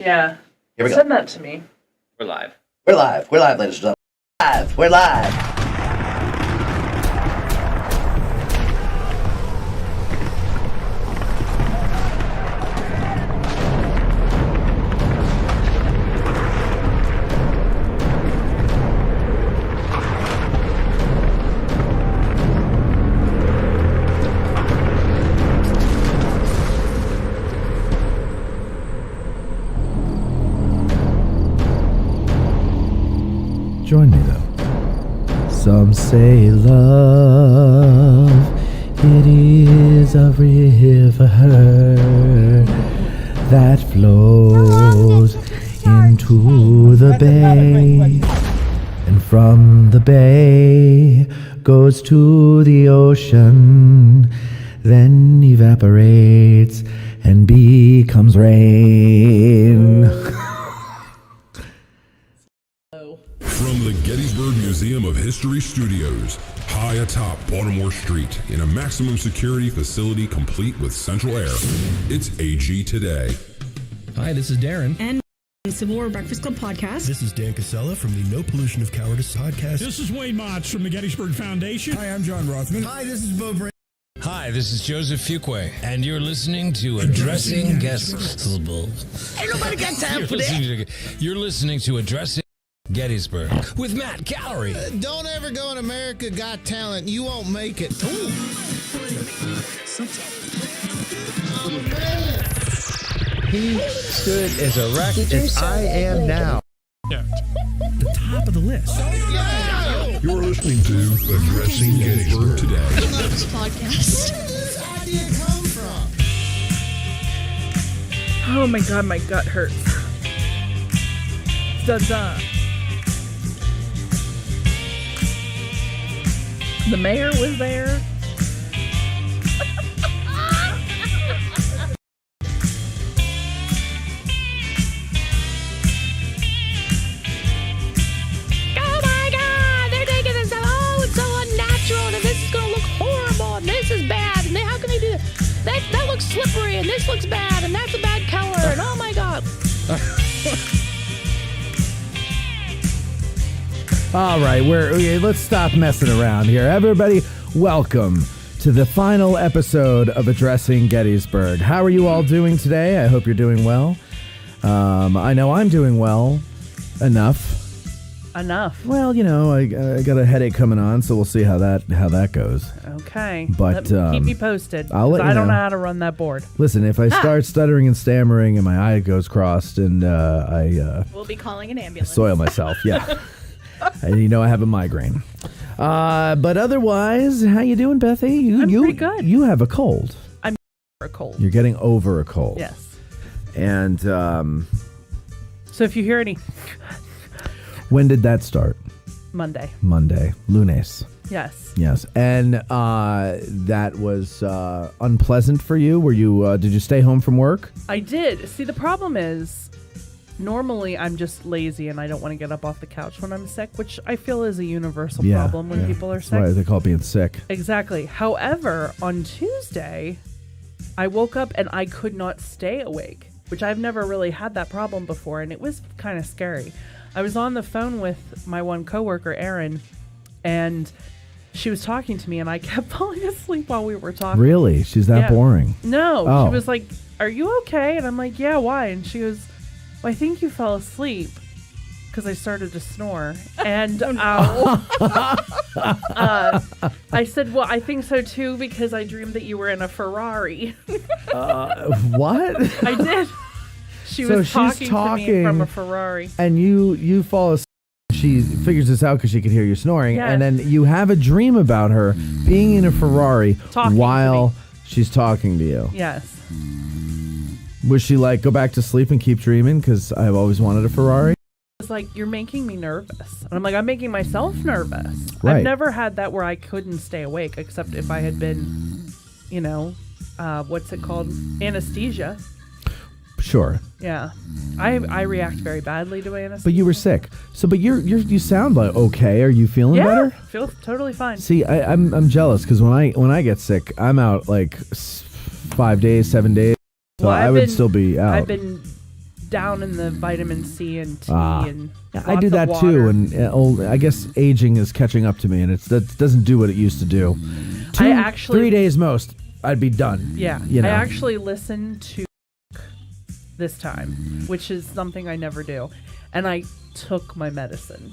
Yeah. Here we go. Send that to me. We're live. We're live. We're live, ladies and gentlemen. We're live. Join me though. Some say love, it is a river that flows into the bay, and from the bay goes to the ocean, then evaporates and becomes rain. From the Gettysburg Museum of History Studios, high atop Baltimore Street, in a maximum security facility complete with central air, it's AG Today. Hi, this is Darren. And Civil War Breakfast Club podcast. This is Dan Casella from the No Pollution of Cowardice podcast. This is Wayne Motz from the Gettysburg Foundation. Hi, I'm John Rothman. Hi, this is Bo Brain. Hi, this is Joseph Fuqua, and you're listening to Addressing Gettysburg. Ain't nobody got time for that. You're listening to Addressing Gettysburg with Matt Gallery. Don't ever go in America Got Talent. You won't make it. He stood as erect as I am now. Yeah. The top of the list. You're listening to Addressing Gettysburg Today. I love this podcast. Where did this idea come from? Oh my god, my gut hurts. Dun-dun. The mayor was there. Oh my God, they're taking this out. Oh, it's so unnatural, and this is going to look horrible, and this is bad, and how can they do that? That looks slippery, and this looks bad, and that's a bad color, and oh my God. All right, let's stop messing around here. Everybody, welcome to the final episode of Addressing Gettysburg. How are you all doing today? I hope you're doing well. I know I'm doing well. Enough. Well, you know, I got a headache coming on, so we'll see how that goes. Okay. But keep me posted. I'll let you I don't know. know how to run that board. Listen, if I start stuttering and stammering and my eye goes crossed and We'll be calling an ambulance. soil myself, yeah. And you know I have a migraine. But otherwise, how you doing, Bethy? I'm pretty good. You have a cold. I'm for a cold. You're getting over a cold. Yes. And So if you hear any when did that start? Monday. Lunes. Yes. Yes. And that was unpleasant for you? Were you did you stay home from work? I did. See, the problem is normally I'm just lazy and I don't want to get up off the couch when I'm sick, which I feel is a universal problem when people are That's sick. why they call it being sick. Exactly. However, on Tuesday, I woke up and I could not stay awake, which I've never really had that problem before, and it was kind of scary. I was on the phone with my one coworker, Erin, and she was talking to me, and I kept falling asleep while we were talking. Really? She's that boring? No. Oh. She was like, "Are you okay?" And I'm like, "Yeah, why?" And she goes, "Well, I think you fell asleep," because I started to snore. And I said, "Well, I think so too, because I dreamed that you were in a Ferrari." What? I did. She So was she's talking to me talking- from a Ferrari. And you fall asleep. She figures this out because she could hear you snoring. Yes. And then you have a dream about her being in a Ferrari Talking to while me. she's talking to you. Yes. Was she like, go back to sleep and keep dreaming because I've always wanted a Ferrari? It's like, "You're making me nervous." And I'm like, "I'm making myself nervous." Right. I've never had that where I couldn't stay awake, except if I had been, you know, what's it called? Anesthesia. Sure. Yeah. I react very badly to anesthesia. But you were sick. But you sound like okay. Are you feeling better? Feel totally fine. See, I'm jealous because when I get sick, I'm out like 5 days, 7 days. So Well, I would still be out. I've been down in the vitamin C and tea and I do that too, and I guess aging is catching up to me, and that doesn't do what it used to do. 3 days most, I'd be done. Yeah, you know? I actually listened to this time, which is something I never do, and I took my medicine.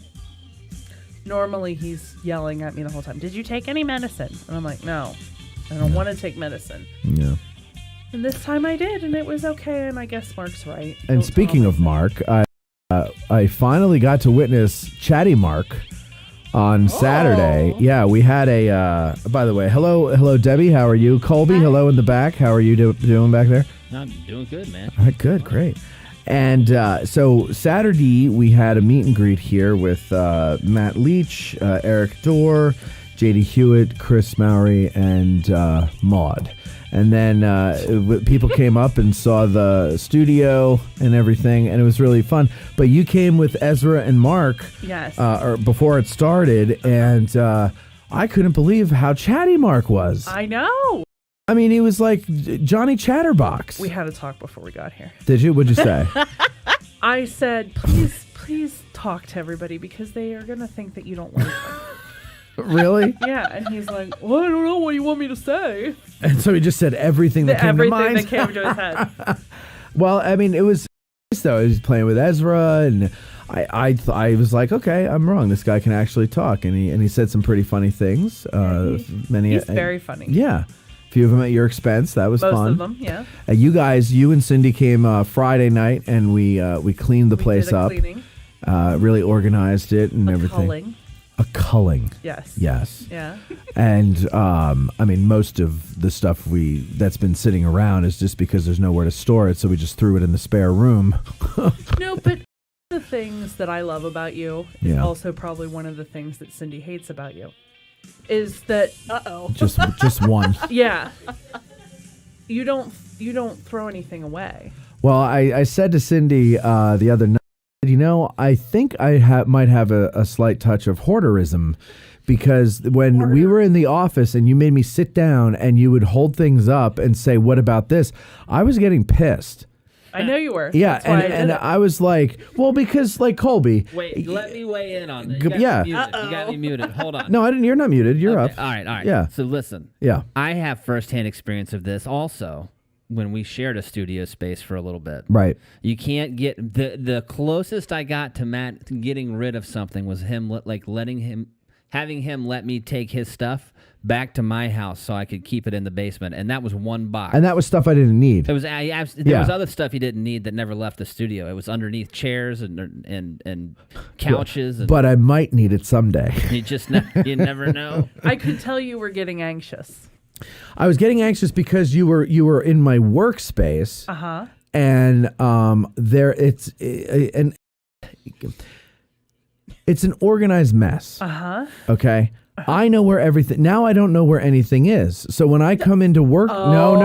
Normally, he's yelling at me the whole time. Did you take any medicine? And I'm like, no, I don't want to take medicine. Yeah. And this time I did, and it was okay. And I guess Mark's right. And speaking of Mark, I finally got to witness Chatty Mark on Saturday. Yeah, we had a. By the way, hello, Debbie. How are you? Colby, hello in the back. How are you doing back there? I'm doing good, man. All right, good, great. And so Saturday we had a meet and greet here with Matt Leach, Eric Dorr, J.D. Hewitt, Chris Mowry, and Maud. And then people came up and saw the studio and everything, and it was really fun. But you came with Ezra and Mark, yes, or before it started, and I couldn't believe how chatty Mark was. I know. I mean, he was like Johnny Chatterbox. We had a talk before we got here. Did you? What'd you say? I said, please talk to everybody because they are going to think that you don't like them. Really? Yeah, and he's like, well, I don't know what you want me to say. And so he just said everything that came to mind. Everything that came to his head. Well, I mean, it was nice, though. He was playing with Ezra, and I was like, okay, I'm wrong. This guy can actually talk, and he said some pretty funny things. He's very funny. Yeah. A few of them at your expense. That was fun. Most of them, yeah. You and Cindy came Friday night, and we cleaned the place up. Cleaning. Really organized it and everything. A culling. Yes. Yes. Yeah. And I mean, most of the stuff that's been sitting around is just because there's nowhere to store it, so we just threw it in the spare room. No, but the things that I love about you is also probably one of the things that Cindy hates about you. Is that just one? Yeah. You don't throw anything away. Well, I said to Cindy the other night, I think I might have a slight touch of hoarderism, because when we were in the office and you made me sit down and you would hold things up and say, "What about this?" I was getting pissed. I know you were. Yeah, and I was like, well, because like Colby. Wait, let me weigh in on this. You got me muted. Hold on. No, I didn't. You're not muted. You're up. All right. Yeah. So listen. Yeah. I have firsthand experience of this also when we shared a studio space for a little bit. Right. You can't get the closest I got to Matt getting rid of something was him having him let me take his stuff back to my house so I could keep it in the basement, and that was one box. And that was stuff I didn't need. There was other stuff he didn't need that never left the studio. It was underneath chairs and couches. But I might need it someday. You never know. I could tell you were getting anxious. I was getting anxious because you were in my workspace. And it's an organized mess. Okay. I know where everything. Now I don't know where anything is. So when I come into work, no,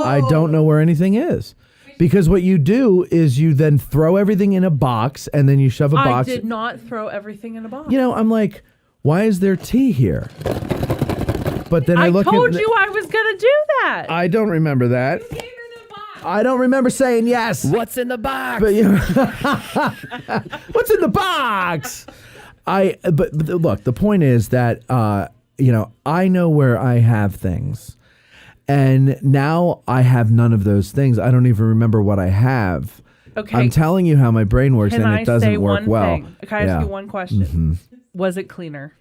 I don't know where anything is, because what you do is you then throw everything in a box and then you shove a box. I did not throw everything in a box. I'm like, why is there tea here? But then I told you I was gonna do that. I don't remember that. I don't remember saying yes. What's in the box? But what's in the box? But look, the point is that I know where I have things, and now I have none of those things. I don't even remember what I have. Okay, I'm telling you how my brain works, and it doesn't work well. Can I ask you one question? Mm-hmm. Was it cleaner?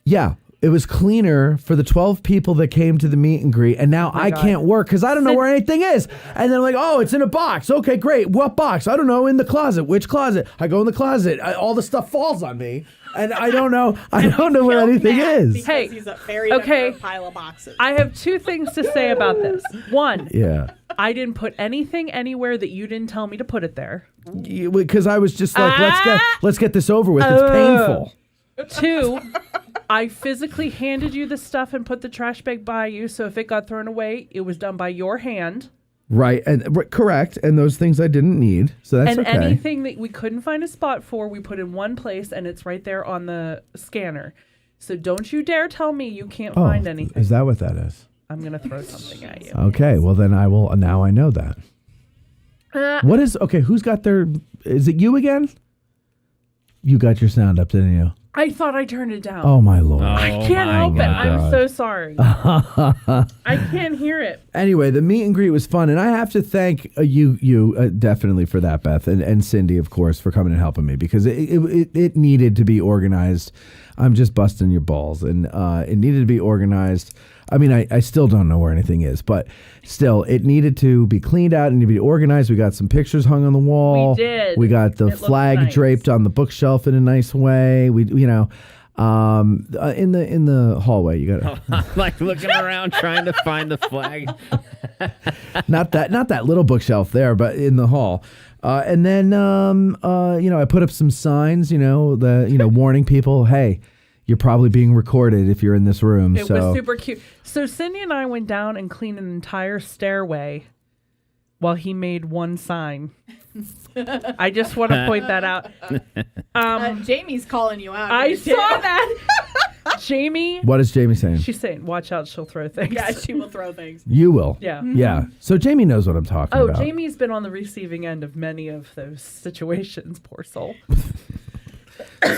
Yeah. It was cleaner for the 12 people that came to the meet and greet, and now I can't work because I don't know where anything is. And they're like, oh, it's in a box. Okay, great. What box? I don't know. In the closet. Which closet? I go in the closet. All the stuff falls on me, and I don't know. I don't know where anything is. Hey, he's a very pile of boxes. I have two things to say about this. One, yeah, I didn't put anything anywhere that you didn't tell me to put it there. Because I was just like, let's get this over with. It's painful. Two, I physically handed you the stuff and put the trash bag by you, so if it got thrown away, it was done by your hand. Right, and correct, and those things I didn't need, so that's okay. And anything that we couldn't find a spot for, we put in one place, and it's right there on the scanner. So don't you dare tell me you can't find anything. Is that what that is? I'm going to throw something at you. Okay, well then I will, now I know that. What is okay? Who's got their? Is it you again? You got your sound up, didn't you? I thought I turned it down. Oh my Lord! I can't help it. I'm so sorry. I can't hear it. Anyway, the meet and greet was fun, and I have to thank you definitely for that, Beth, and Cindy, of course, for coming and helping me because it needed to be organized. I'm just busting your balls, and it needed to be organized. I mean, I still don't know where anything is, but still, it needed to be cleaned out and to be organized. We got some pictures hung on the wall. We did. We got the flag draped on the bookshelf in a nice way. In the hallway, you got like looking around trying to find the flag. not that little bookshelf there, but in the hall. And then I put up some signs, warning people, hey, you're probably being recorded if you're in this room. It was super cute. So Cindy and I went down and cleaned an entire stairway while he made one sign. I just want to point that out. Jamie's calling you out. I saw that. Jamie. What is Jamie saying? She's saying, watch out, she'll throw things. Yeah, she will throw things. You will. Yeah. Yeah. So Jamie knows what I'm talking about. Oh, Jamie's been on the receiving end of many of those situations, poor soul.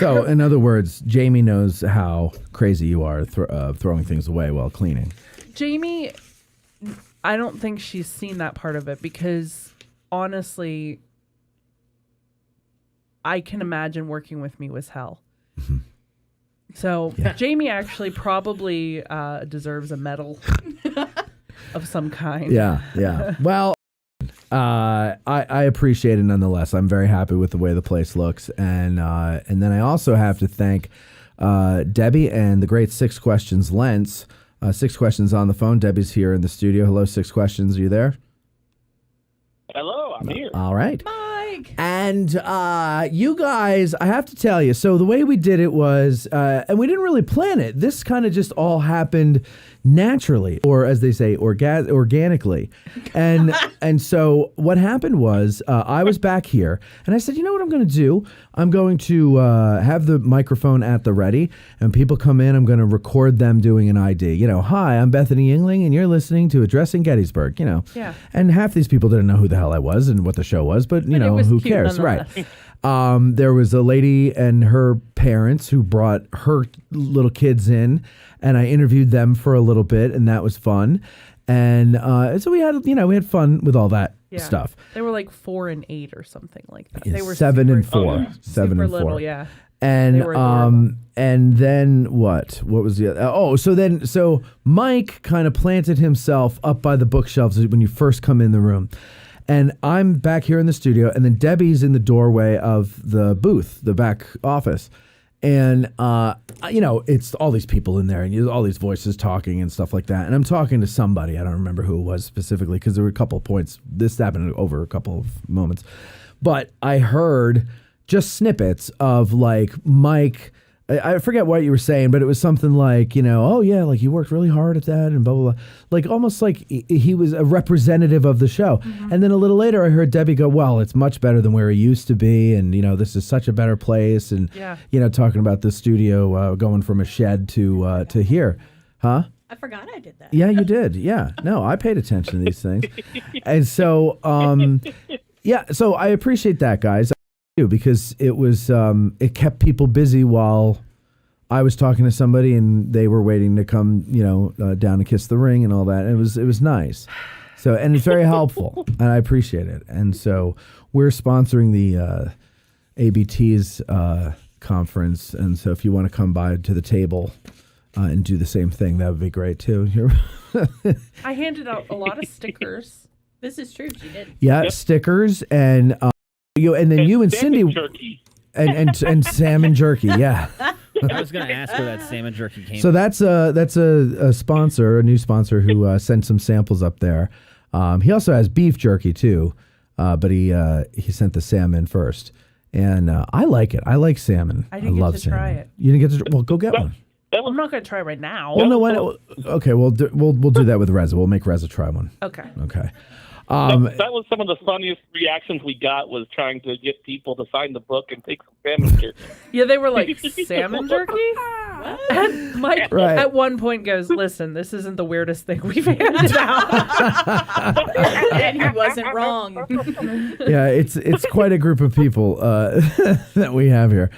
So, in other words, Jamie knows how crazy you are throwing things away while cleaning. Jamie, I don't think she's seen that part of it because, honestly, I can imagine working with me was hell. Mm-hmm. So, yeah. Jamie actually probably deserves a medal of some kind. Yeah. Well, I appreciate it nonetheless. I'm very happy with the way the place looks, and then I also have to thank Debbie and the great Six Questions Lens. Six Questions on the phone. Debbie's here in the studio. Hello, Six Questions. Are you there? Hello, I'm here. All right. Mike. And you guys, I have to tell you. So the way we did it was, and we didn't really plan it. This kind of just all happened naturally, or as they say, organically. And so what happened was I was back here and I said, you know what I'm going to do? I'm going to have the microphone at the ready, and people come in, I'm going to record them doing an ID. Hi, I'm Bethany Yingling and you're listening to Addressing Gettysburg, Yeah. And half these people didn't know who the hell I was and what the show was, but who cares? Right. There was a lady and her parents who brought her little kids in, and I interviewed them for a little bit, and that was fun. And so we had fun with all that stuff. They were like 4 and 8 or something like that. Yeah, they were 7 and 4. Oh, 7 super and 4. little, yeah. And They were adorable. and then what? What was the other? So Mike kind of planted himself up by the bookshelves when you first come in the room. And I'm back here in the studio, and then Debbie's in the doorway of the booth, the back office. And, it's all these people in there, and all these voices talking and stuff like that. And I'm talking to somebody. I don't remember who it was specifically because there were a couple of points. This happened over a couple of moments. But I heard just snippets of, like, Mike. I forget what you were saying, but it was something like, oh, yeah, like you worked really hard at that and blah, blah, blah. Like almost like he was a representative of the show. Mm-hmm. And then a little later I heard Debbie go, well, it's much better than where it used to be. And, this is such a better place. And, talking about the studio going from a shed to here. Huh? I forgot I did that. Yeah, you did. Yeah. No, I paid attention to these things. And so, so I appreciate that, guys. Because it was it kept people busy while I was talking to somebody and they were waiting to come down and kiss the ring and all that. And it was nice. So and it's very helpful and I appreciate it. And so we're sponsoring the ABT's conference, and so if you want to come by to the table and do the same thing, that would be great too. I handed out a lot of stickers. This is true. She did. Yeah, yep. Stickers and. And then you and Cindy jerky. and salmon jerky, yeah. I was going to ask where that salmon jerky came. So that's a sponsor, a new sponsor who sent some samples up there. He also has beef jerky too, but he sent the salmon first, and I like it. I like salmon. I didn't love get to salmon. try it. You didn't get to. Well, go get one. I'm not going to try right now. Well, no, why not? Okay, we'll do that with Reza. We'll make Reza try one. Okay. Okay. That was some of the funniest reactions we got, was trying to get people to sign the book and take some salmon jerky. Yeah, they were like, salmon jerky? And Mike Right. at one point goes, "Listen, this isn't the weirdest thing we've handed out." And he wasn't wrong. Yeah, it's quite a group of people that we have here.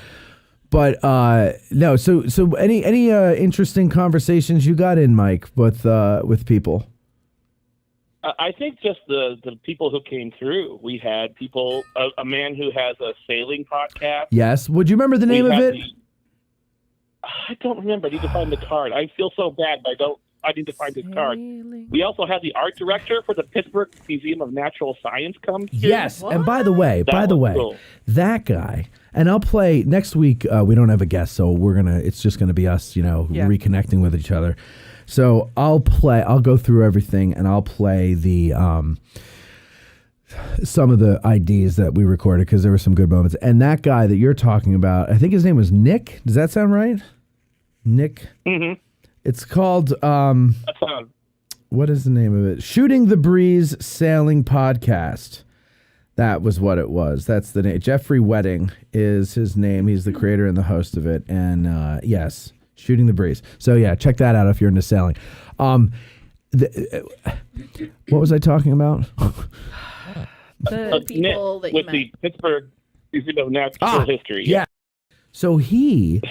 But no, so any interesting conversations you got in, Mike, with people? I think just the people who came through. We had people, a man who has a sailing podcast. Yes. Would you remember the name of it? I don't remember. I need to find the card. I feel so bad, but I need to find his card. We also had the art director for the Pittsburgh Museum of Natural Science come through. Yes. What? And by the way, Cool. that guy, and I'll play next week. We don't have a guest, so it's just going to be us, reconnecting with each other. So I'll go through everything and I'll play the some of the IDs that we recorded because there were some good moments. And that guy that you're talking about, I think his name was Nick. Does that sound right? Nick? Mm-hmm. It's called, what is the name of it? Shooting the Breeze Sailing Podcast. That was what it was. That's the name. Jeffrey Wedding is his name. He's the creator and the host of it. And yes. Shooting the Breeze. So yeah, check that out if you're into sailing. What was I talking about? The people that you with met. the Pittsburgh Museum of Natural History. Yeah. So he,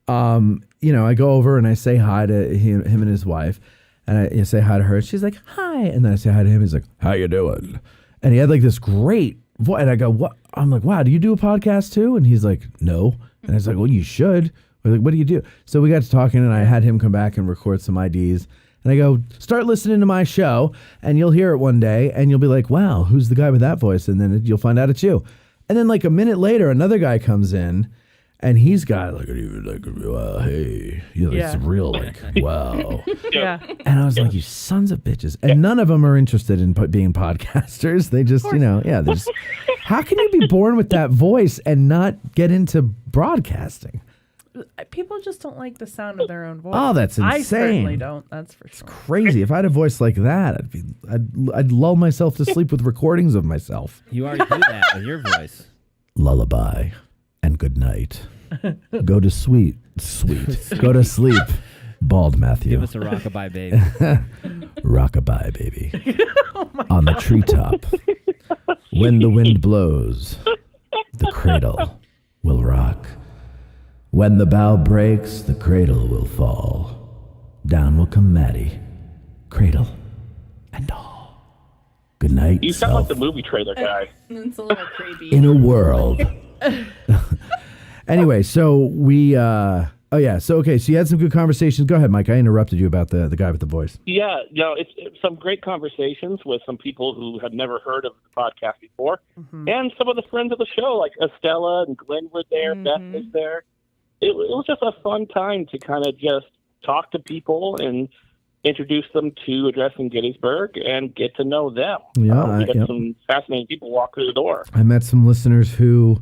I go over and I say hi to him and his wife, and I say hi to her. And she's like, "Hi," and then I say hi to him. He's like, "How you doing?" And he had like this great voice, and I go, "What?" I'm like, "Wow, do you do a podcast too?" And he's like, "No," and I was like, "Well, you should." We're like, "What do you do?" So we got to talking, and I had him come back and record some IDs. And I go, "Start listening to my show, and you'll hear it one day, and you'll be like, wow, who's the guy with that voice?" And then you'll find out it's you. And then like a minute later, another guy comes in, and he's got like, hey, it's real, like, wow. Yeah. And I was like, you sons of bitches. And none of them are interested in being podcasters. They just, they just, how can you be born with that voice and not get into broadcasting? People just don't like the sound of their own voice. Oh, that's insane. I certainly don't. That's for sure. Crazy. If I had a voice like that, I'd lull myself to sleep with recordings of myself. You already do that with your voice. Lullaby and good night. Go to sweet. Go to sleep. Bald Matthew. Give us a rockabye, baby. Rockabye, baby. On the treetop. When the wind blows, the cradle will rock. When the bow breaks, the cradle will fall. Down will come Maddie, cradle and all. Good night. You sound like the movie trailer guy. It's a little creepy. In a world. Anyway, so we, so you had some good conversations. Go ahead, Mike. I interrupted you about the guy with the voice. Yeah, it's some great conversations with some people who had never heard of the podcast before. Mm-hmm. And some of the friends of the show, like Estella and Glenn were there, Beth was there. It was just a fun time to kind of just talk to people and introduce them to Addressing Gettysburg and get to know them. Yeah, we got some fascinating people walk through the door. I met some listeners who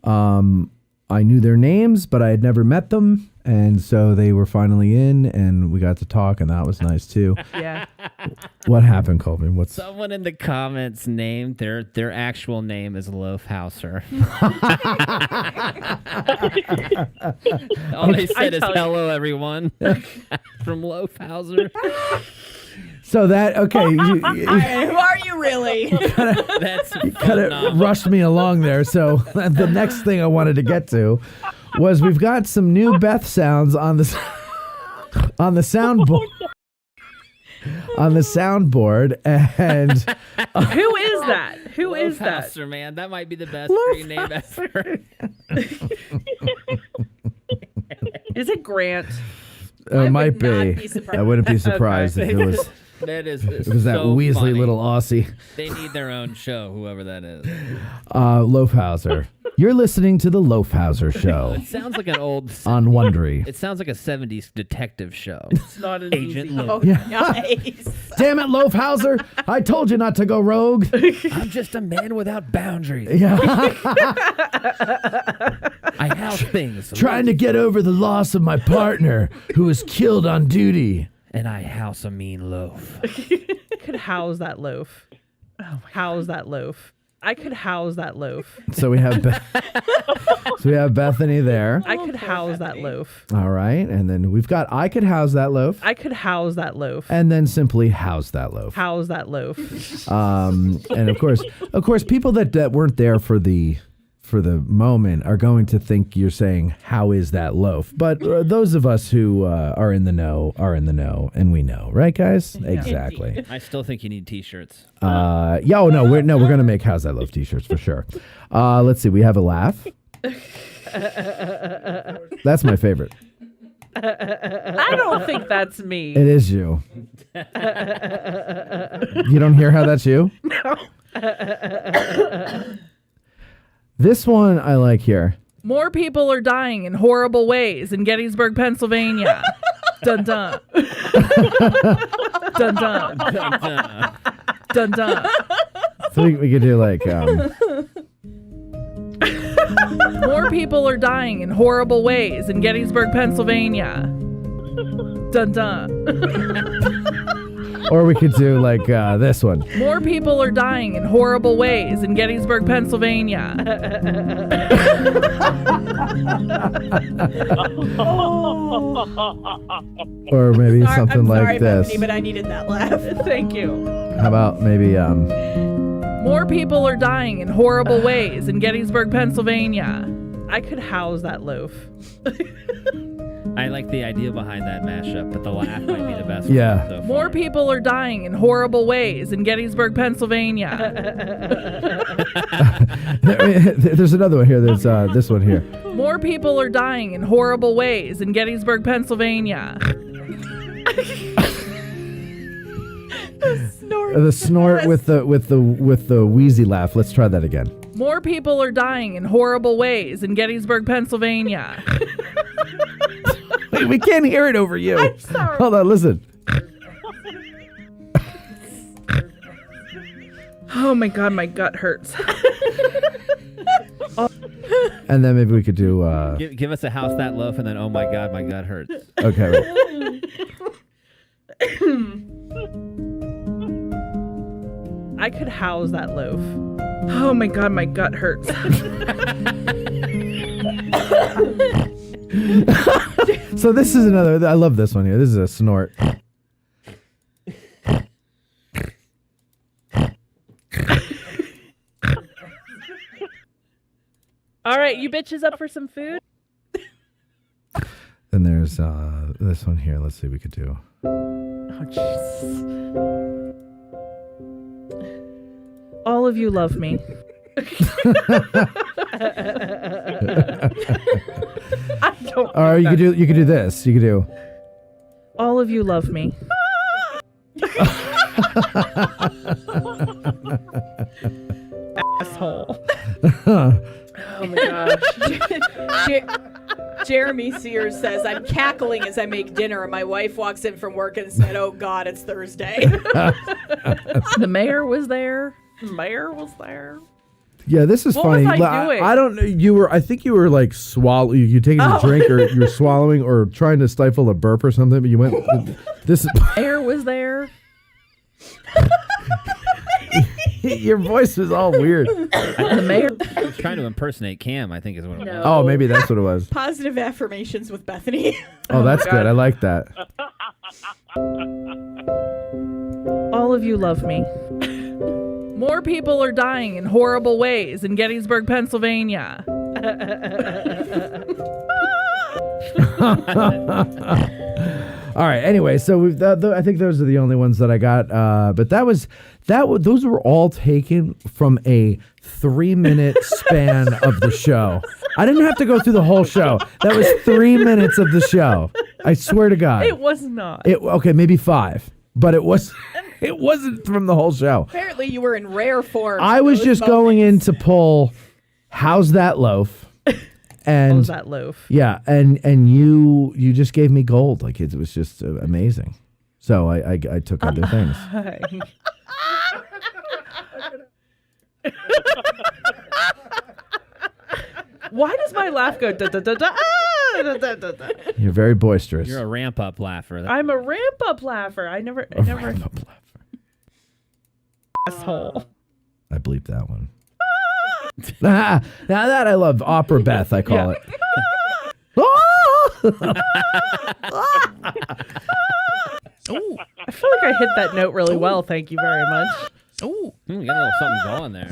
I knew their names, but I had never met them. And so they were finally in, and we got to talk, and that was nice, too. Yeah. What happened, Colin? Someone in the comments named their actual name is Loafhauser. All they said is hello, everyone, from Loafhauser. So that, okay. Who are you really? That's you kind of rushed me along there. So the next thing I wanted to get to was we've got some new Beth sounds on the soundboard. On the soundboard, and who is that? Who is that? Loafhauser, man, that might be the best screen name ever. Is it Grant? It might be. I wouldn't be surprised if it was. That is, it was that so Weasley funny. little Aussie. They need their own show, whoever that is. Loafhauser. You're listening to the Loafhauser Show. It sounds like an old on Wondery. It sounds like a 70s detective show. It's not an Agent easy. Loaf. Yeah. Nice. Damn it, Loafhauser! I told you not to go rogue. I'm just a man without boundaries. Yeah. I house things. Trying to get over the loss of my partner who was killed on duty. And I house a mean loaf. Could house that loaf. Oh, house that loaf. I could house that loaf. So we have Bethany there. I could house that loaf. All right. And then we've got I could house that loaf. I could house that loaf. And then simply house that loaf. House that loaf. And of course, people that weren't there for the moment are going to think you're saying, how is that loaf? But those of us who are in the know, and we know, right, guys? Yeah. Exactly. I still think you need T-shirts. We're going to make How's That Loaf T-shirts for sure. Let's see. We have a laugh. That's my favorite. I don't think that's me. It is you. You don't hear how that's you? No. This one I like here. More people are dying in horrible ways in Gettysburg, Pennsylvania. Dun dun. Dun dun. Dun dun. Dun dun. So we could do like. More people are dying in horrible ways in Gettysburg, Pennsylvania. Dun dun. Or we could do like this one. More people are dying in horrible ways in Gettysburg, Pennsylvania. Or maybe something I'm like sorry, this. Bethany, but I needed that laugh. Thank you. How about maybe More people are dying in horrible ways in Gettysburg, Pennsylvania. I could house that loaf. I like the idea behind that mashup, but the laugh might be the best Yeah. one so far. More people are dying in horrible ways in Gettysburg, Pennsylvania. There's another one here. There's this one here. More people are dying in horrible ways in Gettysburg, Pennsylvania. The snort with the wheezy laugh. Let's try that again. More people are dying in horrible ways in Gettysburg, Pennsylvania. Wait, we can't hear it over you. I'm sorry. Hold on, listen. Oh my God, my gut hurts. And then maybe we could do. Give us a house that loaf, and then oh my God, my gut hurts. Okay. Right. I could house that loaf. Oh my God, my gut hurts. So this is another. I love this one here. This is a snort. All right, you bitches up for some food? Then there's this one here. Let's see what we could do. Oh, Jesus. All of you love me. I don't. Or you could do this. You could do. All of you love me. Asshole. Oh my gosh. Jeremy Sears says, I'm cackling as I make dinner, and my wife walks in from work and said, oh God, it's Thursday. The mayor was there. Yeah, this is What funny. was I doing? I don't know. I think you were like swallowing. You taking a drink, or you were swallowing, or trying to stifle a burp or something. But you went. This. Air was there. Your voice was all weird. The mayor Trying to impersonate Cam, I think is what it was. Oh, maybe that's what it was. Positive affirmations with Bethany. Oh, that's good. I like that. All of you love me. More people are dying in horrible ways in Gettysburg, Pennsylvania. All right. Anyway, so I think those are the only ones that I got. But those were all taken from a 3-minute span of the show. I didn't have to go through the whole show. That was 3 minutes of the show. I swear to God. It was not. Okay, maybe 5, but it was. It wasn't from the whole show. Apparently you were in rare form. I was just going in to pull, how's that loaf? And how's that loaf? Yeah, and you just gave me gold. Like it was just amazing. So I took other things. Why does my laugh go da da da da? Da, da, da, da. You're very boisterous. You're a ramp-up laugher. I'm a ramp-up laugher. I never. Ramp-up laugher. Asshole. I bleeped that one. Now that I love Opera Beth, I call it. Ooh, I feel like I hit that note really well. Thank you very much. Ooh, you got a little something going there.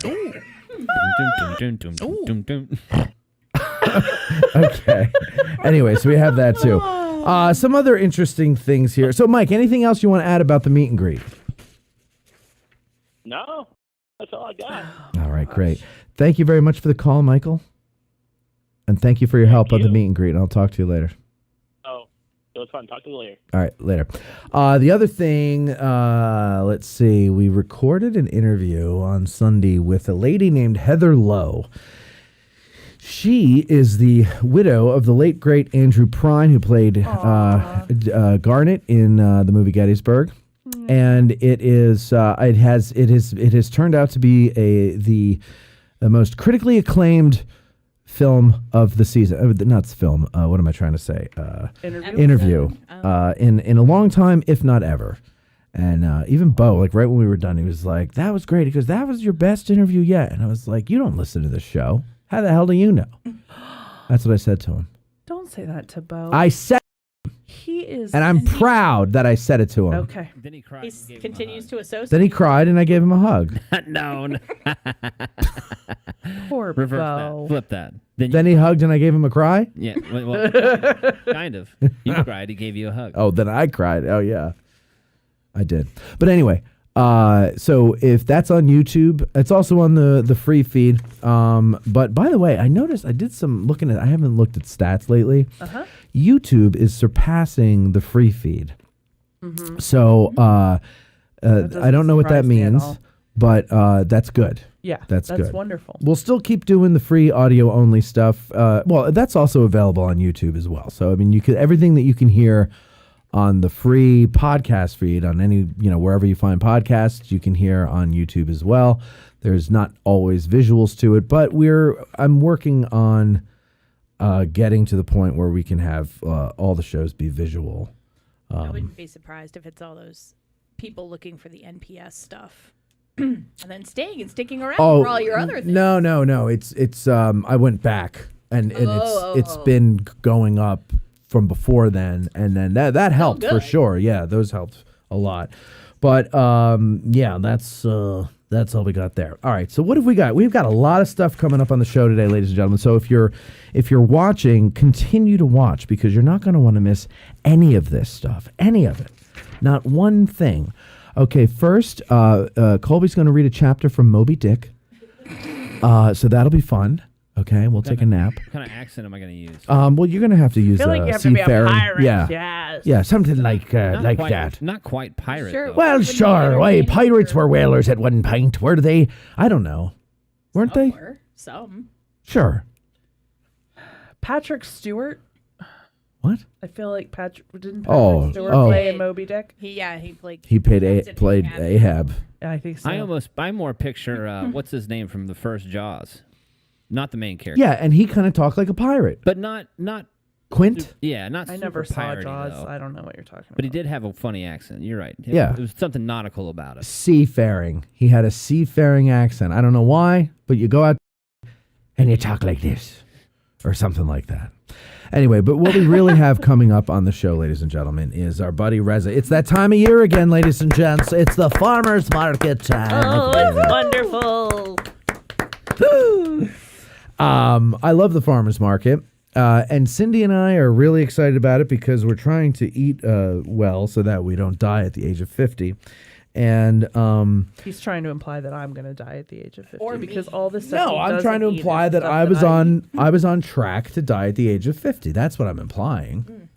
Okay. Anyway, so we have that too. Some other interesting things here. So, Mike, anything else you want to add about the meet and greet? No, that's all I got. All right, great. Thank you very much for the call, Michael. And thank you for your help on the meet and greet. I'll talk to you later. Oh, it was fun. Talk to you later. All right, later. The other thing, let's see. We recorded an interview on Sunday with a lady named Heather Lowe. She is the widow of the late, great Andrew Prine, who played Garnet in the movie Gettysburg. And it has turned out to be the most critically acclaimed film of the season. Not film. What am I trying to say? Interview. In a long time, if not ever. And even Bo, like right when we were done, he was like, "That was great." He goes, "That was your best interview yet." And I was like, "You don't listen to this show. How the hell do you know?" That's what I said to him. Don't say that to Bo. I said. He is, and I'm proud that I said it to him. Okay. Then he cried. He continues to associate. Then he cried, and I gave him a hug. No. Poor Reverse Bo. that. Flip that. Then he hugged, and I gave him a cry. Yeah. Well, kind of. You cried. He gave you a hug. Oh, then I cried. Oh yeah, I did. But anyway, so if that's on YouTube, it's also on the free feed. But by the way, I noticed I did some looking at. I haven't looked at stats lately. YouTube is surpassing the free feed. So I don't know what that means, but that's good. Yeah, that's good. Wonderful. We'll still keep doing the free audio only stuff. Well, that's also available on YouTube as well. So I mean, you could everything that you can hear on the free podcast feed on any, wherever you find podcasts, you can hear on YouTube as well. There's not always visuals to it, but I'm working on getting to the point where we can have all the shows be visual. I wouldn't be surprised if it's all those people looking for the NPS stuff. And then staying and sticking around for all your other things. No. It's I went back and it's been going up from before then, and then that helped for sure. Yeah, those helped a lot. But yeah, that's all we got there. All right, so what have we got? We've got a lot of stuff coming up on the show today, ladies and gentlemen. So if you're watching, continue to watch, because you're not going to want to miss any of this stuff, any of it, not one thing. Okay, first, Colby's going to read a chapter from Moby Dick. So that'll be fun. Okay, we'll take a nap. What kind of accent am I going to use? Well, you're going to have to use seafaring. Yeah. Yes. Yeah, something like that. Not quite pirate. Sure. Well, sure. Why, pirates were whalers at one point, were they? I don't know. Weren't they? Some. Sure. Patrick Stewart. What? I feel like Patrick Stewart play in Moby Dick. He played. He played Ahab. Yeah, I think so. I more picture what's his name from the first Jaws. Not the main character. Yeah, and he kind of talked like a pirate. But not Quint? Yeah, not I super never saw piratey, Jaws. though. I don't know what you're talking about. But he did have a funny accent. You're right. Yeah. There was something nautical about it. Seafaring. He had a seafaring accent. I don't know why, but you go out and you talk like this or something like that. Anyway, but what we really have coming up on the show, ladies and gentlemen, is our buddy Reza. It's that time of year again, ladies and gents. It's the farmer's market time. Oh, it's wonderful. I love the farmer's market. And Cindy and I are really excited about it because we're trying to eat well so that we don't die at the age of 50. And he's trying to imply that I'm going to die at the age of 50 or because all this stuff. No, I'm trying to imply that I was on track to die at the age of 50. That's what I'm implying.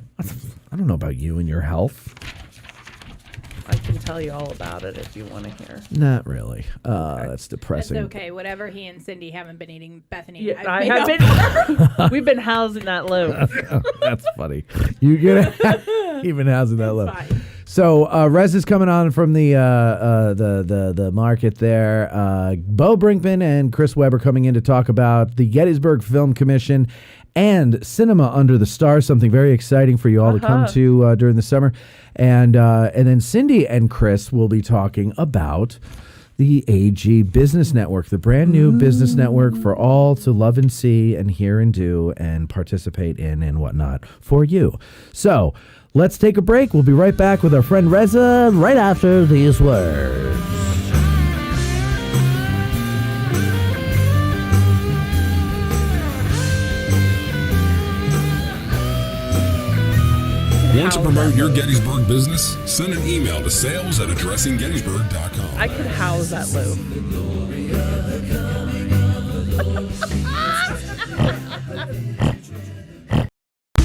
I don't know about you and your health. I can tell you all about it if you want to hear. Not really. That's depressing. That's okay. Whatever he and Cindy haven't been eating, Bethany. Yeah, we've been housing that loaf. That's funny. You get even housing that loaf. So Rez is coming on from the market there. Bo Brinkman and Chris Webber coming in to talk about the Gettysburg Film Commission and Cinema Under the Stars, something very exciting for you all to come to during the summer. And then Cindy and Chris will be talking about the AG Business Network, the brand new business network for all to love and see and hear and do and participate in and whatnot for you. So let's take a break. We'll be right back with our friend Reza right after these words. Want to promote your Gettysburg business? Send an email to sales@addressinggettysburg.com. I could house that loop.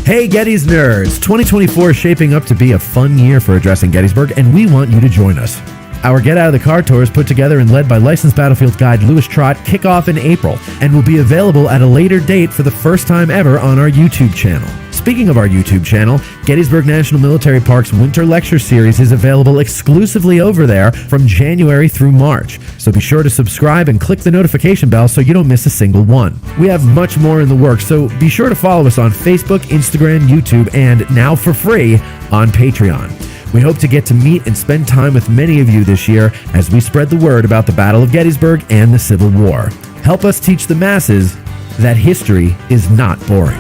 Hey Gettys nerds, 2024 is shaping up to be a fun year for Addressing Gettysburg, and we want you to join us. Our Get Out of the Car tours, put together and led by licensed Battlefield guide Louis Trott, kick off in April and will be available at a later date for the first time ever on our YouTube channel. Speaking of our YouTube channel, Gettysburg National Military Park's Winter Lecture Series is available exclusively over there from January through March. So be sure to subscribe and click the notification bell so you don't miss a single one. We have much more in the works, so be sure to follow us on Facebook, Instagram, YouTube, and now for free on Patreon. We hope to get to meet and spend time with many of you this year as we spread the word about the Battle of Gettysburg and the Civil War. Help us teach the masses that history is not boring.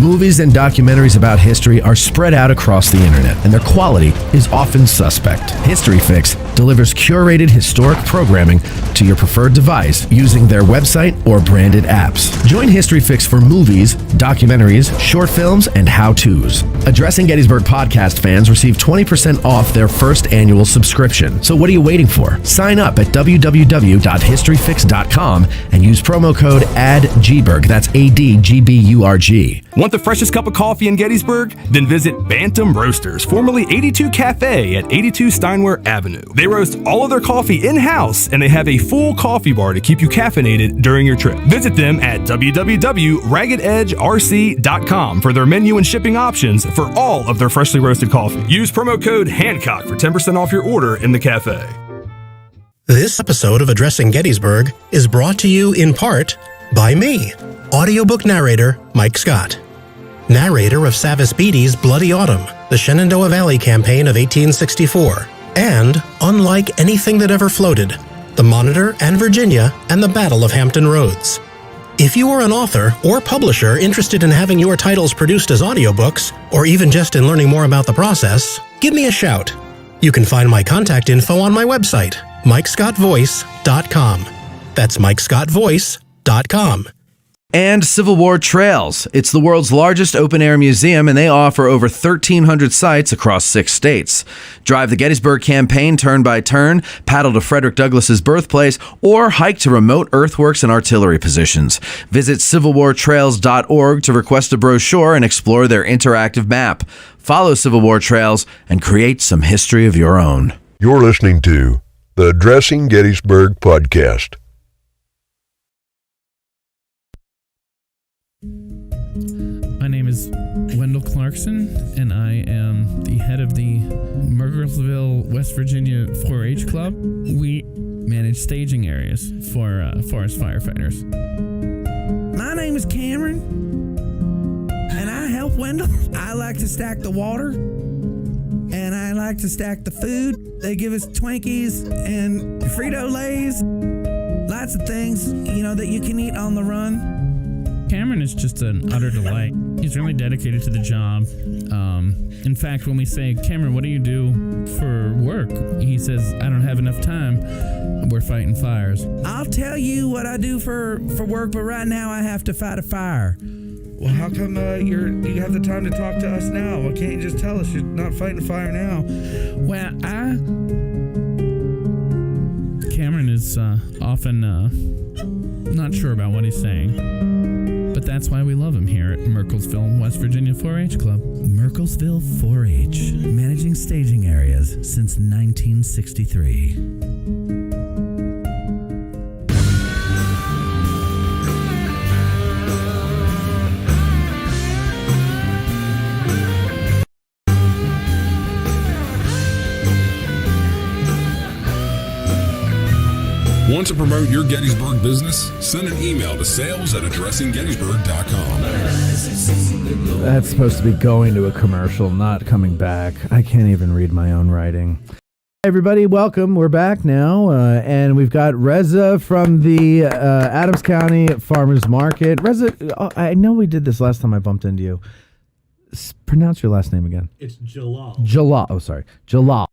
Movies and documentaries about history are spread out across the internet, and their quality is often suspect. History Fix delivers curated historic programming to your preferred device using their website or branded apps. Join History Fix for movies, documentaries, short films, and how-tos. Addressing Gettysburg podcast fans receive 20% off their first annual subscription. So what are you waiting for? Sign up at www.historyfix.com and use promo code ADGBURG. That's ADGBURG. Want the freshest cup of coffee in Gettysburg? Then visit Bantam Roasters, formerly 82 Cafe at 82 Steinware Avenue. They roast all of their coffee in-house, and they have a full coffee bar to keep you caffeinated during your trip. Visit them at www.raggededgerc.com for their menu and shipping options for all of their freshly roasted coffee. Use promo code Hancock for 10% off your order in the cafe. This episode of Addressing Gettysburg is brought to you in part by me, audiobook narrator Mike Scott. Narrator of Savis Beattie's Bloody Autumn, the Shenandoah Valley Campaign of 1864, and Unlike Anything That Ever Floated, the Monitor and Virginia and the Battle of Hampton Roads. If you are an author or publisher interested in having your titles produced as audiobooks, or even just in learning more about the process, give me a shout. You can find my contact info on my website, MikeScottVoice.com. That's MikeScottVoice.com. And Civil War Trails. It's the world's largest open-air museum, and they offer over 1,300 sites across 6 states. Drive the Gettysburg campaign turn by turn, paddle to Frederick Douglass's birthplace, or hike to remote earthworks and artillery positions. Visit civilwartrails.org to request a brochure and explore their interactive map. Follow Civil War Trails and create some history of your own. You're listening to the Addressing Gettysburg podcast. My name is Wendell Clarkson, and I am the head of the Merkersville, West Virginia 4-H Club. We manage staging areas for forest firefighters. My name is Cameron, and I help Wendell. I like to stack the water, and I like to stack the food. They give us Twinkies and Frito-Lays, lots of things, that you can eat on the run. Cameron is just an utter delight. He's really dedicated to the job. In fact, when we say, Cameron, what do you do for work? He says, I don't have enough time. We're fighting fires. I'll tell you what I do for work, but right now I have to fight a fire. Well, how come you have the time to talk to us now? Why can't you just tell us you're not fighting a fire now? Well, Cameron is often not sure about what he's saying. But that's why we love him here at Merkersville, West Virginia 4-H Club. Merkersville 4-H, managing staging areas since 1963. Want to promote your Gettysburg business? Send an email to sales@addressinggettysburg.com. That's supposed to be going to a commercial, not coming back. I can't even read my own writing. Everybody, welcome. We're back now, and we've got Reza from the Adams County Farmers Market. Reza, I know we did this last time I bumped into you. Pronounce your last name again. It's Jalal. Jalal. Oh, sorry. Jalal.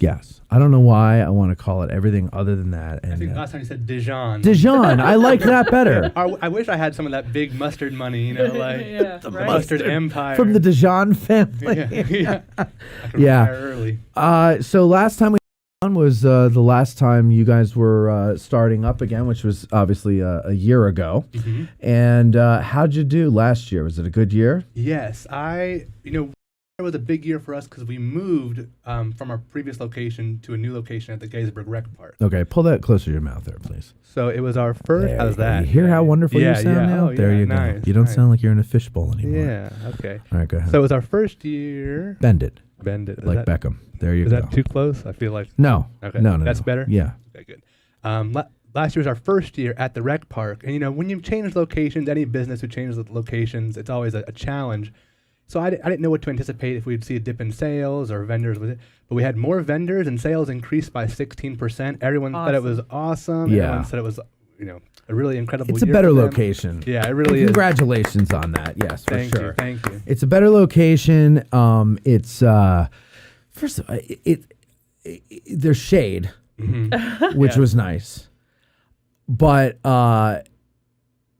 Yes. I don't know why I want to call it everything other than that. And, I think last time you said Dijon. Dijon. I like that better. I wish I had some of that big mustard money, like the mustard empire. From the Dijon family. Yeah. I can Yeah. retire early. So last time we was the last time you guys were starting up again, which was obviously a year ago. Mm-hmm. And how'd you do last year? Was it a good year? Yes, it was a big year for us because we moved from our previous location to a new location at the Gettysburg Rec Park. Okay, pull that closer to your mouth there, please. So it was our first. How's that? You hear how wonderful you sound now? Oh, there yeah, you nice, go. You don't nice. sound like you're in a fishbowl anymore. Yeah, okay. All right, go ahead. So it was our first year. Bend it. Bend it. Like Beckham. There you is go. Is that too close? I feel like. No. Okay. No. That's better? Yeah. Okay, good. Last year was our first year at the rec park. And, when you change locations, any business who changes locations, it's always a challenge. So I didn't know what to anticipate, if we'd see a dip in sales or vendors with it. But we had more vendors and sales increased by 16%. Everyone said it was awesome. Yeah. Everyone said it was, a really incredible It's a year better for them. location. Yeah, it really is. Congratulations on that. Yes, for Thank sure. you. Thank you. It's a better location. It's first of all, there's shade, which Yeah. was nice, but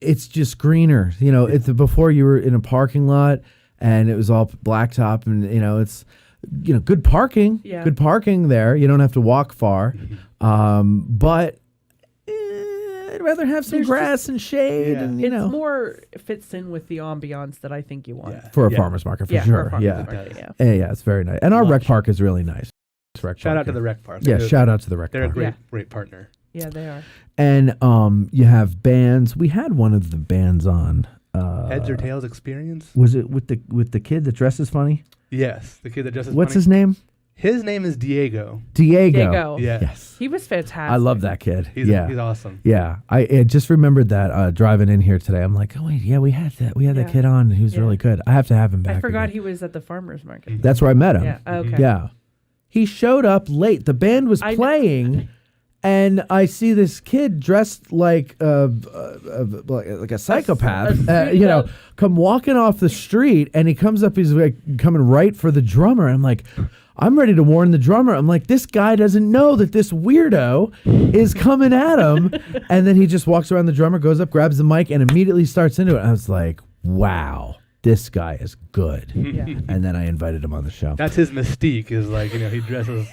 it's just greener. It's before you were in a parking lot and it was all blacktop, and it's good parking. Yeah. Good parking there. You don't have to walk far, but. I'd rather have some grass and shade, and it's more fits in with the ambiance that I think you want for a farmer's market, for Yeah, for sure. a farmer's Yeah. market, yeah. Yeah, it's very nice. And our rec park is really nice. Shout out to the rec park. Yeah, shout out to the rec They're park. a great partner. Yeah, they are. And you have bands. We had one of the bands on. Heads or Tails Experience? Was it with the kid that dresses funny? Yes, the kid that dresses What's funny. his name? His name is Diego. Diego. Yeah. Yes. He was fantastic. I love that kid. He's awesome. Yeah. I just remembered that driving in here today. I'm like, oh wait, yeah, we had that. We had that kid on. He was really good. I have to have him back. I forgot again. he was at the farmer's market. That's where I met him. Yeah. Okay. Yeah. He showed up late. The band was playing, and I see this kid dressed like like a psychopath, come walking off the street, and he comes up. He's like coming right for the drummer. I'm like, I'm ready to warn the drummer. I'm like, this guy doesn't know that this weirdo is coming at him. And then he just walks around the drummer, goes up, grabs the mic, and immediately starts into it. I was like, wow. This guy is good. Yeah. And then I invited him on the show. That's his mystique. Is like he dresses.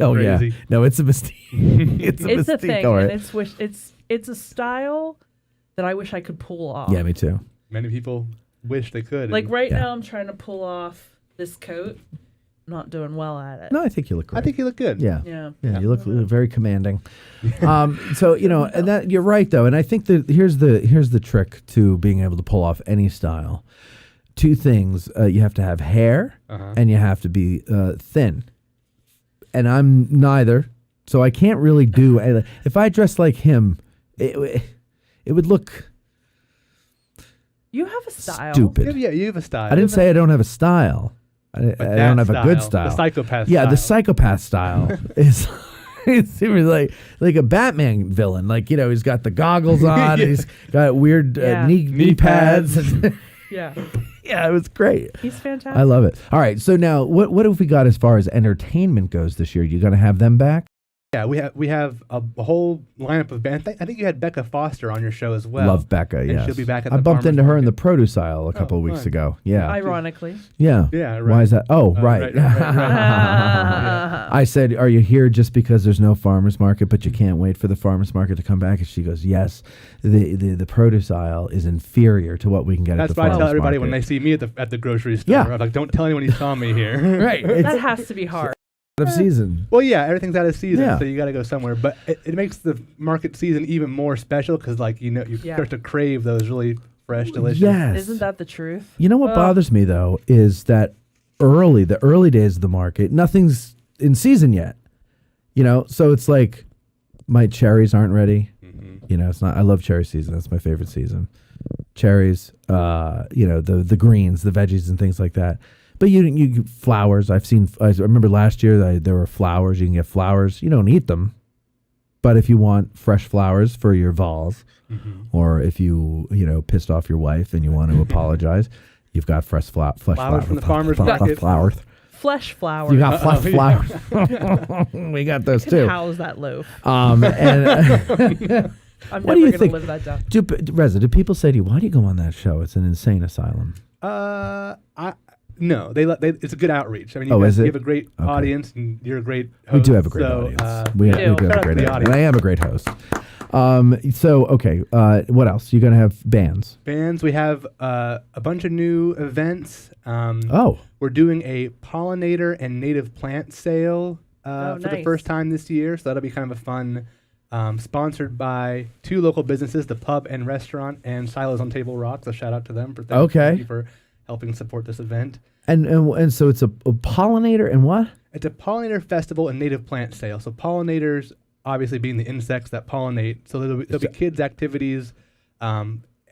Oh crazy. yeah, no, it's a mystique. It's a It's a mystique. thing, All right. and it's a style that I wish I could pull off. Yeah, me too. Many people wish they could. Like and- right now, I'm trying to pull off this coat. Not doing well at it. No, I think you look great. I think you look good. Yeah. Yeah. You look very commanding. So and that you're right though, and I think that here's the trick to being able to pull off any style. Two things: you have to have hair, and you have to be thin. And I'm neither, so I can't really do. If I dressed like him, it would look. You have a style. Stupid. Yeah, you have a style. I didn't say I don't have a style. I don't have a good style, style. the psychopath Yeah, style. the psychopath style is it's like a Batman villain. Like he's got the goggles on. Yeah. And he's got weird knee pads. Yeah. Yeah, it was great. He's fantastic. I love it. All right, so now what have we got as far as entertainment goes this year? You going to have them back? Yeah, we have a whole lineup of bands. I think you had Becca Foster on your show as well. Love Becca. And Yes, she'll be back at I the bumped farmer's into her in market. the produce aisle a couple of weeks fun. ago. Yeah. Ironically. Yeah. Yeah, Why right. is that? Oh, right. right. I said, "Are you here just because there's no farmers market, but you can't wait for the farmers market to come back?" And she goes, "Yes, the produce aisle is inferior to what we can get That's at the why I farmers tell everybody market." when they see me at the grocery store. Yeah. I'm like, don't tell anyone you saw me here. Right. That has to be hard. Out of season. Well, yeah, everything's out of season, Yeah. so you got to go somewhere. But it makes the market season even more special because, you Yeah. start to crave those really fresh, delicious. Yes. Isn't that the truth? You know what Ugh. bothers me though is that the early days of the market, nothing's in season yet. So it's like my cherries aren't ready. It's not. I love cherry season. That's my favorite season. Cherries, the greens, the veggies, and things like that. But you flowers. I remember last year that there were flowers. You can get flowers. You don't eat them, but if you want fresh flowers for your vase, or if you pissed off your wife and you want to apologize, you've got fresh flowers from the farmer's market. Flowers. Flesh flowers. You got flesh flowers. We got those too. How's that loaf? And I'm what do you never think? gonna live that down. Reza, do people say to you, "Why do you go on that show? It's an insane asylum." No, it's a good outreach. I mean, you have a great audience, and you're a great host. We do have a great audience. We do have a great audience. And I am a great host. What else? You're going to have bands. We have a bunch of new events. We're doing a pollinator and native plant sale for the first time this year, so that'll be kind of a fun. Sponsored by 2 local businesses, the pub and restaurant, and Silos on Table Rock. So shout out to them for helping support this event. And so it's a pollinator and what? It's a pollinator festival and native plant sale. So pollinators obviously being the insects that pollinate. So there'll be kids activities,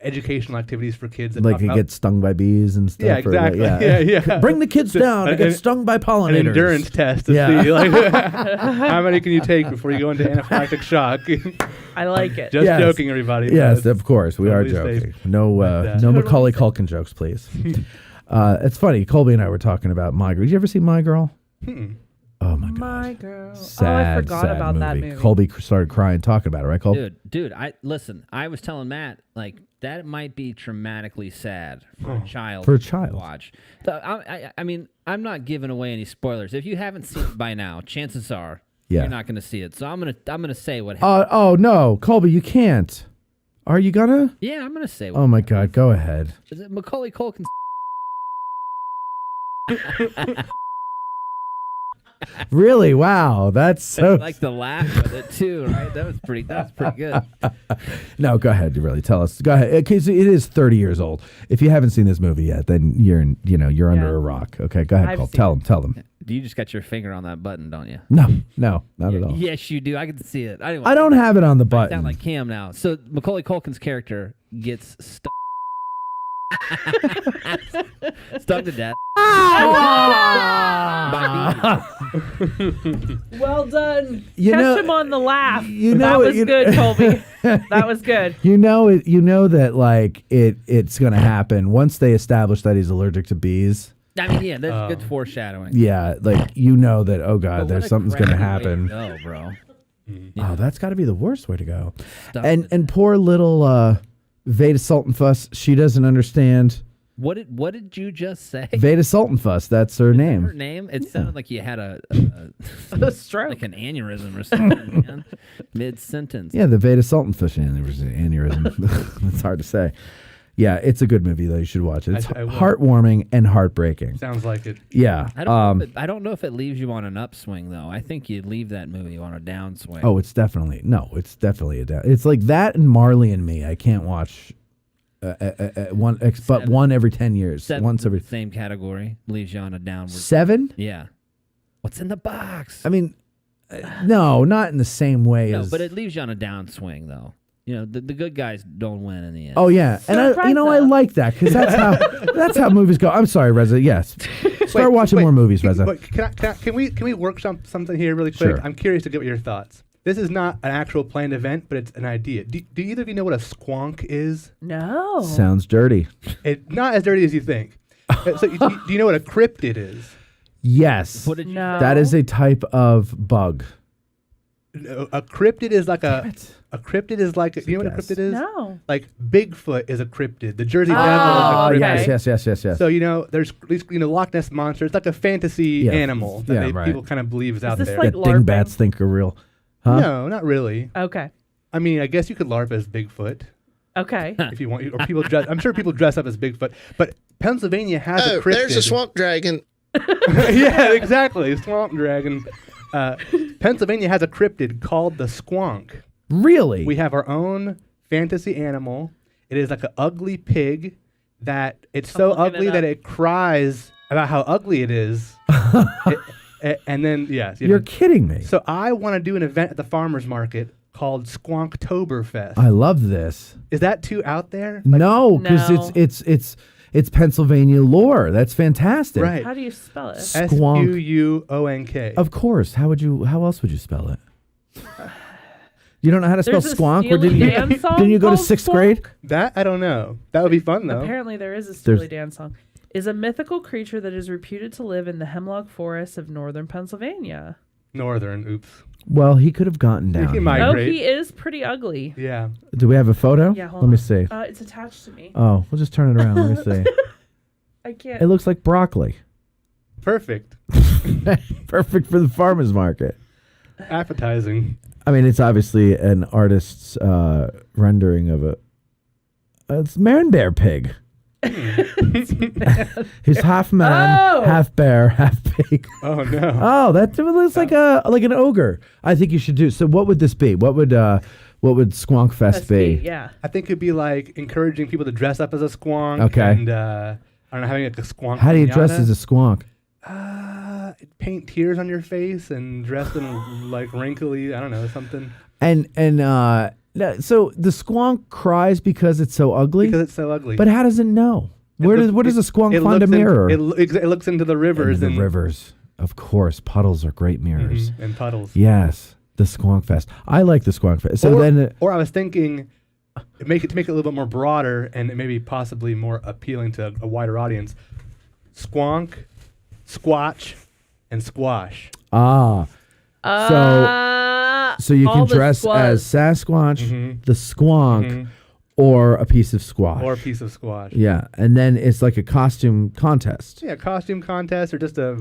educational activities for kids. That like you get stung by bees and stuff. Yeah, exactly. Yeah. Bring the kids down to get stung by pollinators. An endurance test to see how many can you take before you go into anaphylactic shock. I like it. Just joking, everybody. Yes, of course. We are joking. No Macaulay Culkin jokes, please. It's funny. Colby and I were talking about My Girl. Did you ever see My Girl? Oh, my God. My Girl. Sad, I forgot about that movie. Colby started crying talking about it, right, Colby? Dude, I was telling Matt, like, that might be traumatically sad for a child. For a child. To watch. I mean, I'm not giving away any spoilers. If you haven't seen it by now, chances are you're not going to see it. So I'm gonna say what happened. Oh, no. Colby, you can't. Are you gonna? Yeah, I'm going to say what Oh, my God. Go ahead. Is it Macaulay Culkin? Really? Wow. That's so... I like the laugh with it, too, right? That was pretty good. No, go ahead. Really, tell us. Go ahead. Okay, so it is 30 years old. If you haven't seen this movie yet, then you're under a rock. Okay, go ahead, Cole. Tell them. You just got your finger on that button, don't you? No, not at all. Yes, you do. I can see it. I don't have it on the button. I sound like Cam now. So Macaulay Culkin's character gets stuck. Stung to death. Well done. Catch him on the laugh. That was good, Colby. That was good. You know that like it's gonna happen once they establish that he's allergic to bees. I mean, yeah, that's good foreshadowing. Yeah, like that. Oh God, there's something's gonna happen. Oh, bro. Oh, that's got to be the worst way to go. And poor little Veda Sultanfuss, she doesn't understand. What did you just say? Veda Sultanfuss, that's her name. Her name? It sounded like you had a stroke, like an aneurysm or something, man. Mid-sentence. Yeah, the Veda Sultanfuss aneurysm. It's hard to say. Yeah, it's a good movie though. You should watch it. It's heartwarming and heartbeaking. Sounds like it. Yeah. I don't know if it leaves you on an upswing though. I think you leave that movie on a downswing. Oh, it's definitely a down. It's like that and Marley and Me. I can't watch one every 10 years. Same category leaves you on a downward. 7? Yeah. What's in the box? I mean, no, not in the same way as. No, but it leaves you on a downswing though. You know, the good guys don't win in the end. Oh yeah, and I like that because that's how movies go. I'm sorry, Reza. Yes, start watching more movies, Reza. Can we work something here really quick? Sure. I'm curious to get your thoughts. This is not an actual planned event, but it's an idea. Do either of you know what a squonk is? No. Sounds dirty. It's not as dirty as you think. So do you know what a cryptid is? Yes. No. That is a type of bug. A cryptid is like a cryptid is like you know what a cryptid is? No. Like Bigfoot is a cryptid. The Jersey Devil is a cryptid. Yes. So there's Loch Ness monster. It's like a fantasy animal that people kind of believe is out there. Like dingbats think are real. Huh? No, not really. Okay. I mean, I guess you could LARP as Bigfoot. Okay. If you want, or people dress. I'm sure people dress up as Bigfoot. But Pennsylvania has a cryptid. There's a swamp dragon. Yeah, exactly. Swamp dragon. Pennsylvania has a cryptid called the Squonk. Really? We have our own fantasy animal. It is like an ugly pig that it's so ugly that it cries about how ugly it is. And then, yes. You're kidding me. So I want to do an event at the farmer's market called Squonktoberfest. I love this. Is that too out there? No, because It's Pennsylvania lore. That's fantastic. Right. How do you spell it? Squonk. Squonk. Of course. How else would you spell it? You don't know how to spell There's a Squonk? Or Steely Dan song didn't you go to called 6th Squonk? grade? That I don't know. That would be fun though. Apparently, there is a There's- Steely Dan song. Is a mythical creature that is reputed to live in the hemlock forests of northern Pennsylvania. Northern. Oops. Well, he could have gotten down. can here. migrate. Oh, he is pretty ugly. Yeah. Do we have a photo? Yeah, hold Let me on. see. It's attached to me. Oh, we'll just turn it around. Let me see. I can't. It looks like broccoli. Perfect. Perfect for the farmer's market. Appetizing. I mean, it's obviously an artist's rendering of it's man bear pig. He's half man, half bear, half pig. Oh no! Oh, that looks like an ogre. I think you should do. So, what would this be? What would Squonk Fest be? Yeah, I think it'd be like encouraging people to dress up as a squonk. Okay. And I don't know, having like a squonk. How do you dress pinata. as a squonk? Paint tears on your face and dress in like wrinkly. I don't know, something. So the squonk cries because it's so ugly. Because it's so ugly. But how does it know? Where does a squonk find a mirror? It looks into the rivers. Into the rivers, of course. Puddles are great mirrors. And puddles. Yes, the Squonk Fest. I like the Squonk Fest. So or I was thinking, to make it a little bit more broader and maybe possibly more appealing to a wider audience. Squonk, squatch, and squash. So you can dress as Sasquatch, the Squonk, or a piece of squash. Or a piece of squash. Yeah, and then it's like a costume contest. Yeah, costume contest or just a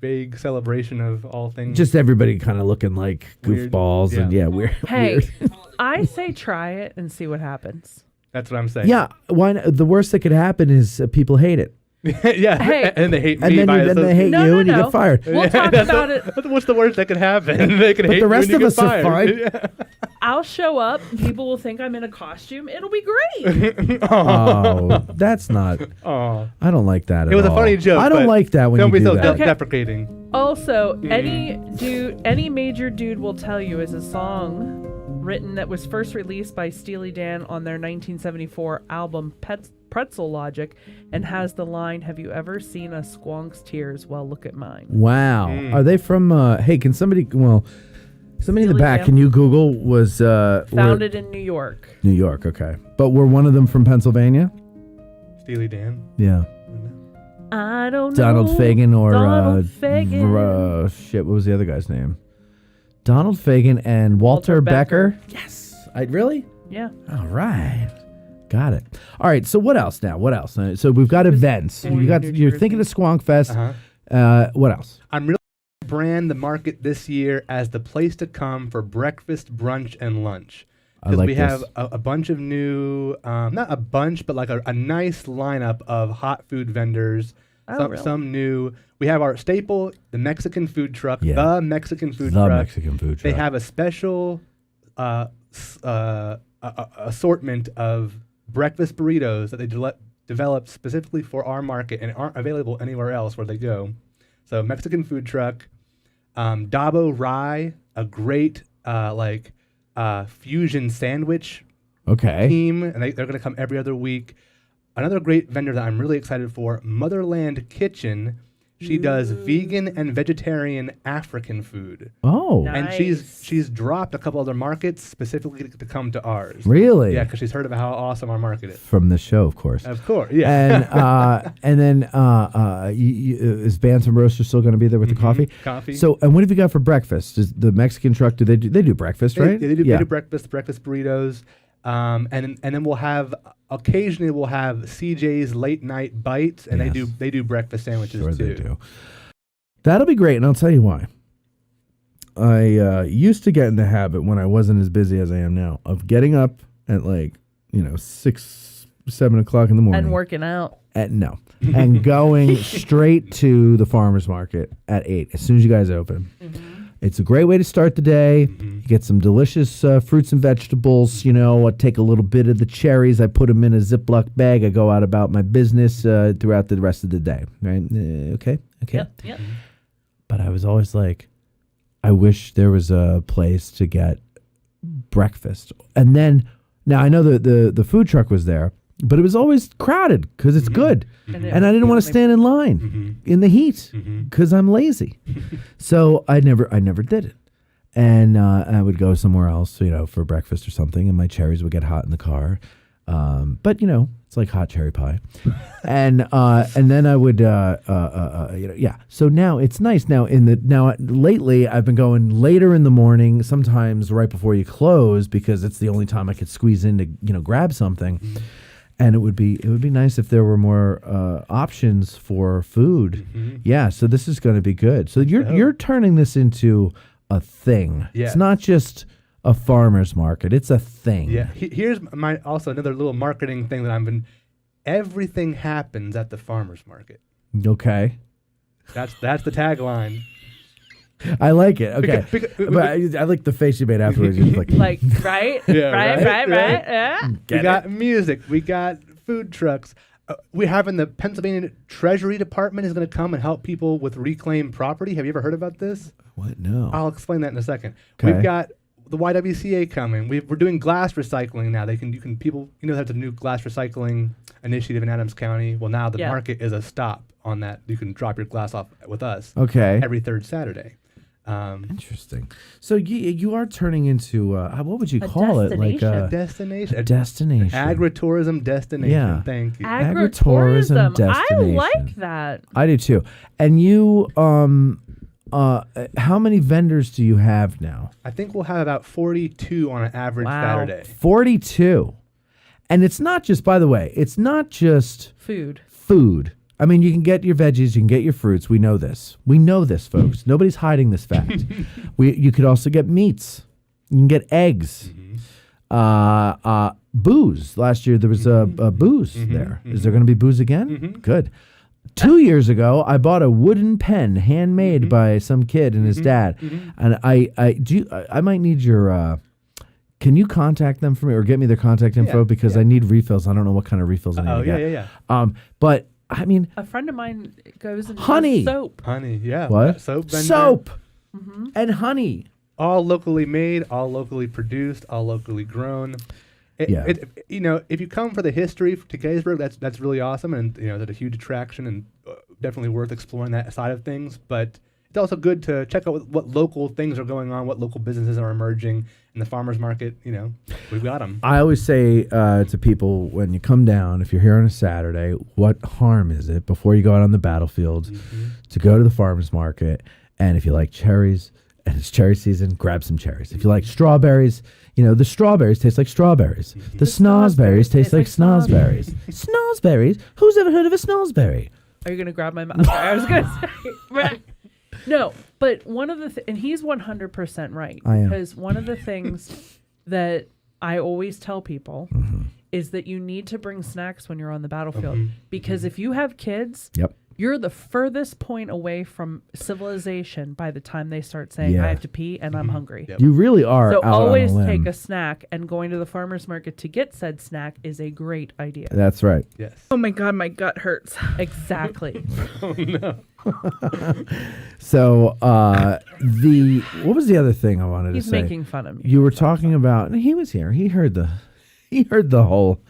vague celebration of all things. Just everybody kind of looking like Weird. goofballs and weird. Hey, weird. I say try it and see what happens. That's what I'm saying. Yeah, the worst that could happen is people hate it. Yeah, Hey. and they hate And me. then they hate you and you get fired. We'll talk about it. What's the worst that could happen? They could But hate the rest you and of you us get are fired. fine. I'll show up. People will think I'm in a costume. It'll be great. Oh, that's not. Oh, I don't like that at all. it was a funny joke. I don't but like that when don't you be do so that. deprecating. Also, any major dude will tell you is a song written that was first released by Steely Dan on their 1974 album Pretzel Logic and has the line, "Have you ever seen a squonk's tears? Well, look at mine." Wow. Are they from? Hey, can somebody? Well, somebody in the Steely back. Dan. Can you Google was Founded in New York. New York? Okay, but were one of them from Pennsylvania? Steely Dan. Yeah. I don't know. Donald Fagen or Donald Fagen. shit. What was the other guy's name? Donald Fagen and Walter Becker. Yes. I really. Yeah. All right. Got it. All right. So what else now? What else? So we've got events. You're thinking of Squonk Fest. What else? I'm really brand the market this year as the place to come for breakfast, brunch, and lunch. I like we this. have a bunch of new, not a bunch, but like a nice lineup of hot food vendors. Really? Some new. We have our staple, the Mexican food truck, Yeah. the Mexican food The truck. Mexican food They truck. have a special assortment of breakfast burritos that they developed specifically for our market and aren't available anywhere else where they go. So Mexican food truck, Dabo Rye, a great fusion sandwich team, and they're going to come every other week. Another great vendor that I'm really excited for, Motherland Kitchen. She does vegan and vegetarian African food. Oh. And she's dropped a couple other markets specifically to come to ours. Really? Yeah, because she's heard about how awesome our market is. From the show, of course. Of course, yeah. And then is Bantam Roaster still going to be there with the coffee? Coffee. So, and what have you got for breakfast? Does the Mexican truck they do breakfast, right? They do breakfast burritos. And then we'll have occasionally CJ's late night bites, and they do breakfast sandwiches too. They do. That'll be great, and I'll tell you why. I used to get in the habit when I wasn't as busy as I am now of getting up at 6, 7 o'clock in the morning And working out. and going straight to the farmer's market at 8 as soon as you guys open. It's a great way to start the day. You get some delicious fruits and vegetables. I take a little bit of the cherries. I put them in a Ziploc bag. I go out about my business throughout the rest of the day. Right? Okay? Yep. But I was always like, I wish there was a place to get breakfast. And then, now I know the food truck was there. But it was always crowded because it's good. And I didn't want to stand in line in the heat because I'm lazy. So I never did it. And I would go somewhere else, for breakfast or something, and my cherries would get hot in the car. But it's like hot cherry pie. And then I would So now it's nice. Now lately I've been going later in the morning, sometimes right before you close, because it's the only time I could squeeze in to grab something. And it would be nice if there were more options for food. Yeah, so this is going to be good. So you're turning this into a thing. Yes. It's not just a farmer's market. It's a thing. Yeah. Here's also another little marketing thing that everything happens at the farmer's market. Okay. That's the tagline. I like it. Okay. But I like the face you made afterwards. You're right? Right. Yeah. We got music. We got food trucks. We're having the Pennsylvania Treasury Department is going to come and help people with reclaimed property. Have you ever heard about this? What? No. I'll explain that in a second. Okay. We've got the YWCA coming. We're doing glass recycling now. People that's a new glass recycling initiative in Adams County. Well, now the market is a stop on that. You can drop your glass off with us. Okay. Every third Saturday. Interesting. So you are turning into what would you call it? Like a destination. A destination. Agritourism destination. Yeah. Thank you. Agritourism destination. I like that. I do too. And you, how many vendors do you have now? I think we'll have about 42 on an average Saturday. 42. And it's not just, by the way, it's not just food. I mean, you can get your veggies, you can get your fruits. We know this. Folks. Nobody's hiding this fact. You could also get meats. You can get eggs. Booze. Last year there was a booze there. Is there going to be booze again? Good. 2 years ago, I bought a wooden pen handmade by some kid and his dad. And I might need your. Can you contact them for me or get me their contact info because I need refills. I don't know what kind of refills I need to get. But I mean, a friend of mine goes and honey, does soap. Honey, yeah. What? Soap and honey. All locally made, all locally produced, all locally grown. If you come for the history to Gettysburg, that's really awesome, and that's a huge attraction, and definitely worth exploring that side of things. But it's also good to check out what local things are going on, what local businesses are emerging in the farmers market. We've got them. I always say to people when you come down, if you're here on a Saturday, what harm is it before you go out on the battlefield to go to the farmers market? And if you like cherries and it's cherry season, grab some cherries. If you like strawberries, the strawberries taste like strawberries. The snozberries taste like snozberries. Snozberries? Who's ever heard of a snozberry? Are you going to grab my mouth? I was going to say. No, but one of the and he's 100% right. I am. Because one of the things that I always tell people is that you need to bring snacks when you're on the battlefield. Because if you have kids, you're the furthest point away from civilization by the time they start saying, I have to pee and I'm hungry. You really are. So out always on a limb. take a snack, and going to the farmer's market to get said snack is a great idea. That's right. Yes. Oh my God, my gut hurts. Exactly. Oh no. So what was the other thing I wanted to say? He's making fun of me. You were talking about, and he was here. He heard the whole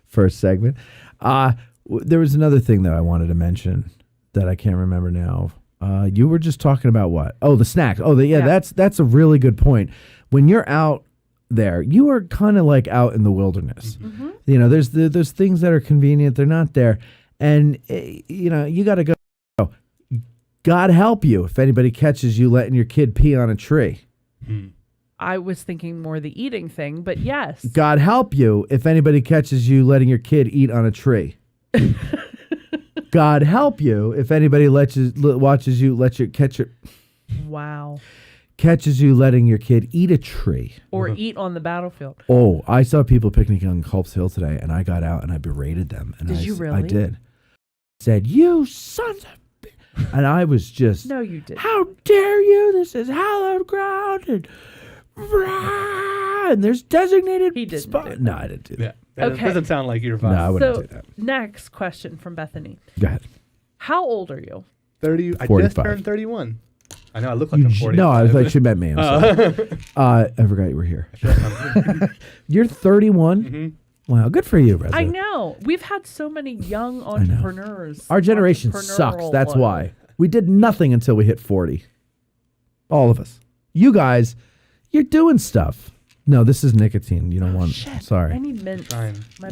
first segment. There was another thing that I wanted to mention that I can't remember now. You were just talking about what? Oh, the snacks. Oh, that's a really good point. When you're out there, you are kind of like out in the wilderness. There's things that are convenient. They're not there. And, you got to go. God help you if anybody catches you letting your kid pee on a tree. I was thinking more the eating thing, but yes. God help you if anybody catches you letting your kid eat on a tree. God help you if anybody watches you let you catch it. Wow. Catches you letting your kid eat a tree. Or eat on the battlefield. Oh, I saw people picnicking on Culp's Hill today, and I got out and I berated them. And Did you really? I did. Said, you sons of... And I was just... No, you didn't. How dare you? This is hallowed ground. And there's designated... He didn't do that. No, I didn't do that. That doesn't sound like your vibe. No, I wouldn't do that. Next question from Bethany. Go ahead. How old are you? 30. I 45. just turned 31. I know I look like I'm 45. No, I was like, she met me. I'm sorry. I forgot you were here. You're 31. Wow, good for you, Reza. I know. We've had so many young entrepreneurs. Our generation sucks. That's why. We did nothing until we hit 40. All of us. You guys, you're doing stuff. No, this is nicotine. You don't want. Shit. Sorry. I need mints.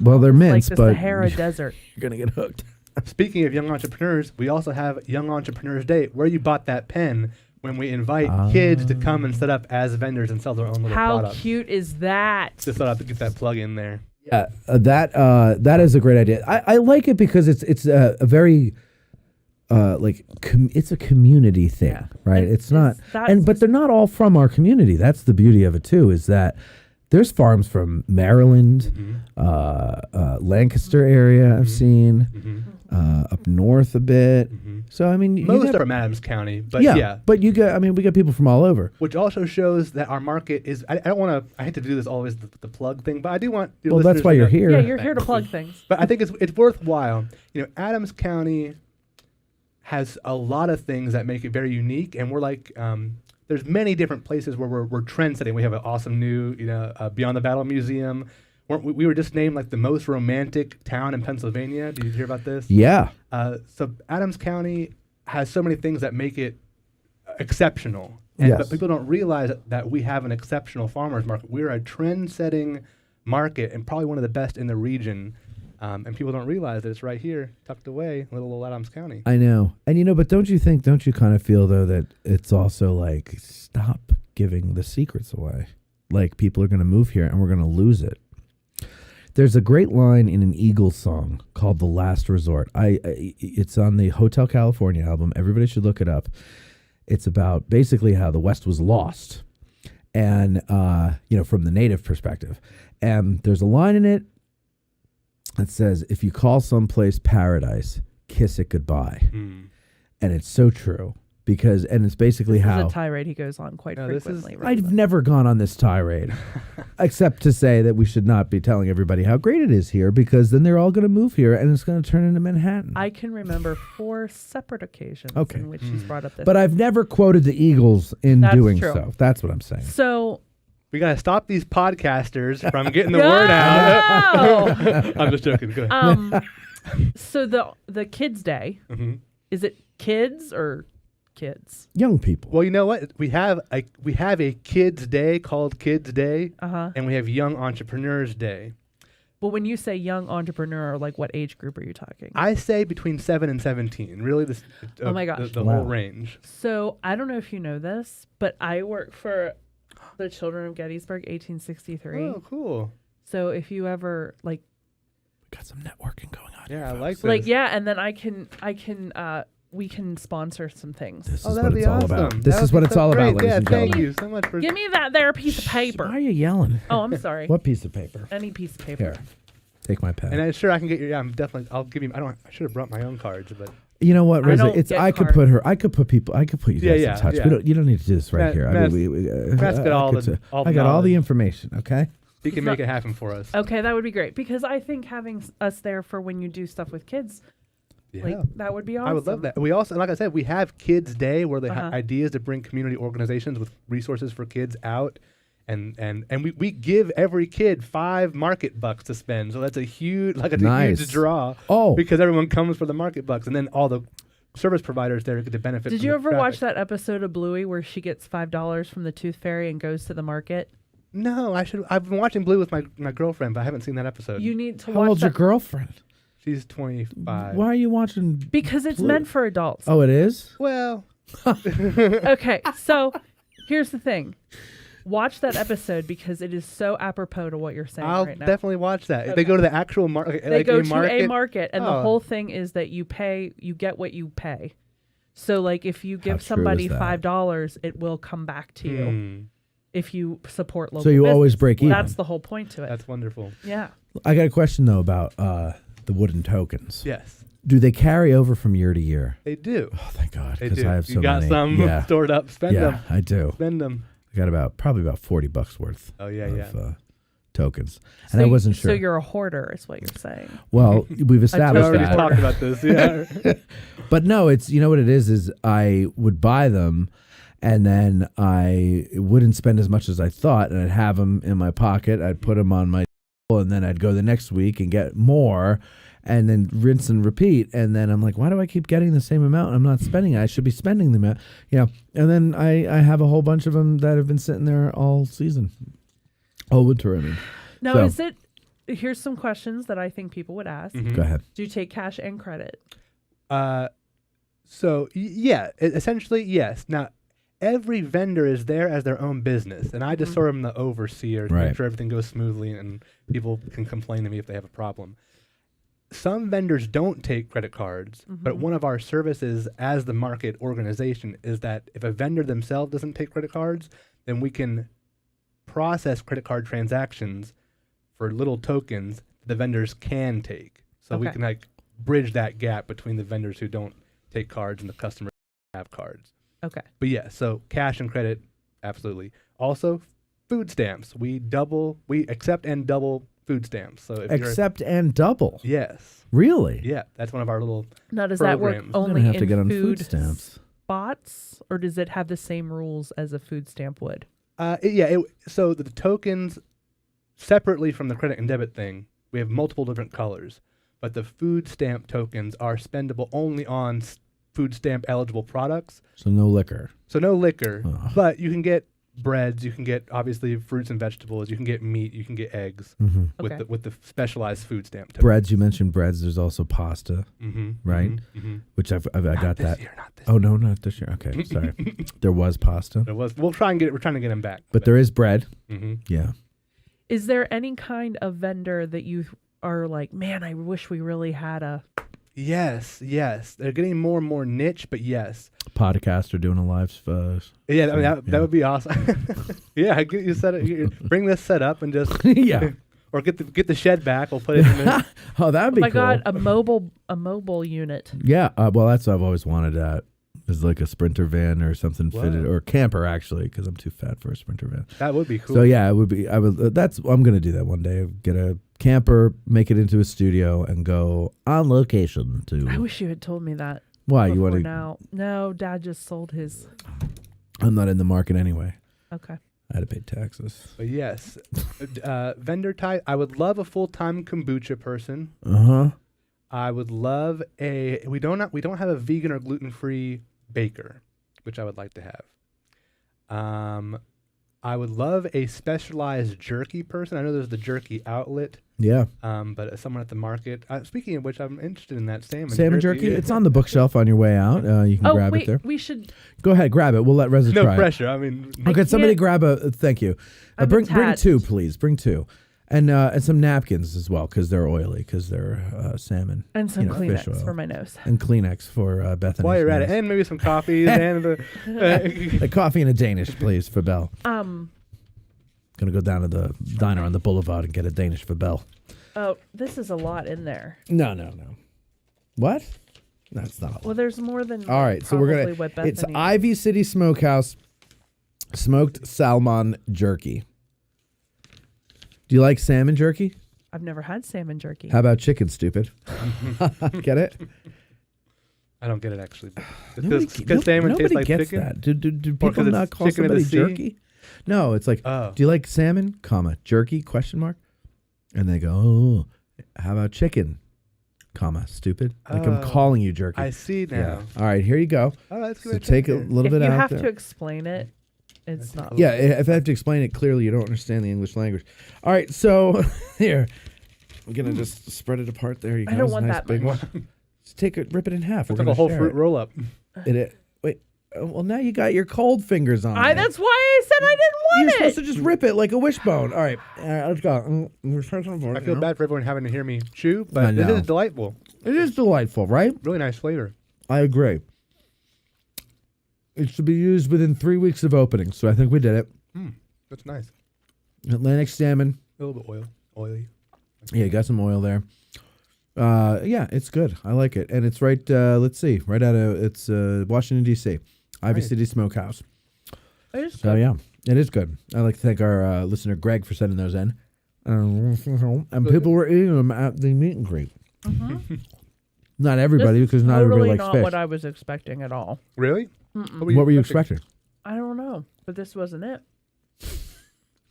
Well, they're mints, like the but Sahara Desert. You're gonna get hooked. Speaking of young entrepreneurs, we also have Young Entrepreneurs Day, where you bought that pen when we invite kids to come and set up as vendors and sell their own little How products. cute is that? Just thought I'd get that plug in there. Yeah, that is a great idea. I like it because it's a very it's a community thing, right? It's not, but they're not all from our community. That's the beauty of it too. Is that there's farms from Maryland, Lancaster area. I've seen up north a bit. So I mean, Most are from Adams County, but but you got. I mean, we got people from all over. Which also shows that our market is. I don't want to. I hate to do this always the plug thing, but I do want. Well, that's why you're here. Yeah, you're here to plug things. But I think it's worthwhile. Adams County has a lot of things that make it very unique, and we're like. There's many different places where we're trend setting. We have an awesome new, Beyond the Battle Museum. We were just named like the most romantic town in Pennsylvania. Did you hear about this? Yeah. So Adams County has so many things that make it exceptional. But people don't realize that we have an exceptional farmers market. We're a trend-setting market and probably one of the best in the region. And people don't realize that it's right here, tucked away, little old Adams County. I know. And but don't you kind of feel though that it's also like, stop giving the secrets away. Like people are going to move here and we're going to lose it. There's a great line in an Eagles song called "The Last Resort." It's on the Hotel California album. Everybody should look it up. It's about basically how the West was lost, and from the native perspective. And there's a line in it that says, "If you call someplace paradise, kiss it goodbye," and it's so true. And it's basically this how is a tirade he goes on quite frequently. I've never gone on this tirade, except to say that we should not be telling everybody how great it is here, because then they're all going to move here and it's going to turn into Manhattan. I can remember 4 separate occasions in which he's brought up this. But I've never quoted the Eagles in doing so. That's what I'm saying. So we got to stop these podcasters from getting the word out. I'm just joking. Go ahead. So the Kids Day, is it kids or kids? Young people. Well, you know what? We have a Kids Day called Kids Day, and we have Young Entrepreneurs Day. Well, when you say young entrepreneur, like what age group are you talking? I say between 7 and 17. Really, oh my gosh, the whole range. So I don't know if you know this, but I work for the Children of Gettysburg 1863. Oh, cool. So if you ever we got some networking going on. Yeah, I like this. and then we can sponsor some things. This is what it's all about. This is what it's all about, ladies and gentlemen. Thank you so much for... Give me that there piece of paper. Why are you yelling? Oh, I'm sorry. What piece of paper? Any piece of paper. Here, take my pen. And I'm sure I can get your... Yeah, I'm definitely... I'll give you... I should have brought my own cards, but... You know what, Reza? I could put you guys in touch. Yeah. You don't need to do this right here. Matt's got all the I got all the information, okay? He can make it happen for us. Okay, that would be great, because I think having us there for when you do stuff with kids... Yeah. That would be awesome. I would love that. We also, like I said, we have Kids Day where they have ideas to bring community organizations with resources for kids out. And we give every kid 5 market bucks to spend. So that's a huge, huge draw. Oh. Because everyone comes for the market bucks. And then all the service providers there get to benefit. Did you ever watch that episode of Bluey where she gets $5 from the Tooth Fairy and goes to the market? No, I've been watching Blue with my girlfriend, but I haven't seen that episode. You need to How watch old's your girlfriend? She's 25. Why are you watching? Because it's meant for adults. Oh, it is? Well. Okay, so here's the thing. Watch that episode because it is so apropos to what you're saying right now. I'll definitely watch that. Okay. They go to the actual market. They go to a market, and the whole thing is that you get what you pay. So, like, if you give somebody $5, it will come back to you. If you support local So you business. always break even. That's the whole point to it. That's wonderful. Yeah. I got a question, though, about the wooden tokens. Yes. Do they carry over from year to year? They do. Oh, thank God. They do. I have so you got many. some stored up. Spend them. Yeah, I do. Spend them. I got probably about $40 worth of tokens. And I wasn't sure. So you're a hoarder is what you're saying. Well, we've established we that. already talked about this, yeah. But no, it's, you know what it is I would buy them and then I wouldn't spend as much as I thought, and I'd have them in my pocket. I'd put them on my and then I'd go the next week and get more, and then rinse and repeat. And then I'm like, why do I keep getting the same amount? I'm not spending it. I should be spending them. And then I have a whole bunch of them that have been sitting there all season, all winter. I mean, now is it? Here's some questions that I think people would ask. Go ahead. Do you take cash and credit? So yeah, essentially yes. Now, every vendor is there as their own business, and I just sort of am the overseer to make sure everything goes smoothly, and people can complain to me if they have a problem. Some vendors don't take credit cards, but one of our services as the market organization is that if a vendor themselves doesn't take credit cards, then we can process credit card transactions for little tokens the vendors can take. So we can like bridge that gap between the vendors who don't take cards and the customers who have cards. Okay. But yeah, so cash and credit, absolutely. Also, food stamps. We accept and double food stamps. So if accept and double. Yes. Really? Yeah, that's one of our little Now, does programs. that work only have in to get on food food stamps. spots, or does it have the same rules as a food stamp would? So the tokens, separately from the credit and debit thing, we have multiple different colors. But the food stamp tokens are spendable only on food stamp eligible products. So no liquor. But you can get breads, you can get obviously fruits and vegetables, you can get meat, you can get eggs with the specialized food stamp tokens. Breads, you mentioned breads. There's also pasta, right? Which I got that. Oh no, not this year. Okay, sorry. There was pasta. We're trying to get them back. But there is bread. Yeah. Is there any kind of vendor that you are like, man, I wish we really had a... Yes. They're getting more and more niche, but yes. Podcaster doing a live... yeah, I mean, that would be awesome. Yeah, get you set it. Bring this set up and just... Or get the shed back. We'll put it in there. Oh, that'd be cool. Oh my God, a mobile unit. Yeah, well, that's what I've always wanted. Is like a Sprinter van or something fitted, or camper actually, because I'm too fat for a Sprinter van. That would be cool. So yeah, it would be. I'm gonna do that one day. Get a camper, make it into a studio, and go on location to. I wish you had told me that. Why you want to? Now, no, Dad just sold his. I'm not in the market anyway. Okay. I had to pay taxes. But yes, vendor type. I would love a full-time kombucha person. I would love we don't have a vegan or gluten-free baker, which I would like to have. I would love a specialized jerky person. I know there's the jerky outlet. Yeah. But someone at the market. Speaking of which, I'm interested in that salmon jerky. It's on the bookshelf on your way out. You can grab it there. We should go ahead, grab it. We'll let Reza try. No pressure. I mean, okay. Somebody grab a. Thank you. Bring 2, please. Bring 2. And some napkins as well, because they're oily, because they're salmon. And some Kleenex for my nose. And Kleenex for Bethany. While you're at it, and maybe some coffee and a coffee and a Danish, please, for Belle. Gonna go down to the diner on the boulevard and get a Danish for Belle. Oh, this is a lot in there. No. What? That's not a lot. Well, there's more than. All right, so we're gonna. It's Ivy City Smokehouse smoked salmon jerky. Do you like salmon jerky? I've never had salmon jerky. How about chicken, stupid? Get it? I don't get it, actually. Because salmon tastes like gets chicken? That. Do people not call somebody jerky? No, it's like, do you like salmon, jerky, ? And they go, oh, how about chicken, stupid? Like I'm calling you jerky. I see now. Yeah. All right, here you go. Oh, that's so take a little bit out there. If you have to explain it, it's not. Yeah, if I have to explain it clearly, you don't understand the English language. All right, so here, I'm going to just spread it apart there. You I don't want that big one. Just rip it in half. It's like a whole fruit roll up. Wait, well, now you got your cold fingers on it. That's why I said I didn't want You're supposed to just rip it like a wishbone. All right, let's go. I feel bad for everyone having to hear me chew, but it is delightful. It is delightful, right? Really nice flavor. I agree. It should be used within 3 weeks of opening, so I think we did it. That's nice. Atlantic salmon. A little bit oily. Yeah, you got some oil there. Yeah, it's good. I like it. And it's right, let's see, right out of, it's Washington, D.C. Ivy City Smokehouse. So, yeah, it is good. I'd like to thank our listener, Greg, for sending those in. And people were eating them at the meet and greet. Not everybody, because not everybody likes fish. Totally not what I was expecting at all. Really? What were you expecting? I don't know, but this wasn't it.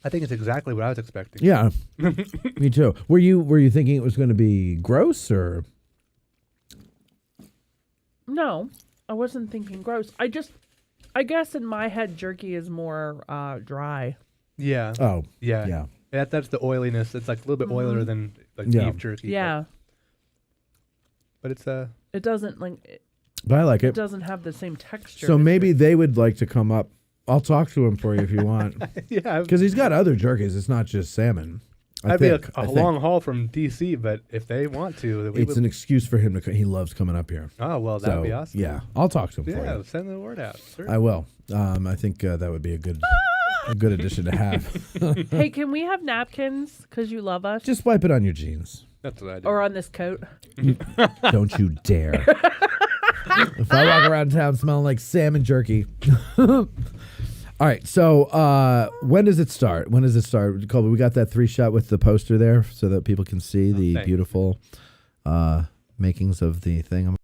I think it's exactly what I was expecting. Yeah, me too. Were you thinking it was going to be gross or? No, I wasn't thinking gross. I guess in my head, jerky is more dry. Yeah. Oh. Yeah. That's the oiliness. It's like a little bit oilier than like beef jerky. Yeah. But it's It doesn't like. But I like it. It doesn't have the same texture. So maybe they would like to come up. I'll talk to him for you if you want. Yeah. Because he's got other jerkies. It's not just salmon. That'd be a long haul from D.C., but if they want to, it's an excuse for him to. He loves coming up here. Oh well, that'd be awesome. Yeah, I'll talk to him. for Yeah, you. send the word out. Sure. I will. I think that would be a good addition to have. Hey, can we have napkins? Because you love us. Just wipe it on your jeans. That's what I do. Or on this coat. Don't you dare. If I walk around town smelling like salmon jerky. All right, so when does it start? Colby, we got that 3-shot with the poster there so that people can see the beautiful makings of the thing.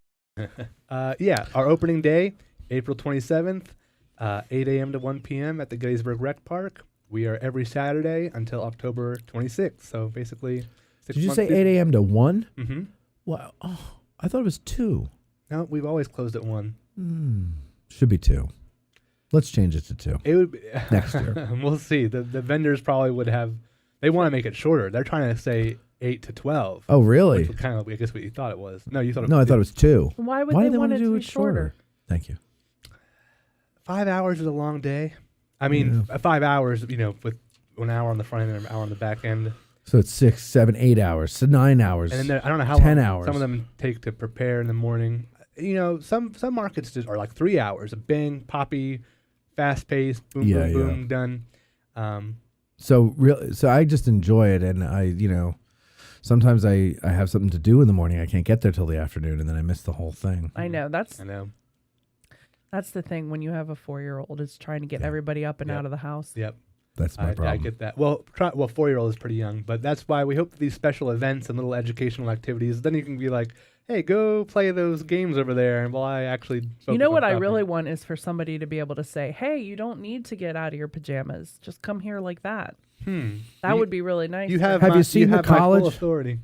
Yeah, our opening day, April 27th, 8 a.m. to 1 p.m. at the Gettysburg Rec Park. We are every Saturday until October 26th, so basically 6 Did you months say 8 a.m. to 1? Mm-hmm. Wow. Oh, I thought it was 2. No, we've always closed at 1. Should be 2. Let's change it to 2. It would be next year. We'll see. The vendors probably would have. They want to make it shorter. They're trying to say 8 to 12. Oh, really? Which was kind of, I guess, what you thought it was. No, you thought. No, I thought it was 2. Why would they want it to be shorter? Thank you. 5 hours is a long day. I mean, 5 hours. With 1 hour on the front end and an hour on the back end. So it's 6, 7, 8 hours. So 9 hours. And then I don't know how 10 long hours. some of them take to prepare in the morning. Some markets just are like 3 hours. A bang, poppy, fast paced, boom, boom, boom, done. So I just enjoy it, and I, sometimes I have something to do in the morning. I can't get there till the afternoon, and then I miss the whole thing. I know that's the thing when you have a 4-year-old is trying to get everybody up and out of the house. Yep. That's my problem. I get that. Well, 4-year-old is pretty young, but that's why we hope that these special events and little educational activities, then you can be like, hey, go play those games over there, and while I actually You know what I really want is for somebody to be able to say, hey, you don't need to get out of your pajamas. Just come here like that. That would be really nice. Have you seen the college? My full authority.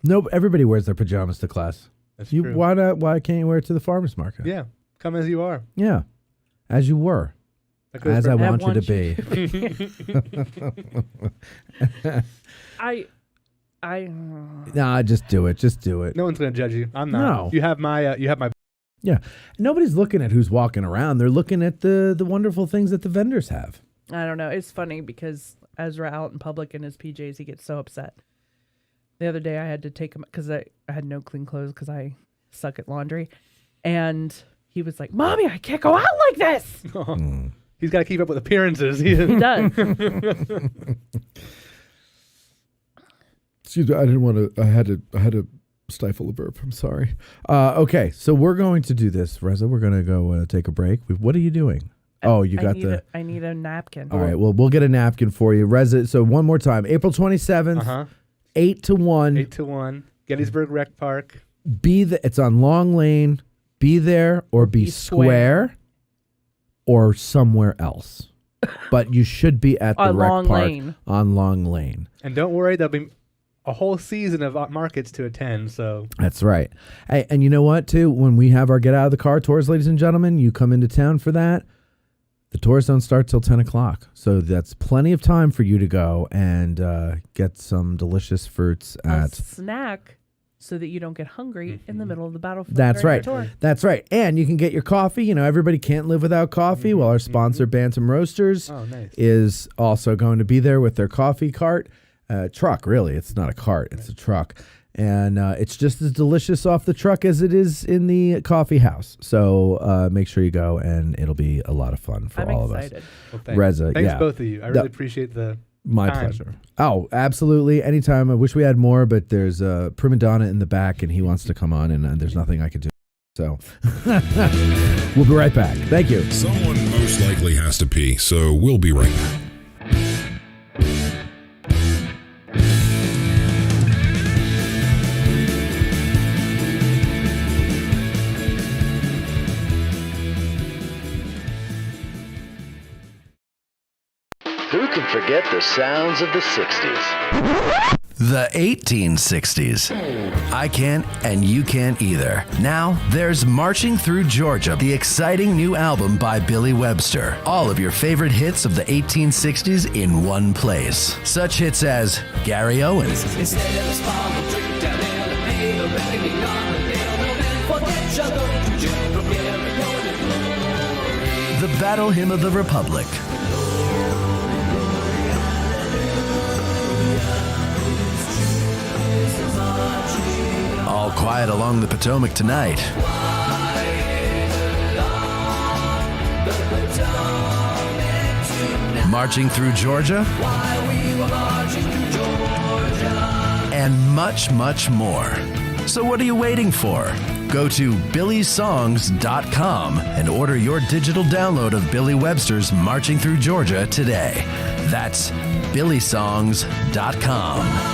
Nope, everybody wears their pajamas to class. That's true. Why not? Why can't you wear it to the farmer's market? Yeah, come as you are. Yeah, as you were. As I want you to be. Nah, just do it. Just do it. No one's gonna judge you. I'm not. No. You have my. Yeah. Nobody's looking at who's walking around. They're looking at the wonderful things that the vendors have. I don't know. It's funny because Ezra out in public in his PJs, he gets so upset. The other day I had to take him because I had no clean clothes because I suck at laundry. And he was like, Mommy, I can't go out like this. He's got to keep up with appearances. He does. Excuse me. I didn't want to. I had to stifle a burp. I'm sorry. Okay. So we're going to do this, Reza. We're going to go take a break. What are you doing? Oh, you got I need a napkin. All right. Well, we'll get a napkin for you, Reza. So one more time, April 27th, 8 to 1. 8 to 1. Gettysburg Rec Park. It's on Long Lane. Be there or be square, or somewhere else. But you should be at the Rec Long Park Lane. on Long Lane. And don't worry, there'll be a whole season of markets to attend. So That's right. Hey, and you know what, too? When we have our Get Out of the Car tours, ladies and gentlemen, you come into town for that. The tours don't start till 10 o'clock. So that's plenty of time for you to go and get some delicious fruits A snack so that you don't get hungry in the middle of the battlefield. That's during right. the tour. That's right. And you can get your coffee. You know, everybody can't live without coffee. Well, our sponsor, Bantam Roasters, is also going to be there with their coffee cart. Truck, really. It's not a cart. It's a truck. And it's just as delicious off the truck as it is in the coffee house. So make sure you go, and it'll be a lot of fun for all of us. Well, Reza, thanks both of you. I really appreciate the My time. pleasure. Oh, absolutely. Anytime. I wish we had more, but there's a prima donna in the back, and he wants to come on, and there's nothing I can do. So we'll be right back. Thank you. Someone most likely has to pee, so we'll be right back. Who can forget forget the sounds of the 60s. The 1860s. I can't, and you can't either. Now, there's Marching Through Georgia, the exciting new album by Billy Webster. All of your favorite hits of the 1860s in one place. Such hits as Gary Owens, The Battle Hymn of the Republic, All Quiet Along the Potomac Tonight, Marching Through Georgia, and much, much more. So what are you waiting for? Go to billysongs.com and order your digital download of Billy Webster's Marching Through Georgia today. That's billysongs.com.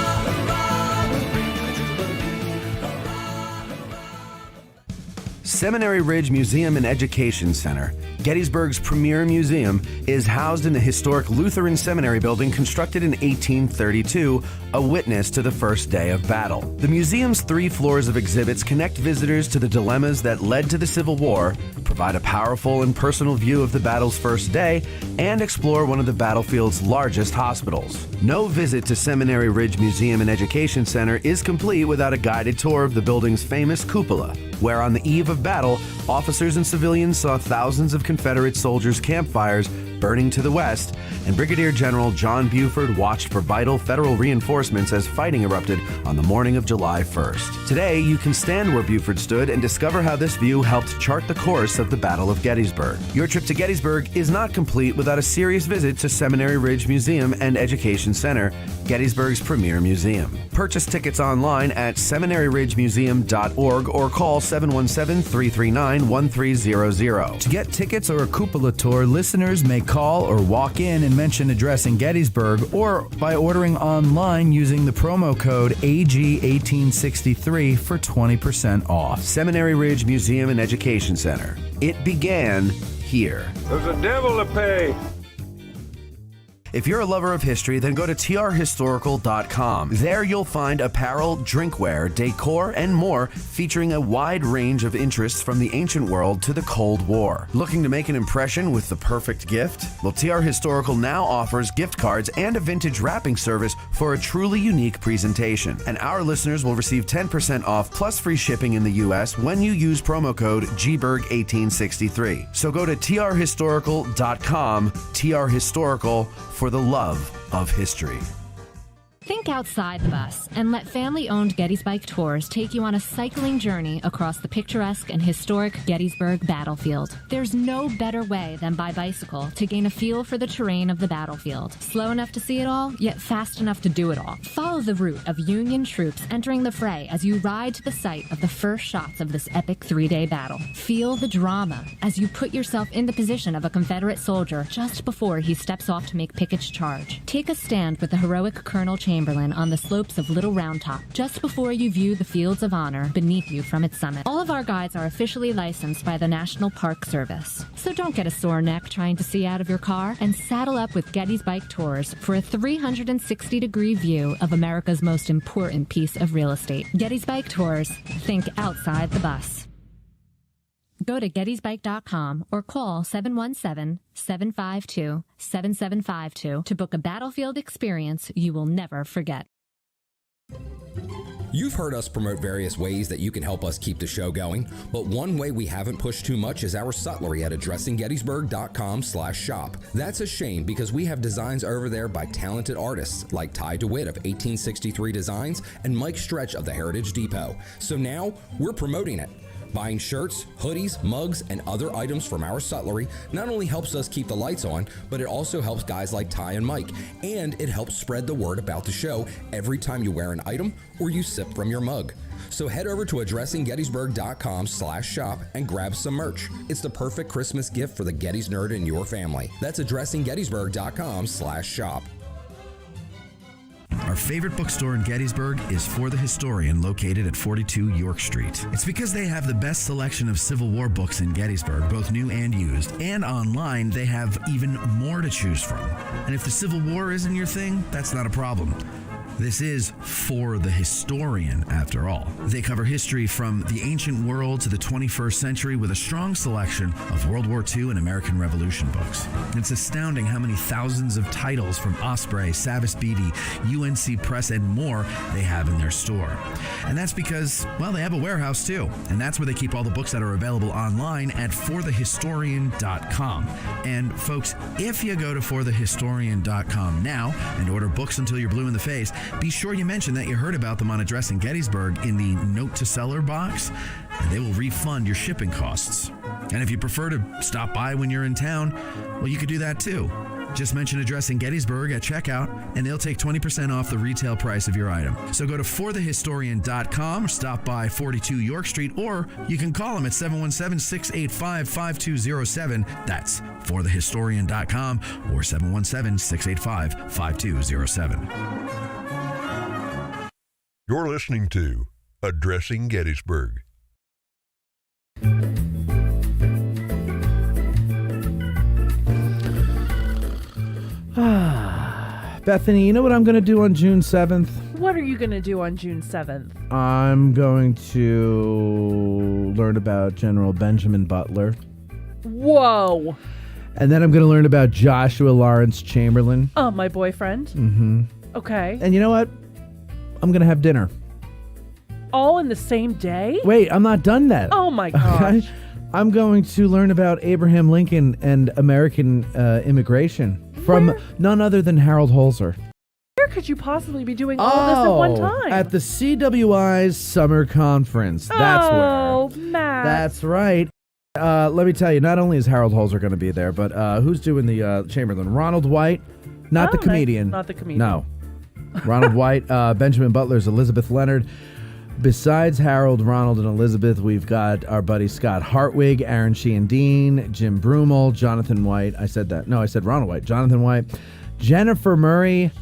Seminary Ridge Museum and Education Center, Gettysburg's premier museum, is housed in the historic Lutheran Seminary building constructed in 1832, a witness to the first day of battle. The museum's 3 floors of exhibits connect visitors to the dilemmas that led to the Civil War, provide a powerful and personal view of the battle's first day, and explore one of the battlefield's largest hospitals. No visit to Seminary Ridge Museum and Education Center is complete without a guided tour of the building's famous cupola, where on the eve of battle, officers and civilians saw thousands of Confederate soldiers' campfires burning to the west, and Brigadier General John Buford watched for vital federal reinforcements as fighting erupted on the morning of July 1st. Today, you can stand where Buford stood and discover how this view helped chart the course of the Battle of Gettysburg. Your trip to Gettysburg is not complete without a serious visit to Seminary Ridge Museum and Education Center, Gettysburg's premier museum. Purchase tickets online at seminaryridgemuseum.org or call 717-339-1300. To get tickets or a cupola tour, listeners may call or walk in and mention addressing Gettysburg, or by ordering online using the promo code AG1863 for 20% off. Seminary Ridge Museum and Education Center. It began here. There's a devil to pay. If you're a lover of history, then go to trhistorical.com. There you'll find apparel, drinkware, decor, and more, featuring a wide range of interests from the ancient world to the Cold War. Looking to make an impression with the perfect gift? Well, TR Historical now offers gift cards and a vintage wrapping service for a truly unique presentation. And our listeners will receive 10% off plus free shipping in the U.S. when you use promo code GBERG1863. So go to trhistorical.com, TR Historical, for the love of history. Think outside the bus and let family-owned Gettysburg Tours take you on a cycling journey across the picturesque and historic Gettysburg battlefield. There's no better way than by bicycle to gain a feel for the terrain of the battlefield. Slow enough to see it all, yet fast enough to do it all. Follow the route of Union troops entering the fray as you ride to the site of the first shots of this epic 3-day battle. Feel the drama as you put yourself in the position of a Confederate soldier just before he steps off to make Pickett's charge. Take a stand with the heroic Colonel Chamberlain on the slopes of Little Round Top, just before you view the fields of honor beneath you from its summit. All of our guides are officially licensed by the National Park Service. So don't get a sore neck trying to see out of your car, and saddle up with Gettysburg Tours for a 360-degree view of America's most important piece of real estate. Gettysburg Tours. Think outside the bus. Go to gettysburg.com or call 717-752-7752 to book a battlefield experience you will never forget. You've heard us promote various ways that you can help us keep the show going, but one way we haven't pushed too much is our sutlery at addressinggettysburg.com/shop. That's a shame because we have designs over there by talented artists like Ty DeWitt of 1863 Designs and Mike Stretch of the Heritage Depot. So now we're promoting it. Buying shirts, hoodies, mugs, and other items from our sutlery not only helps us keep the lights on, but it also helps guys like Ty and Mike, and it helps spread the word about the show every time you wear an item or you sip from your mug. So head over to addressinggettysburg.com/shop and grab some merch. It's the perfect Christmas gift for the Gettys nerd in your family. That's addressinggettysburg.com/shop. Our favorite bookstore in Gettysburg is For the Historian, located at 42 York Street. It's because they have the best selection of Civil War books in Gettysburg, both new and used, and online they have even more to choose from. And if the Civil War isn't your thing, that's not a problem. This is For the Historian, after all. They cover history from the ancient world to the 21st century with a strong selection of World War II and American Revolution books. It's astounding how many thousands of titles from Osprey, Savas Beatty, UNC Press, and more they have in their store. And that's because, well, they have a warehouse too. And that's where they keep all the books that are available online at forthehistorian.com. And folks, if you go to forthehistorian.com now and order books until you're blue in the face, be sure you mention that you heard about them on Addressing Gettysburg in the Note to Seller box, and they will refund your shipping costs. And if you prefer to stop by when you're in town, well, you could do that too. Just mention Addressing Gettysburg at checkout, and they'll take 20% off the retail price of your item. So go to forthehistorian.com or stop by 42 York Street, or you can call them at 717-685-5207. That's forthehistorian.com or 717-685-5207. You're listening to Addressing Gettysburg. Bethany, you know what I'm going to do on June 7th? What are you going to do on June 7th? I'm going to learn about General Benjamin Butler. Whoa. And then I'm going to learn about Joshua Lawrence Chamberlain. Oh, my boyfriend? Mm-hmm. Okay. And you know what? I'm going to have dinner. All in the same day? Wait, I'm not done yet. Oh, my gosh. I'm going to learn about Abraham Lincoln and American immigration from none other than Harold Holzer. Where could you possibly be doing all this at one time? At the CWI's Summer Conference. That's where. Oh, Matt. That's right. Let me tell you, not only is Harold Holzer going to be there, but who's doing the Chamberlain? Ronald White, not the comedian. Not the comedian. No. Ronald White, Benjamin Butler's Elizabeth Leonard. Besides Harold, Ronald, and Elizabeth, we've got our buddy Scott Hartwig, Aaron Sheehan-Dean, Jim Brumel, Jonathan White. I said that. No, I said Ronald White. Jonathan White. Jennifer Murray.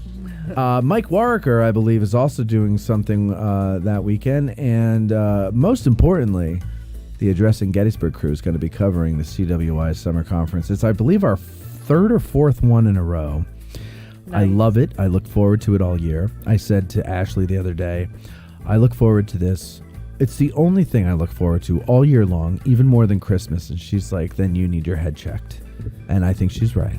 Mike Warricker, I believe, is also doing something that weekend. And most importantly, the Addressing Gettysburg crew is going to be covering the CWI Summer Conference. It's, I believe, our third or fourth one in a row. Nice. I love it. I look forward to it all year. I said to Ashley the other day, I look forward to this. It's the only thing I look forward to all year long, even more than Christmas. And she's like, then you need your head checked. And I think she's right.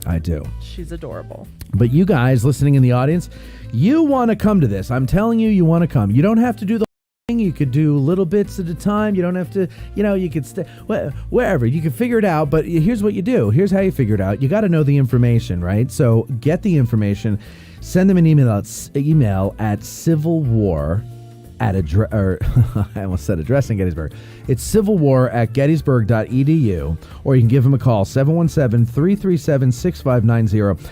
I do. She's adorable. But you guys listening in the audience, you want to come to this. I'm telling you, you want to come. You don't have to do the whole thing. You could do little bits at a time. You don't have to, you could stay wherever. You can figure it out. But here's what you do. Here's how you figure it out. You got to know the information, right? So get the information. Send them an email at civilwar at I almost said Addressing Gettysburg. It's civilwar@gettysburg.edu, or you can give them a call, 717-337-6590.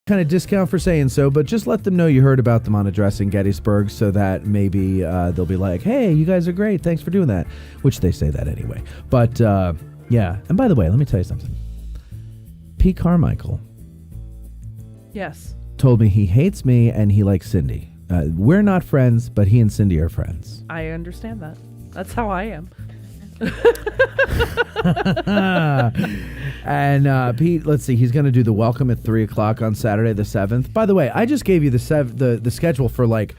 Kind of discount for saying so, but just let them know you heard about them on Addressing Gettysburg, so that maybe they'll be like, hey, you guys are great, thanks for doing that, which they say that anyway. But yeah, and by the way, let me tell you something. Pete Carmichael. Yes. Told me he hates me and he likes Cindy. We're not friends, but he and Cindy are friends. I understand that. That's how I am. And Pete, let's see, he's going to do the welcome at 3 o'clock on Saturday the 7th. By the way, I just gave you the schedule for like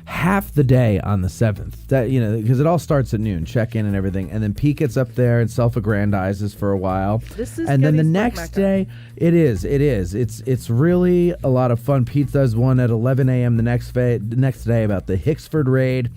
half the day on the 7th. That, because it all starts at noon, check in and everything, and then Pete gets up there and self-aggrandizes for a while. This is and then the next day, it is. It's really a lot of fun. Pete does one at 11 a.m. the next day about the Hicksford raid.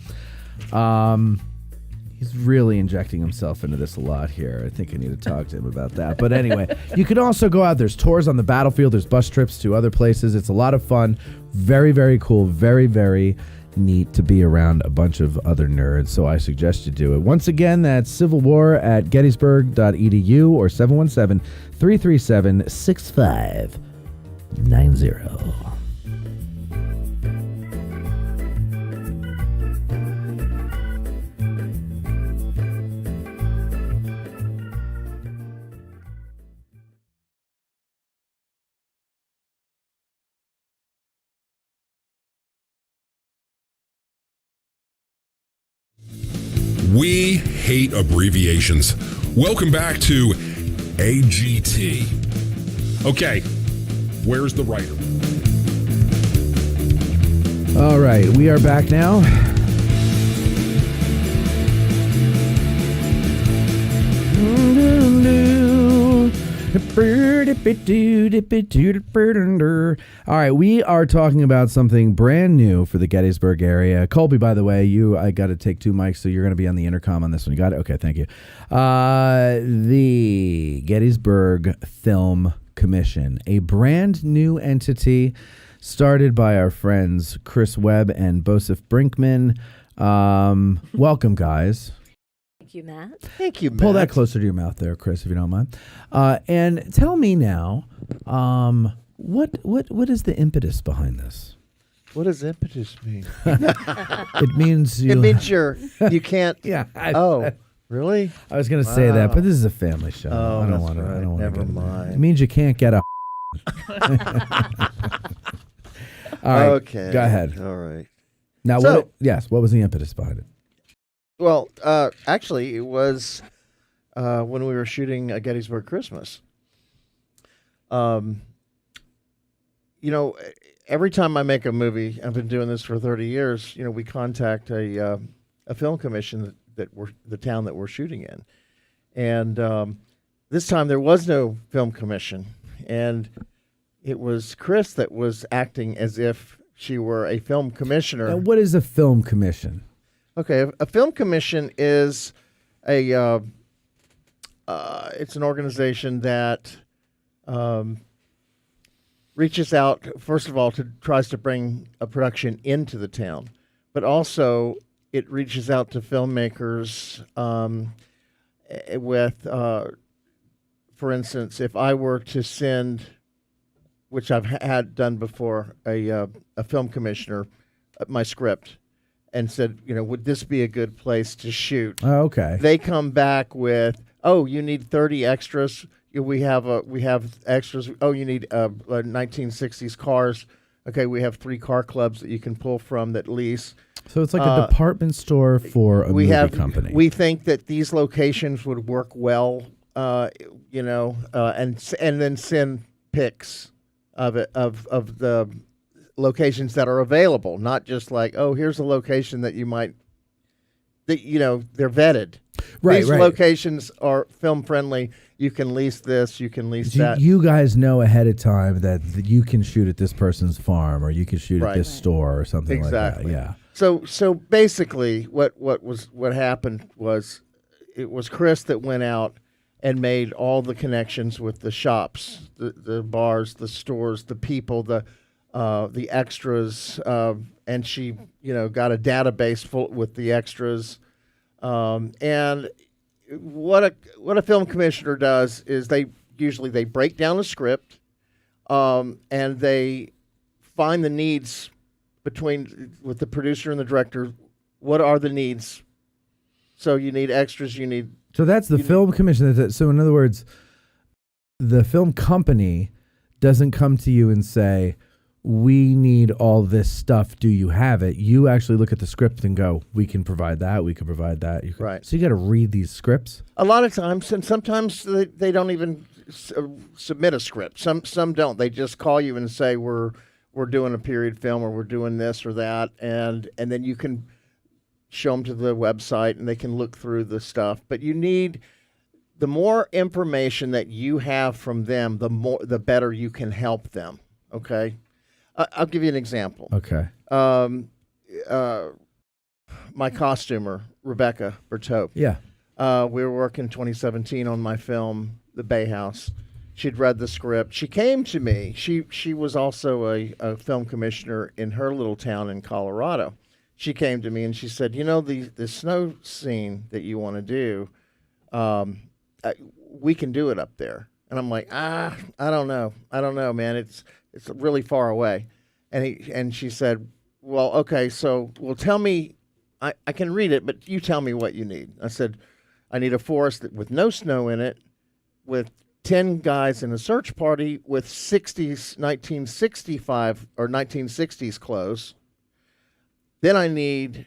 He's really injecting himself into this a lot here. I think I need to talk to him about that. But anyway, you could also go out. There's tours on the battlefield. There's bus trips to other places. It's a lot of fun. Very, very cool. Very, very neat to be around a bunch of other nerds. So I suggest you do it. Once again, that's civilwar@gettysburg.edu or 717-337-6590. We hate abbreviations. Welcome back to AGT. Okay, where's the writer? All right, we are back now. All right, we are talking about something brand new for the Gettysburg area. Colby, by the way, I got to take 2 mics, so you're going to be on the intercom on this one. You got it? Okay, thank you. The Gettysburg Film Commission, a brand new entity started by our friends Chris Webb and Bosif Brinkman. Welcome, guys. Thank you, Matt. Thank you, Matt. Pull that closer to your mouth there, Chris, if you don't mind. And tell me now, what is the impetus behind this? What does impetus mean? It means you can't. Yeah. Really? I was going to say that, but this is a family show. Oh, I don't want want to. right. I don't want to. Never mind. It means you can't get a. All right. Okay. Go ahead. All right. Now, So- what was the impetus behind it? Well, actually, it was when we were shooting a Gettysburg Christmas. Every time I make a movie, I've been doing this for 30 years. We contact a film commission that we're the town that we're shooting in, and this time there was no film commission, and it was Chris that was acting as if she were a film commissioner. Now, what is a film commission? Okay, a film commission is it's an organization that reaches out, first of all, tries to bring a production into the town, but also it reaches out to filmmakers with, for instance, if I were to send, which I've had done before, a film commissioner my script, and said, would this be a good place to shoot? Oh, okay. They come back with, oh, you need 30 extras. We have extras. Oh, you need 1960s cars. Okay, we have 3 car clubs that you can pull from that lease. So it's like a department store for a movie company. We think that these locations would work well, and then send pics of it of the locations that are available, not just like, oh, here's a location that you might, they're vetted. Right, These right. locations are film friendly. You can lease this, you can lease that. You guys know ahead of time that you can shoot at this person's farm, or you can shoot at this store, or something Exactly. like that. Yeah. So basically, what happened was, it was Chris that went out and made all the connections with the shops, the bars, the stores, the people, the extras, and she, got a database full with the extras. And what a film commissioner does is they break down a script, and they find the needs with the producer and the director. What are the needs? So you need extras. So that's the film commission. So in other words, the film company doesn't come to you and say, we need all this stuff. Do you have it? You actually look at the script and go, we can provide that. We can provide that. Right. So you got to read these scripts. A lot of times, and sometimes they don't even submit a script. Some don't. They just call you and say, we're doing a period film, or we're doing this or that, and then you can show them to the website and they can look through the stuff. But you need, the more information that you have from them, the better you can help them. Okay. I'll give you an example. Okay. My costumer, Rebecca Bertot. Yeah. We were working 2017 on my film, The Bay House. She'd read the script. She came to me. She was also a film commissioner in her little town in Colorado. She came to me and she said, the snow scene that you want to do, we can do it up there. And I'm like, I don't know, man. It's really far away. And she said, well, okay, so tell me, I can read it, but you tell me what you need. I said, I need a forest with no snow in it, with 10 guys in a search party with 1965 or 1960s clothes. Then I need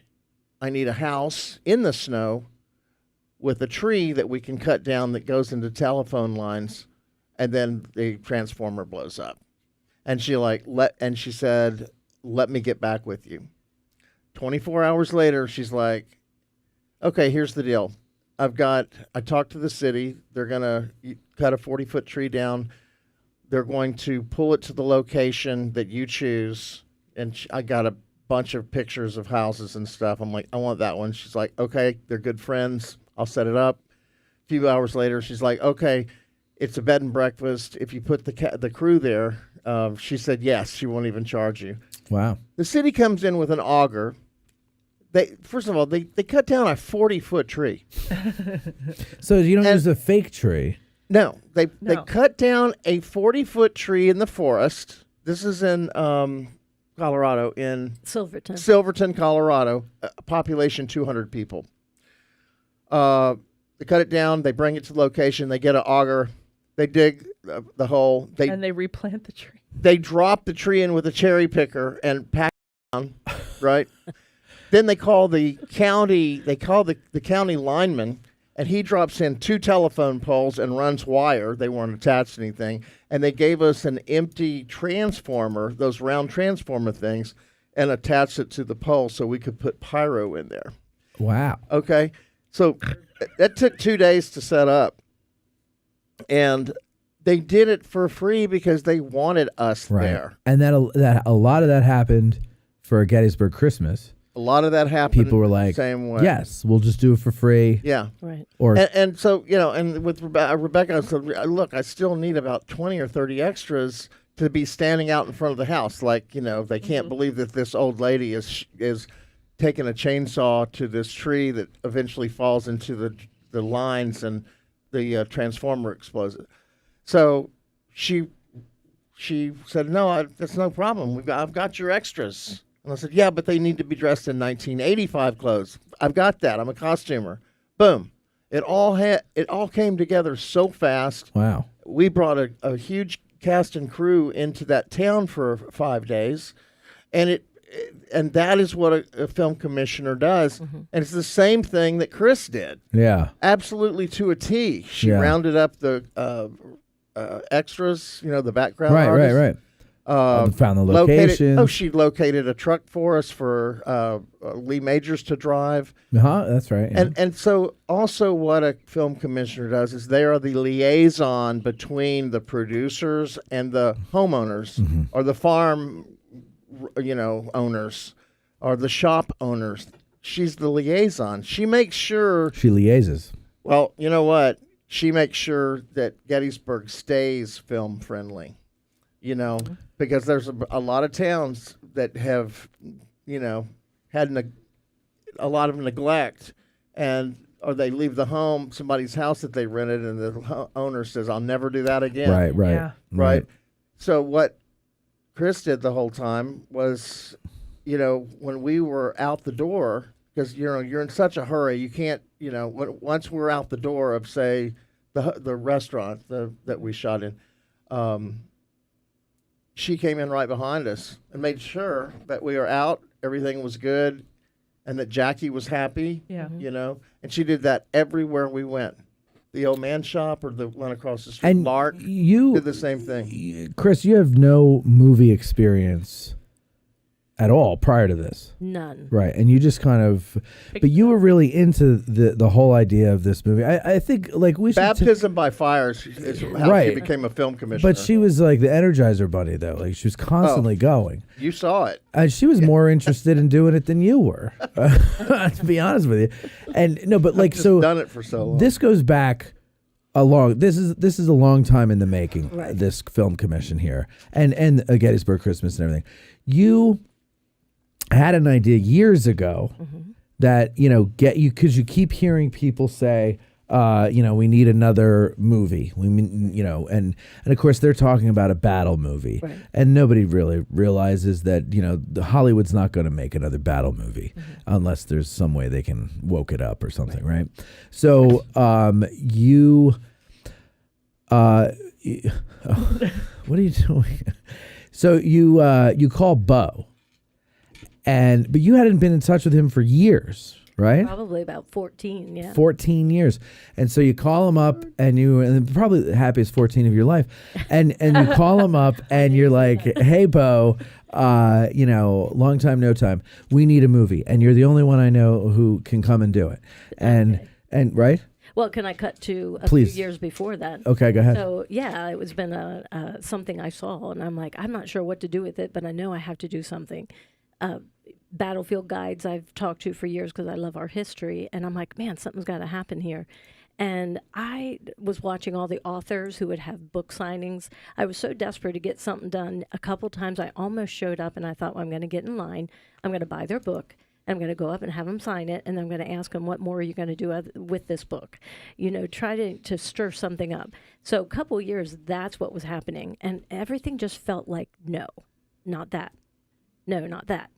a house in the snow with a tree that we can cut down that goes into telephone lines, and then the transformer blows up. And she said, let me get back with you. 24 hours later, she's like, okay, here's the deal. I talked to the city. They're going to cut a 40-foot tree down. They're going to pull it to the location that you choose. And I got a bunch of pictures of houses and stuff. I'm like, I want that one. She's like, okay, they're good friends. I'll set it up. A few hours later, she's like, okay, it's a bed and breakfast. If you put the crew there, she said, yes, she won't even charge you. Wow. The city comes in with an auger. First of all, they cut down a 40-foot tree. So you don't use a fake tree? No. They cut down a 40-foot tree in the forest. This is in Colorado, in Silverton, Colorado, population 200 people. They cut it down. They bring it to the location. They get an auger. They dig the hole. And they replant the tree. They drop the tree in with a cherry picker and pack it down, right? Then they call the county. They call the county lineman, and he drops in 2 telephone poles and runs wire. They weren't attached to anything, and they gave us an empty transformer, those round transformer things, and attached it to the pole so we could put pyro in there. Wow. Okay, so that took 2 days to set up, and they did it for free because they wanted us there. And that a lot of that happened for Gettysburg Christmas. A lot of that happened. People were like, same way. yes, we'll just do it for free. Yeah. Right. Or and so, and with Rebecca said, look, I still need about 20 or 30 extras to be standing out in front of the house. Like, they can't believe that this old lady is taking a chainsaw to this tree that eventually falls into the lines and the transformer explodes. So she said, no, that's no problem. I've got your extras. And I said, yeah, but they need to be dressed in 1985 clothes. I've got that. I'm a costumer. Boom. It all came together so fast. Wow. We brought a huge cast and crew into that town for 5 days, and that is what a film commissioner does. Mm-hmm. And it's the same thing that Chris did. Yeah. Absolutely to a T. She rounded up the extras, the background artists. Right. Found the location. She located a truck for us for Lee Majors to drive. That's right. Yeah. And so also what a film commissioner does is they are the liaison between the producers and the homeowners or the farm, owners or the shop owners. She's the liaison. She makes sure. She liaises. Well, you know what? She makes sure that Gettysburg stays film friendly. Because there's a lot of towns that have, had a lot of neglect, or they leave the home, somebody's house that they rented, and the owner says, "I'll never do that again." Right. Yeah. Right. So what Chris did the whole time was, when we were out the door, because you're in such a hurry, you can't, once we're out the door of say the restaurant that we shot in. She came in right behind us and made sure that we were out, everything was good, and that Jackie was happy. Yeah. And she did that everywhere we went. The old man shop or the one across the street, And Lark, you did the same thing. Chris, you have no movie experience at all prior to this. None. Right. And you just kind of, but you were really into the whole idea of this movie. I think we should. Baptism by fire is how she became a film commissioner. But she was like the Energizer Bunny, though. Like she was constantly going. You saw it. And she was more interested in doing it than you were, to be honest with you. And no, but I've just done it for so long. This goes back this is a long time in the making. Right. This film commission here, and Gettysburg Christmas and everything. You had an idea years ago that because you keep hearing people say, we need another movie. And of course they're talking about a battle movie, right. And nobody really realizes that the Hollywood's not going to make another battle movie unless there's some way they can woke it up or something, right? So what are you doing? So you call Bo. But you hadn't been in touch with him for years, right? Probably about 14, yeah. 14 years. And so you call him up and probably the happiest 14 of your life. And you call him up and you're like, hey, Bo, long time, no time. We need a movie. And you're the only one I know who can come and do it. And right? Well, can I cut to a Please. few years before that? Okay, go ahead. So, yeah, it was been something I saw, and I'm like, I'm not sure what to do with it, but I know I have to do something. Battlefield guides I've talked to for years because I love our history, and I'm like, man, something's got to happen here. And I was watching all the authors who would have book signings. I was so desperate to get something done. A couple times I almost showed up, and I thought, well, I'm going to get in line. I'm going to buy their book. I'm going to go up and have them sign it, and I'm going to ask them, what more are you going to do with this book? Try to stir something up. So a couple of years, that's what was happening. And everything just felt like, no, not that. No, not that.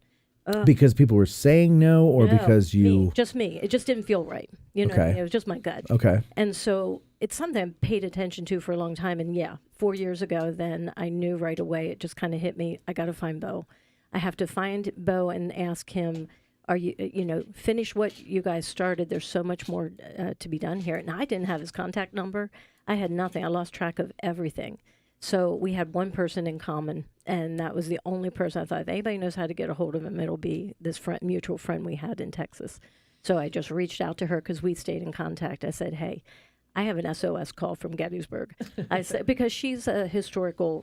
Because people were saying no, or No, because you... Me, just me. It just didn't feel right. Okay. It was just my gut. Okay. And so it's something I paid attention to for a long time. And 4 years ago, then I knew right away, it just kind of hit me. I got to find Bo. I have to find Bo and ask him, are you, finish what you guys started. There's so much more to be done here. And I didn't have his contact number. I had nothing. I lost track of everything. So we had one person in common, and that was the only person I thought, if anybody knows how to get a hold of him, it'll be this mutual friend we had in Texas. So I just reached out to her because we stayed in contact. I said, hey, I have an SOS call from Gettysburg. I said, because she's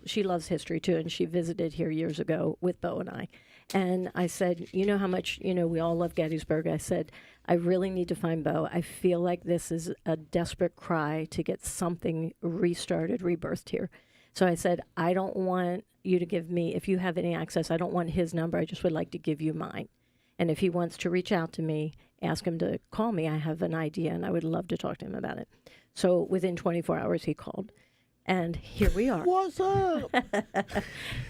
she loves history too, and she visited here years ago with Bo and I. And I said, you know how much, we all love Gettysburg. I said, I really need to find Bo. I feel like this is a desperate cry to get something restarted, rebirthed here. So I said, I don't want you to give me, if you have any access, I don't want his number. I just would like to give you mine. And if he wants to reach out to me, ask him to call me. I have an idea, and I would love to talk to him about it. So within 24 hours, he called. And here we are. What's up?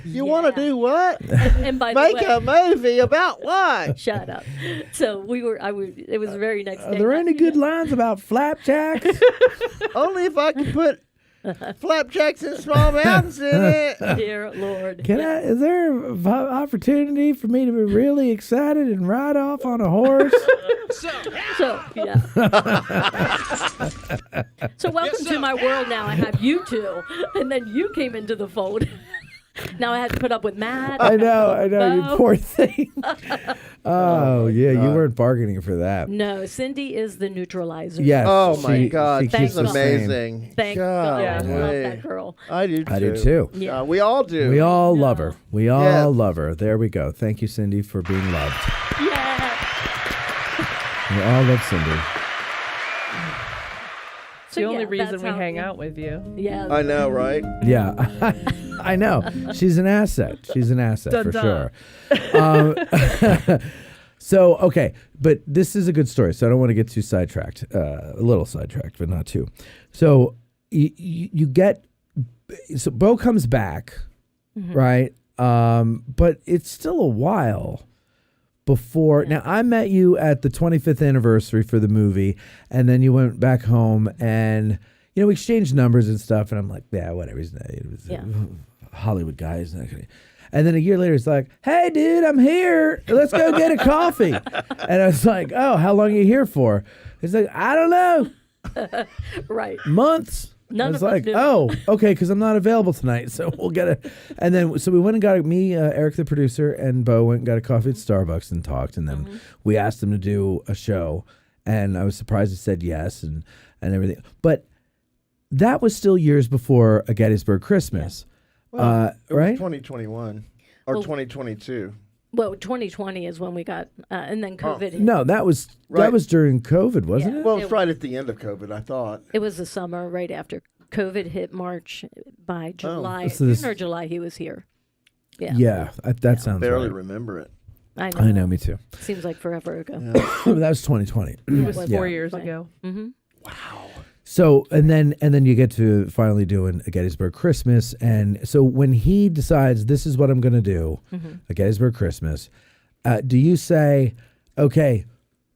You want to do what? And by Make the way, a movie about what? Shut up. So it was the very next day. Are there any good lines about flapjacks? Only if I can put flapjacks in small mountains in it. Dear Lord. Is there an opportunity for me to be really excited and ride off on a horse? So yeah. So welcome to my world now. I have you two, and then you came into the fold. Now I had to put up with Matt. I know, you poor thing. Oh, yeah, you weren't bargaining for that. No, Cindy is the neutralizer. Yes. Oh, my God. She's amazing. Thank God. I love that girl. I do, too. I do, too. Yeah. We all do. We all love her. We all love her. There we go. Thank you, Cindy, for being loved. Yeah. We all love Cindy. It's the only reason we hang out with you. Yeah. I know, right? Yeah. I know. She's an asset. She's an asset for sure. So, okay. But this is a good story. So I don't want to get too sidetracked. A little sidetracked, but not too. So you get... So Bo comes back, right? But it's still a while before. Now, I met you at the 25th anniversary for the movie, and then you went back home, and we exchanged numbers and stuff, and I'm like, yeah, whatever. It was Hollywood guy. He's not gonna. And then a year later, it's like, hey, dude, I'm here. Let's go get a coffee. And I was like, oh, how long are you here for? He's like, I don't know. Right. Months. None I was of us like, knew. oh, okay, because I'm not available tonight, so we'll get it. And then, so we went and got Eric, the producer, and Bo went and got a coffee at Starbucks and talked. And then we asked him to do a show, and I was surprised he said yes and everything. But that was still years before a Gettysburg Christmas, Well, right? 2021 or 2022. Well, 2020 is when we got, and then COVID hit. No, that was during COVID, wasn't it? Well, it's right at the end of COVID, I thought. It was the summer right after COVID hit March. By July, So this- June or July, he was here. Yeah. Yeah, that sounds barely right. remember it. I know. Me too. Seems like forever ago. But that was 2020. It was 4 years ago. Mm-hmm. So and then you get to finally doing a Gettysburg Christmas, and so when he decides this is what I'm going to do, a Gettysburg Christmas, do you say, okay,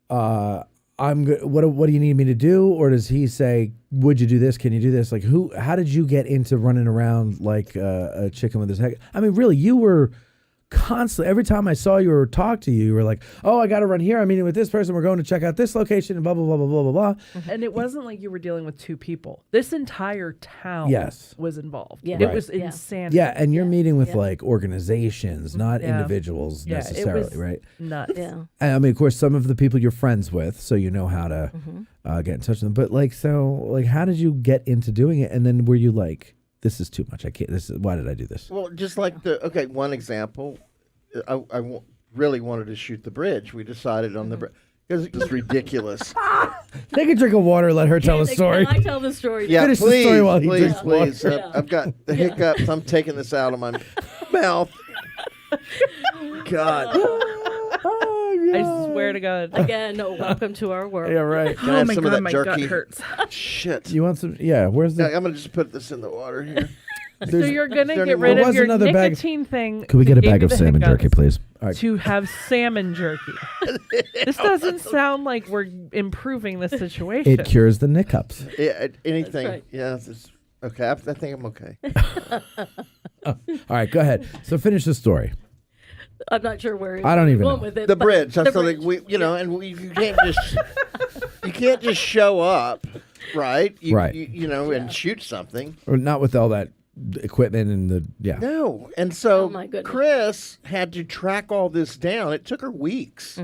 I'm good. What do you need me to do, or does he say, would you do this? Can you do this? Like how did you get into running around like a chicken with his head? I mean, really, you were constantly, every time I saw you or talked to you, you were like, oh, I got to run here. I'm meeting with this person. We're going to check out this location and blah, blah, blah, blah, blah, blah, blah. And it wasn't like you were dealing with two people. This entire town was involved. Yeah. It was insanity. Yeah, and you're meeting with like organizations, not individuals necessarily, it was right? Nuts. Yeah. And I mean, of course, some of the people you're friends with, so you know how to get in touch with them. But like, so like, how did you get into doing it? And then were you like, this is too much. I can't. Why did I do this? Well, just like one example, I really wanted to shoot the bridge. We decided on the bridge because it was ridiculous. Take a drink of water. Let her tell the story. Can I tell the story? Yeah, Finish please, the story while he please, drinks please. water. I've got the hiccups. I'm taking this out of my mouth. God. I swear to God. Again, welcome to our world. Yeah, right. Can I have some of that my jerky? gut hurts. Shit. You want some? Yeah. Where's the? I'm gonna just put this in the water here. So you're gonna there get any rid more? of your another bag- nicotine thing. Could we get a that gave bag you of the salmon hiccups jerky, please? All right. To have salmon jerky. This doesn't sound like we're improving the situation. It cures the hiccups. Yeah, anything. right. Yeah. Okay. I think I'm okay. All right, go ahead. So finish the story. I'm not sure where I don't even going know. with it. The but bridge. the That's bridge. something you can't just show up, right? Right. And shoot something. Or not with all that equipment and the No. And so my goodness. Chris had to track all this down. It took her weeks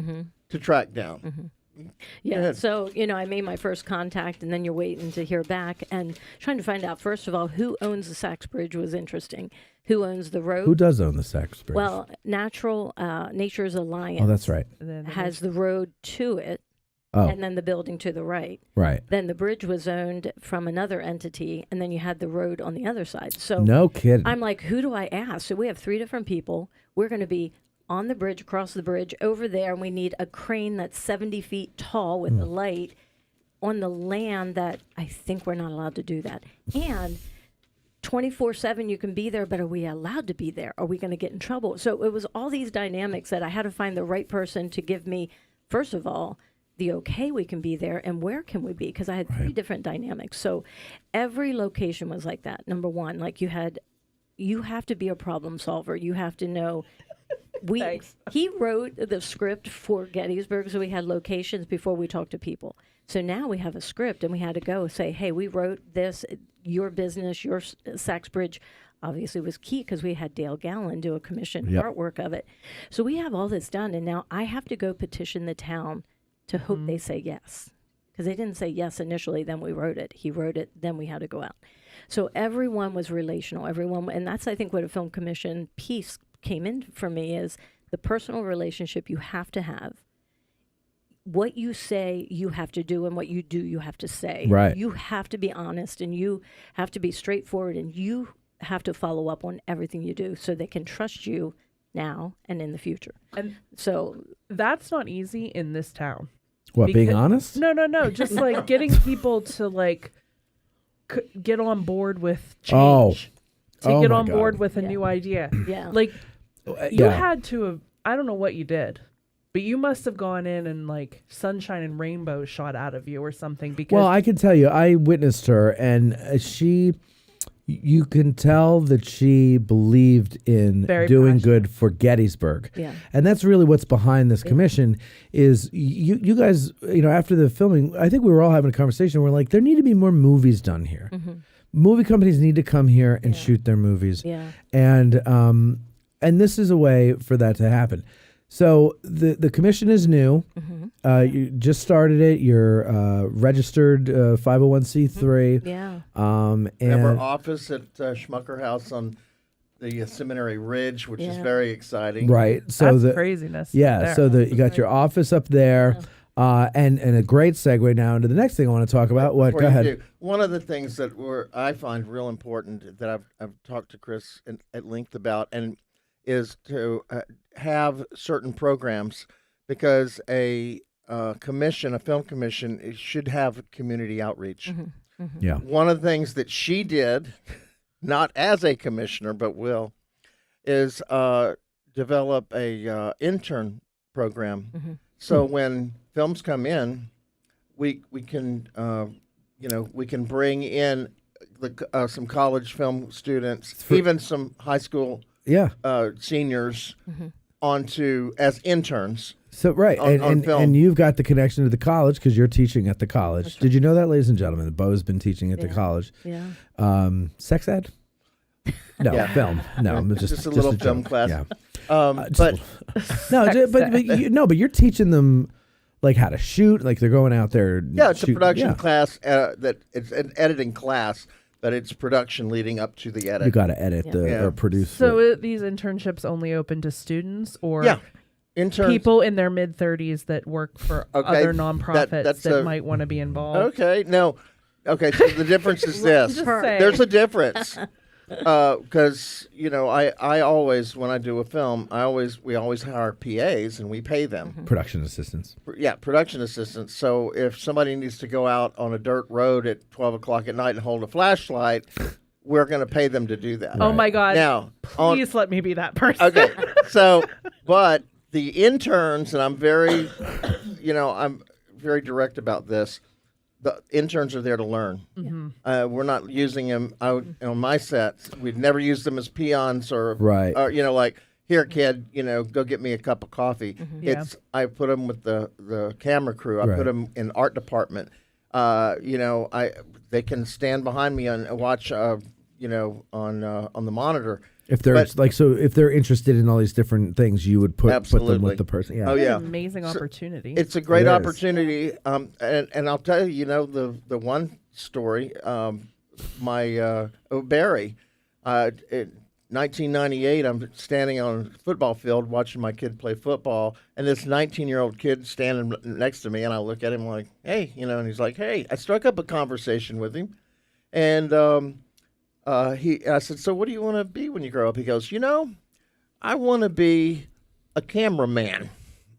to track down. Yeah. ahead. So, I made my first contact, and then you're waiting to hear back and trying to find out, first of all, who owns the Sachs Bridge was interesting. Who owns the road? Who does own the Sachs Bridge? Well, Nature's Alliance. Oh, that's right. Has the road to it. Oh. And then the building to the right. Right. Then the bridge was owned from another entity, and then you had the road on the other side. So No kidding. I'm like, who do I ask? So we have 3 different people. We're going to be on the bridge, across the bridge, over there, and we need a crane that's 70 feet tall with a light on the land that I think we're not allowed to do that. And 24/7 you can be there, but are we allowed to be there? Are we going to get in trouble? So it was all these dynamics that I had to find the right person to give me, first of all, the okay we can be there, and where can we be? Because I had 3 different dynamics. So every location was like that. Number one, like you have to be a problem solver. You have to know. He wrote the script for Gettysburg, so we had locations before we talked to people. So now we have a script, and we had to go say, hey, we wrote this. Your business, your Sachs Bridge, obviously was key because we had Dale Gallen do a commissioned artwork of it. So we have all this done, and now I have to go petition the town to hope they say yes. Because they didn't say yes initially, then we wrote it. He wrote it, then we had to go out. So everyone was relational, and that's, I think, what a film commission piece came in for me is the personal relationship you have to have. What you say, you have to do, and what you do, you have to say. Right. You have to be honest, and you have to be straightforward, and you have to follow up on everything you do so they can trust you now and in the future. And so that's not easy in this town. What, being honest? No. Just like getting people to like get on board with change. To get on board with a new idea. Yeah. Like you had to have, I don't know what you did, but you must have gone in and like sunshine and rainbows shot out of you or something. Because Well, I can tell you, I witnessed her, and you can tell that she believed in doing good for Gettysburg. Yeah. And that's really what's behind this commission is you guys, after the filming, I think we were all having a conversation. We're like, there need to be more movies done here. Movie companies need to come here and shoot their movies. Yeah. And this is a way for that to happen. So the commission is new. You just started it. You're registered 501c3. Yeah. We have our office at Schmucker House on the Seminary Ridge, which is very exciting. Right. So that's craziness. Yeah. There. So you got your office up there. And a great segue now into the next thing I want to talk about. What? Go ahead. One of the things that I find real important that I've talked to Chris at length about, and is to have certain programs, because a film commission, it should have community outreach. Yeah. One of the things that she did, not as a commissioner but will, is develop a intern program. So when films come in, we can we can bring in some college film students, even some high school seniors onto as interns. So right, on film. and you've got the connection to the college because you're teaching at the college. Did you know that, ladies and gentlemen? Bo's been teaching at the college. Yeah. Sex ed? No, Yeah. film. No, Just a little film joke. class. Yeah. But but you're teaching them like how to shoot. Like they're going out there. yeah, it's a production yeah. class that it's an editing class, but it's production leading up to the edit. You got to edit or produce. So these internships only open to students or interns, people in their mid-30s that work for other nonprofits that might want to be involved? Okay, no. Okay, so the difference is this. Just saying. There's a difference. Because I always, when I do a film, we always hire PAs and we pay them. Production assistants. Yeah, production assistants. So if somebody needs to go out on a dirt road at 12 o'clock at night and hold a flashlight, we're going to pay them to do that. Oh my God! Now, please let me be that person. Okay, so but the interns, and I'm very, I'm very direct about this. The interns are there to learn. Mm-hmm. We're not using them on my sets. We'd never use them as peons or like, here, kid, go get me a cup of coffee. I put them with the camera crew. I put them in art department. They can stand behind me and watch, on the monitor. If they're if they're interested in all these different things, you would put them with the person. Yeah. Oh yeah, amazing opportunity. It's a great opportunity. And I'll tell you, the one story, Barry, in 1998, I'm standing on a football field watching my kid play football, and this 19-year-old kid standing next to me, and I look at him like, hey, and he's like, hey. I struck up a conversation with him, and I said, so what do you want to be when you grow up? He goes, I want to be a cameraman.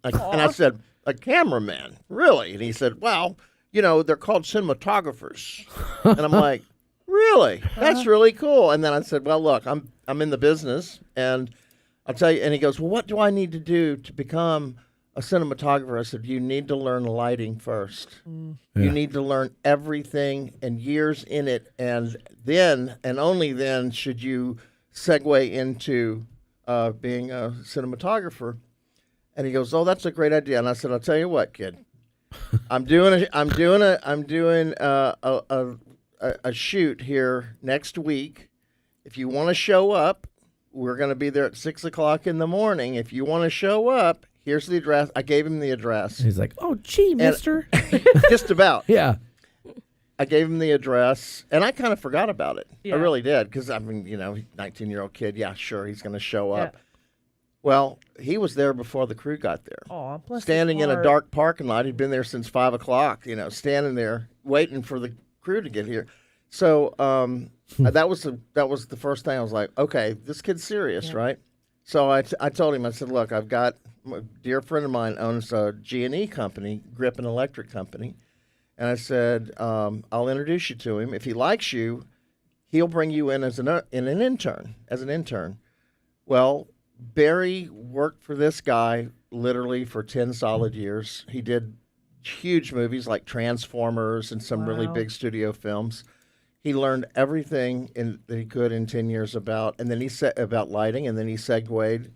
And I said, a cameraman? Really? And he said, well, they're called cinematographers. And I'm like, really? That's really cool. And then I said, well, look, I'm in the business, and I'll tell you. And he goes, well, what do I need to do to become a cinematographer? I said, you need to learn lighting first. You need to learn everything and years in it, and then and only then should you segue into being a cinematographer. And he goes, oh, that's a great idea. And I said, I'll tell you what, kid, I'm doing a shoot here next week. If you want to show up, we're going to be there at 6 o'clock in the morning. If you want to show up, here's the address. I gave him the address. He's like, oh, gee, mister. Just about. Yeah. I gave him the address, and I kind of forgot about it. Yeah. I really did, because, 19-year-old kid, yeah, sure, he's going to show up. Well, he was there before the crew got there. Oh, bless standing his in a heart. dark parking lot. He'd been there since 5 o'clock, standing there waiting for the crew to get here. So that was the first thing I was like, okay, this kid's serious, right? So I told him, I said, look, I've got a dear friend of mine owns a G&E company, Grip and Electric Company. And I said, I'll introduce you to him. If he likes you, he'll bring you in as an intern. Well, Barry worked for this guy literally for 10 solid years. He did huge movies like Transformers and some really big studio films. He learned everything that he could in 10 years about lighting, and then he segued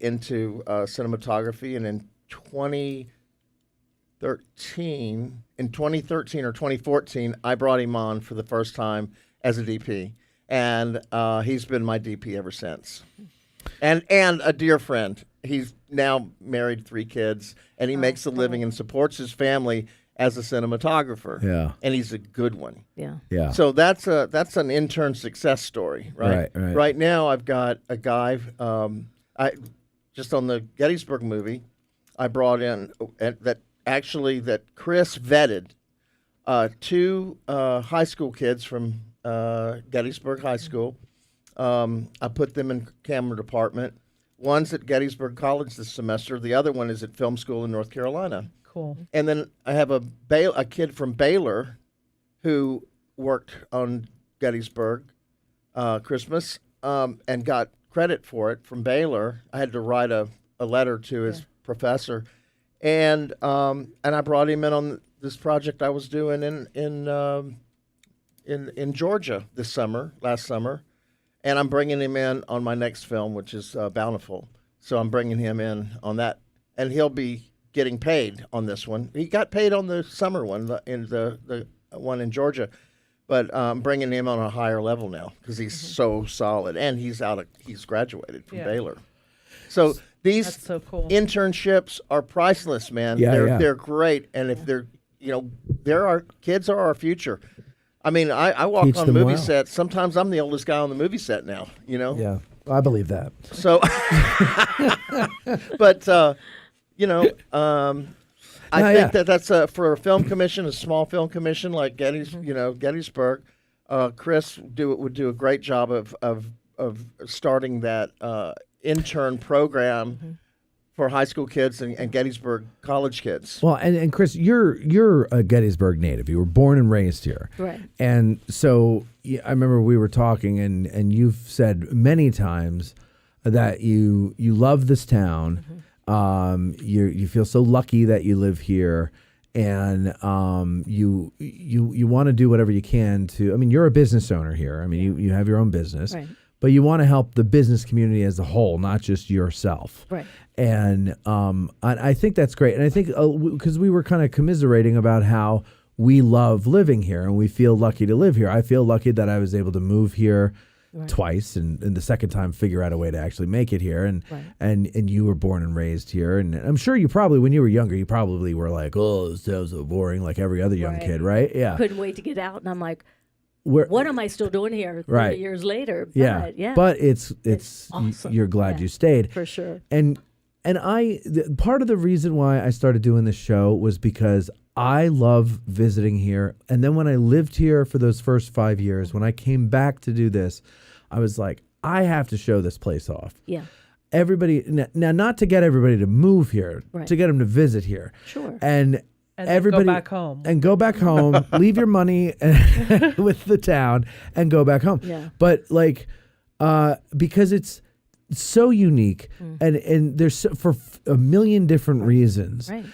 into cinematography. And in 2013 or 2014, I brought him on for the first time as a DP, and he's been my DP ever since. And a dear friend. He's now married, 3 kids, and he makes a living and supports his family as a cinematographer. Yeah. And he's a good one. Yeah. Yeah. So that's an intern success story, right? Right. Right now I've got a guy, just on the Gettysburg movie, I brought in that Chris vetted 2 high school kids from Gettysburg High School. I put them in camera department. One's at Gettysburg College this semester. The other one is at film school in North Carolina. Cool. And then I have a kid from Baylor who worked on Gettysburg Christmas and got credit for it from Baylor. I had to write a letter to his professor, and I brought him in on this project I was doing in Georgia last summer. and I'm bringing him in on my next film, which is Bountiful. So I'm bringing him in on that, and he'll be getting paid on this one. He got paid on the summer one, the one in Georgia, but I'm bringing him on a higher level now because he's so solid, and he's graduated from Baylor. So these internships are priceless, man. They're great, and if they're kids are our future. I mean, I walk Teach on them movie well. sets. Sometimes I'm the oldest guy on the movie set now. Yeah, I believe that. So, but I think that's for a film commission, a small film commission like Gettysburg. Chris would do a great job of starting that intern program for high school kids and Gettysburg college kids. Well, and Chris, you're a Gettysburg native. You were born and raised here, right? And so I remember we were talking, and you've said many times that you love this town. You feel so lucky that you live here, and you want to do whatever you can to. I mean, you're a business owner here. I mean, you have your own business, right. But you want to help the business community as a whole, not just yourself. Right. And I think that's great. And I think because we were kind of commiserating about how we love living here and we feel lucky to live here. I feel lucky that I was able to move here twice and the second time figure out a way to actually make it here. And and you were born and raised here. And I'm sure you probably, when you were younger, you probably were like, oh, this sounds so boring, like every other young kid, right? Yeah. Couldn't wait to get out. And I'm like, what am I still doing here 30 years later? But, But it's awesome. You're glad you stayed. For sure. And part of the reason why I started doing this show was because I love visiting here. And then when I lived here for those first 5 years, when I came back to do this, I was like, I have to show this place off. Yeah. Everybody, now not to get everybody to move here, to get them to visit here. Sure. And everybody go back home. And go back home, leave your money with the town and go back home. Yeah. But because it's so unique and there's for a million different reasons. Right.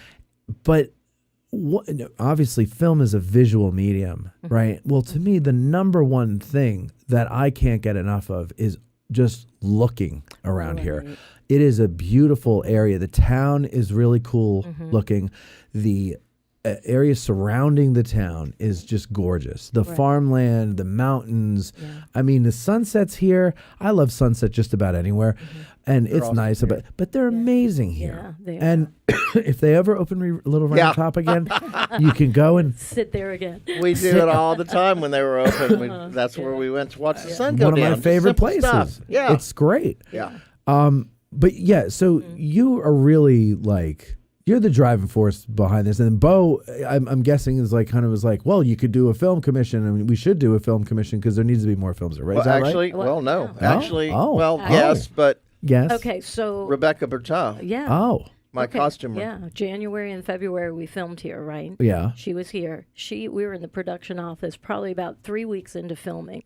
But obviously film is a visual medium, right? Well, to me, the number one thing that I can't get enough of is just looking around here. It is a beautiful area. The town is really cool looking. The area surrounding the town is just gorgeous. The farmland, the mountains. Yeah. I mean, the sunsets here. I love sunset just about anywhere, and they're it's nice. But they're amazing here. Yeah, they are. And if they ever open Little Round Top again, you can go and sit there again. We do it all the time when they were open. That's where we went to watch the sun go down. One of my favorite Simple places. stuff. Yeah, it's great. Yeah. But yeah, so you are really you're the driving force behind this. And Bo, I'm guessing, is was like, well, you could do a film commission. I mean, we should do a film commission because there needs to be more films. Right? Well, actually, right? well, no. Oh. Actually, Oh. well, Oh. yes, but yes. Okay, so Rebecca Bertau. Yeah. Oh. My costumer. Yeah, January and February we filmed here, right? Yeah. She was here. We were in the production office probably about 3 weeks into filming.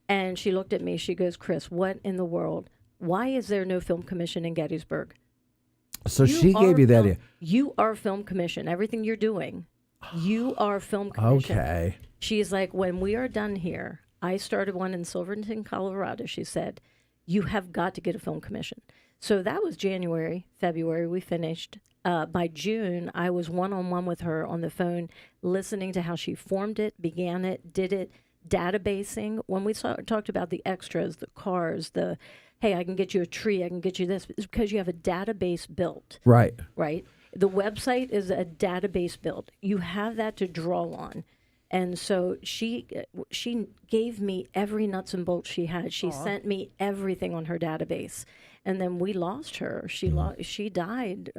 And she looked at me, she goes, Chris, what in the world? Why is there no film commission in Gettysburg? So she gave you that idea. You are film commission. Everything you're doing, you are film commission. Okay. She's like, when we are done here, I started one in Silverton, Colorado. She said, you have got to get a film commission. So that was January, February. We finished. By June, I was one-on-one with her on the phone, listening to how she formed it, began it, did it, databasing. When we talked about the extras, the cars, hey, I can get you a tree, I can get you this, it's because you have a database built. Right. Right? The website is a database built. You have that to draw on. And so she gave me every nuts and bolts she had. She sent me everything on her database. And then we lost her. She died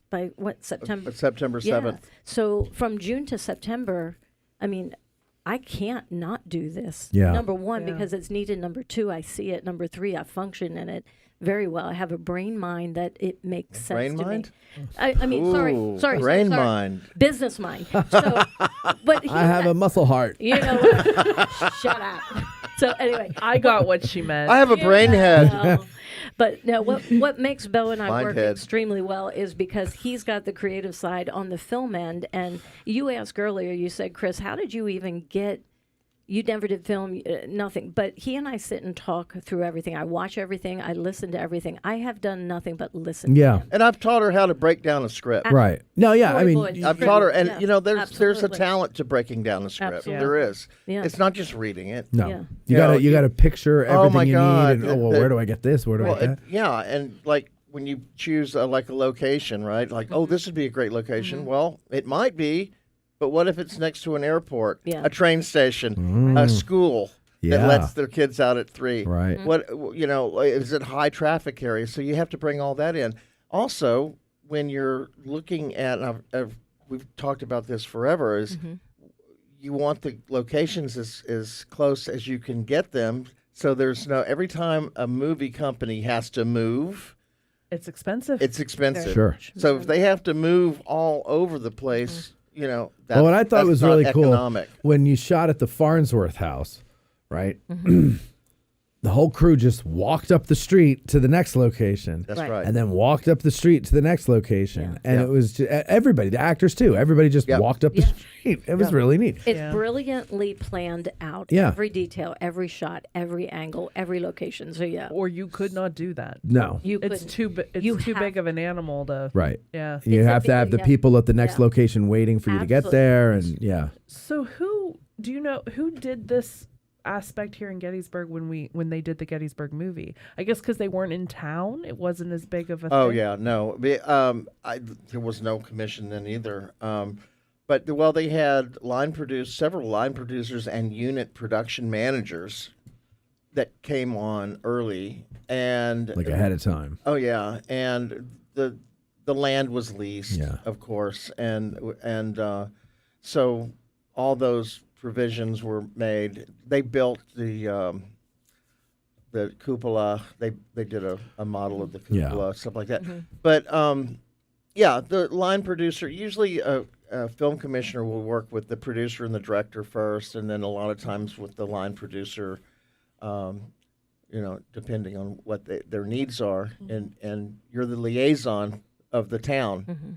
by September? September 7th. Yeah. So from June to September, I mean, I can't not do this. Yeah. Number one, because it's needed. Number two, I see it. Number three, I function in it very well. I have a brain mind that it makes sense brain to mind? me. I mean, Ooh, sorry. Brain mind. Business mind. So, but I have a muscle heart. You know what? Shut up. So anyway. I got what she meant. I have a brain head. But no, what makes Bo and I Mind work head. extremely well is because he's got the creative side on the film end. And you asked earlier, you said, Chris, how did you even get You never did film, nothing. But he and I sit and talk through everything. I watch everything. I listen to everything. I have done nothing but listen. Yeah. To him. And I've taught her how to break down a script. Right. No, yeah. I mean, I've taught her, and Yeah, there's a talent to breaking down the script. Absolutely. There is. Yeah. It's not just reading it. No. You got to picture everything oh my you God, need. And, where do I get this? Where do I get that? Yeah, and like when you choose like a location, right? Like, oh, this would be a great location. Well, it might be, but what if it's next to an airport, a train station, a school that lets their kids out at 3? Right. What is it high traffic area? So you have to bring all that in. Also, when you're looking at, and we've talked about this forever, is you want the locations as close as you can get them. So there's every time a movie company has to move, it's expensive. It's expensive. Sure. So if they have to move all over the place, that's, well, what I thought was really economic. Cool when you shot at the Farnsworth house, right? The whole crew just walked up the street to the next location. That's right. And then walked up the street to the next location. And it was just, everybody, the actors too, everybody just walked up the street. It was really neat. It's brilliantly planned out. Yeah. Every detail, every shot, every angle, every location. So Or you could not do that. No. It's too big of an animal to. Right. Yeah. You have to have the people at the next location waiting for you to get there. And So who did this aspect here in Gettysburg when they did the Gettysburg movie? I guess because they weren't in town, it wasn't as big of a thing. Oh yeah, no. There was no commission then either. But they had several line producers and unit production managers that came on early and like ahead of time. Oh yeah, and the land was leased, of course, and so all those provisions were made. They built the cupola. They did a model of the cupola, stuff like that. But the line producer, usually a film commissioner will work with the producer and the director first, and then a lot of times with the line producer, depending on what their needs are, and you're the liaison of the town,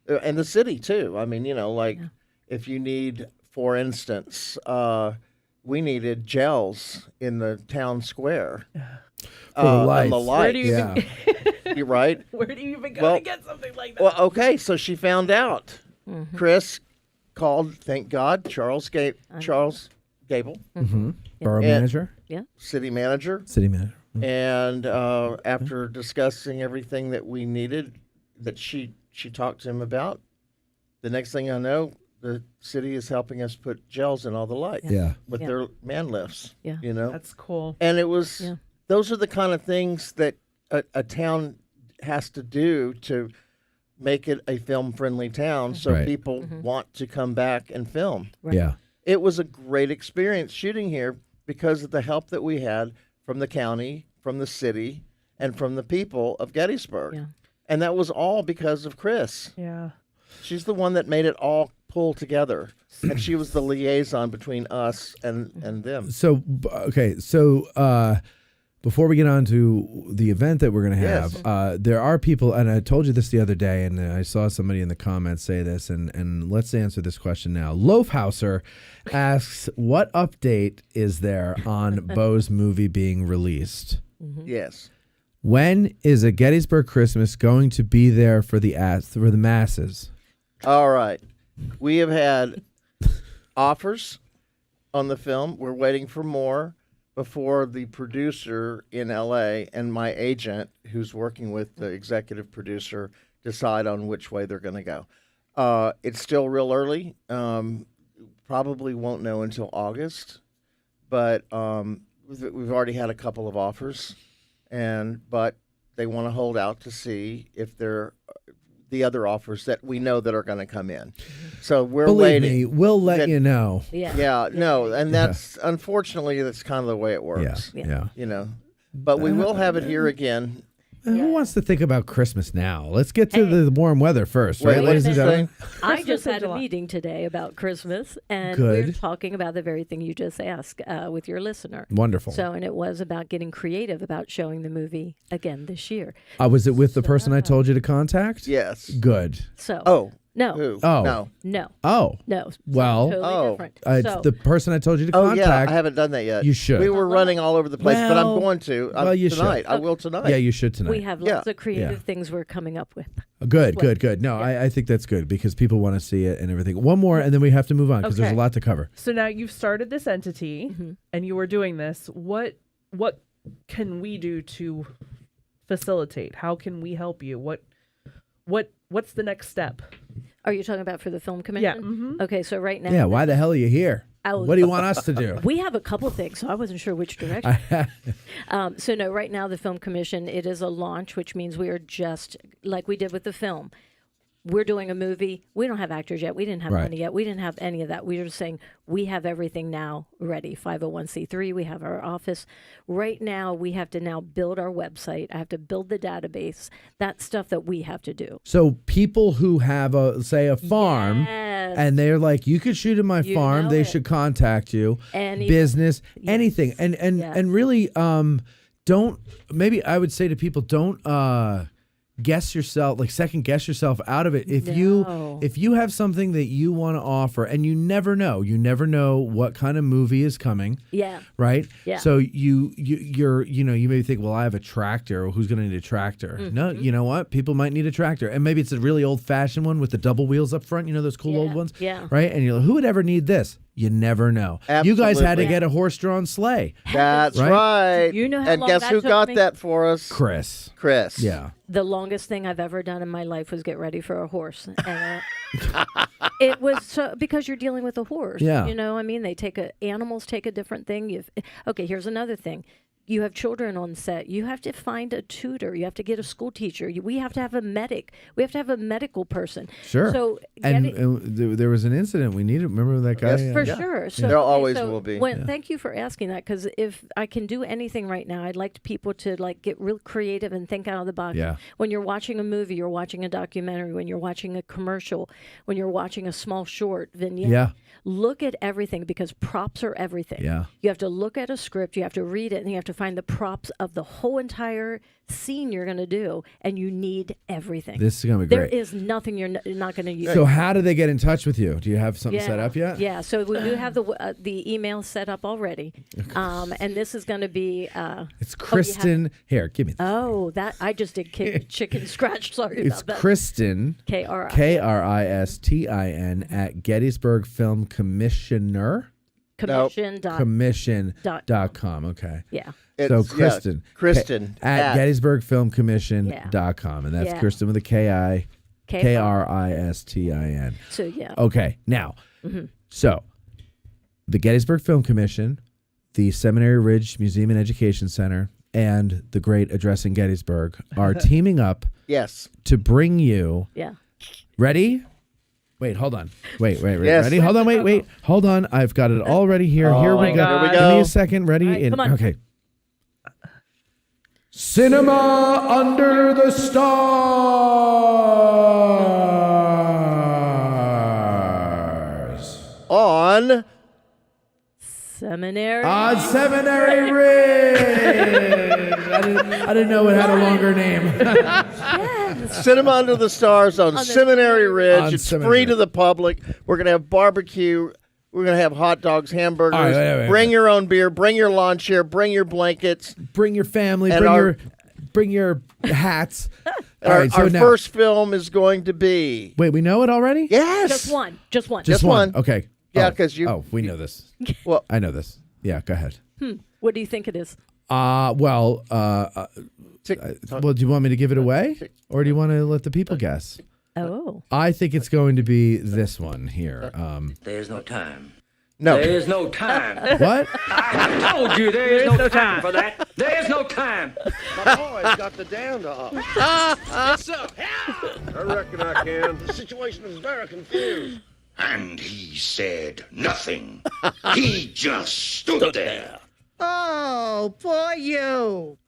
and the city too. I mean, if you need. For instance, we needed gels in the town square. For the lights. The lights. Where do you You're right. Where do you even go to get something like that? Well, okay, so she found out. Chris called, thank God, Charles Gable, Borough manager, city manager, and after discussing everything that we needed, that she talked to him about, the next thing I know, the city is helping us put gels in all the lights with their man lifts. That's cool. And it was those are the kind of things that a town has to do to make it a film-friendly town, so people want to come back and film. Yeah, it was a great experience shooting here because of the help that we had from the county, from the city, and from the people of Gettysburg. And that was all because of Chris. Yeah. She's the one that made it all pull together, and she was the liaison between us and them. So, before we get on to the event that we're going to have, there are people, and I told you this the other day, and I saw somebody in the comments say this, and let's answer this question now. Loafhouser asks, what update is there on Bo's movie being released? Yes. When is a Gettysburg Christmas going to be there for the masses? All right. We have had offers on the film. We're waiting for more before the producer in L.A. and my agent, who's working with the executive producer, decide on which way they're going to go. It's still real early. Probably won't know until August, but we've already had a couple of offers, but they want to hold out to see if they're the other offers that we know that are going to come in. So we're waiting. Me, we'll let you know. And that's unfortunately that's kind of the way it works. But we will have it here again. Who wants to think about Christmas now? Let's get to the warm weather first, right, ladies and gentlemen? I just had a meeting today about Christmas, and we're talking about the very thing you just asked with your listener. Wonderful. So, and it was about getting creative about showing the movie again this year. Was it with the person I told you to contact? Yes. Good. So. No. Who? Oh. No. No. Oh. No. Well, Totally different. it's So- the person I told you to Oh, contact. yeah. I haven't done that yet. You should. We were running all over the place, but I'm Well, going to well, you tonight. should. I will tonight. Yeah, you should tonight. We have lots of creative things we're coming up with. Good, good, good. No, I think that's good because people want to see it and everything. One more, and then we have to move on because there's a Okay. lot to cover. So now you've started this entity Mm-hmm. and you are doing this. What can we do to facilitate? How can we help you? What's the next step? Are you talking about for the film commission? Yeah. Okay, so right now. Yeah, why the hell are you here? Oh. What do you want us to do? We have a couple things, so I wasn't sure which direction. So no, right now the film commission, it is a launch, which means we are just like we did with the film. We're doing a movie. We don't have actors yet. We didn't have Right. money yet. We didn't have any of that. We were just saying we have everything now ready. 501c3. We have our office. Right now, we have to now build our website. I have to build the database. That's stuff that we have to do. So people who have say a farm Yes. and they're like, you could shoot in my You farm, know they it. should contact you. Any Business, anything. And really don't, maybe I would say to people, don't guess yourself, like second guess yourself out of it. If you have something that you want to offer, and you never know what kind of movie is coming. Yeah. Right. Yeah. So you may think, well, I have a tractor. Who's going to need a tractor? Mm-hmm. No, you know what? People might need a tractor, and maybe it's a really old fashioned one with the double wheels up front. You know those cool old ones. Yeah. Right. And you're like, who would ever need this? You never know. You guys had to Absolutely. get a horse-drawn sleigh. That's right. You know how and long guess that who took got me? that for us? Chris. Yeah. The longest thing I've ever done in my life was get ready for a horse. And it was so because you're dealing with a horse. Yeah. You know, I mean, animals take a different thing. Okay, here's another thing. You have children on set. You have to find a tutor. You have to get a school teacher. We have to have a medic. We have to have a medical person. Sure. So and there was an incident we needed. Remember that guy? Yes, for sure. So, there always so will be. Thank you for asking that, because if I can do anything right now, I'd like people to get real creative and think out of the box. Yeah. When you're watching a movie, you're watching a documentary, when you're watching a commercial, when you're watching a small short vignette. Yeah. Look at everything, because props are everything. Yeah. You have to look at a script, you have to read it, and you have to find the props of the whole entire scene you're going to do, and you need everything. This is going to be great. There is nothing you're not going to use. So how do they get in touch with you? Do you have something set up yet? Yeah, so we do have the email set up already, and this is going to be. It's Kristen. Here, give me. That I just did chicken scratch. Sorry It's about that. Kristen. Kristin at Gettysburg Film Commissioner. Commission.com. Okay. Yeah. So Kristen. Kristen at GettysburgFilmCommission.com. And that's Kristen with a K-I. Kristin. So, yeah. Okay. Now, so the Gettysburg Film Commission, the Seminary Ridge Museum and Education Center, and the Great Addressing Gettysburg are teaming up to bring you. Yeah. Ready? Wait, hold on. Wait. Yes. Ready? Hold on, wait. Hold on. I've got it all ready here. Here we go. Here we Give go. me a second. Ready? Right, come on. Okay. Cinema Under the Stars. On Seminary. On Seminary Ridge. I didn't know it had a longer name. Cinema Under the Stars on Seminary Ridge. It's Seminary free Ridge. to the public. We're going to have barbecue. We're going to have hot dogs, hamburgers. All right, wait. Bring your own beer. Bring your lawn chair. Bring your blankets. Bring your family. And Bring your hats. Our so now- first film is going to be. Wait, we know it already? Yes. Just one. Just one. Okay. Yeah, because you. Oh, we know this. Well, I know this. Yeah, go ahead. What do you think it is? Well, do you want me to give it away, or do you want to let the people guess? Oh. I think it's going to be this one here. There's no time. No. There's no time. What? I told you there's no time for that. There's no time. My boy's got the down dog. What's up? I reckon I can. The situation is very confused. And he said nothing. He just stood there. Oh, poor you.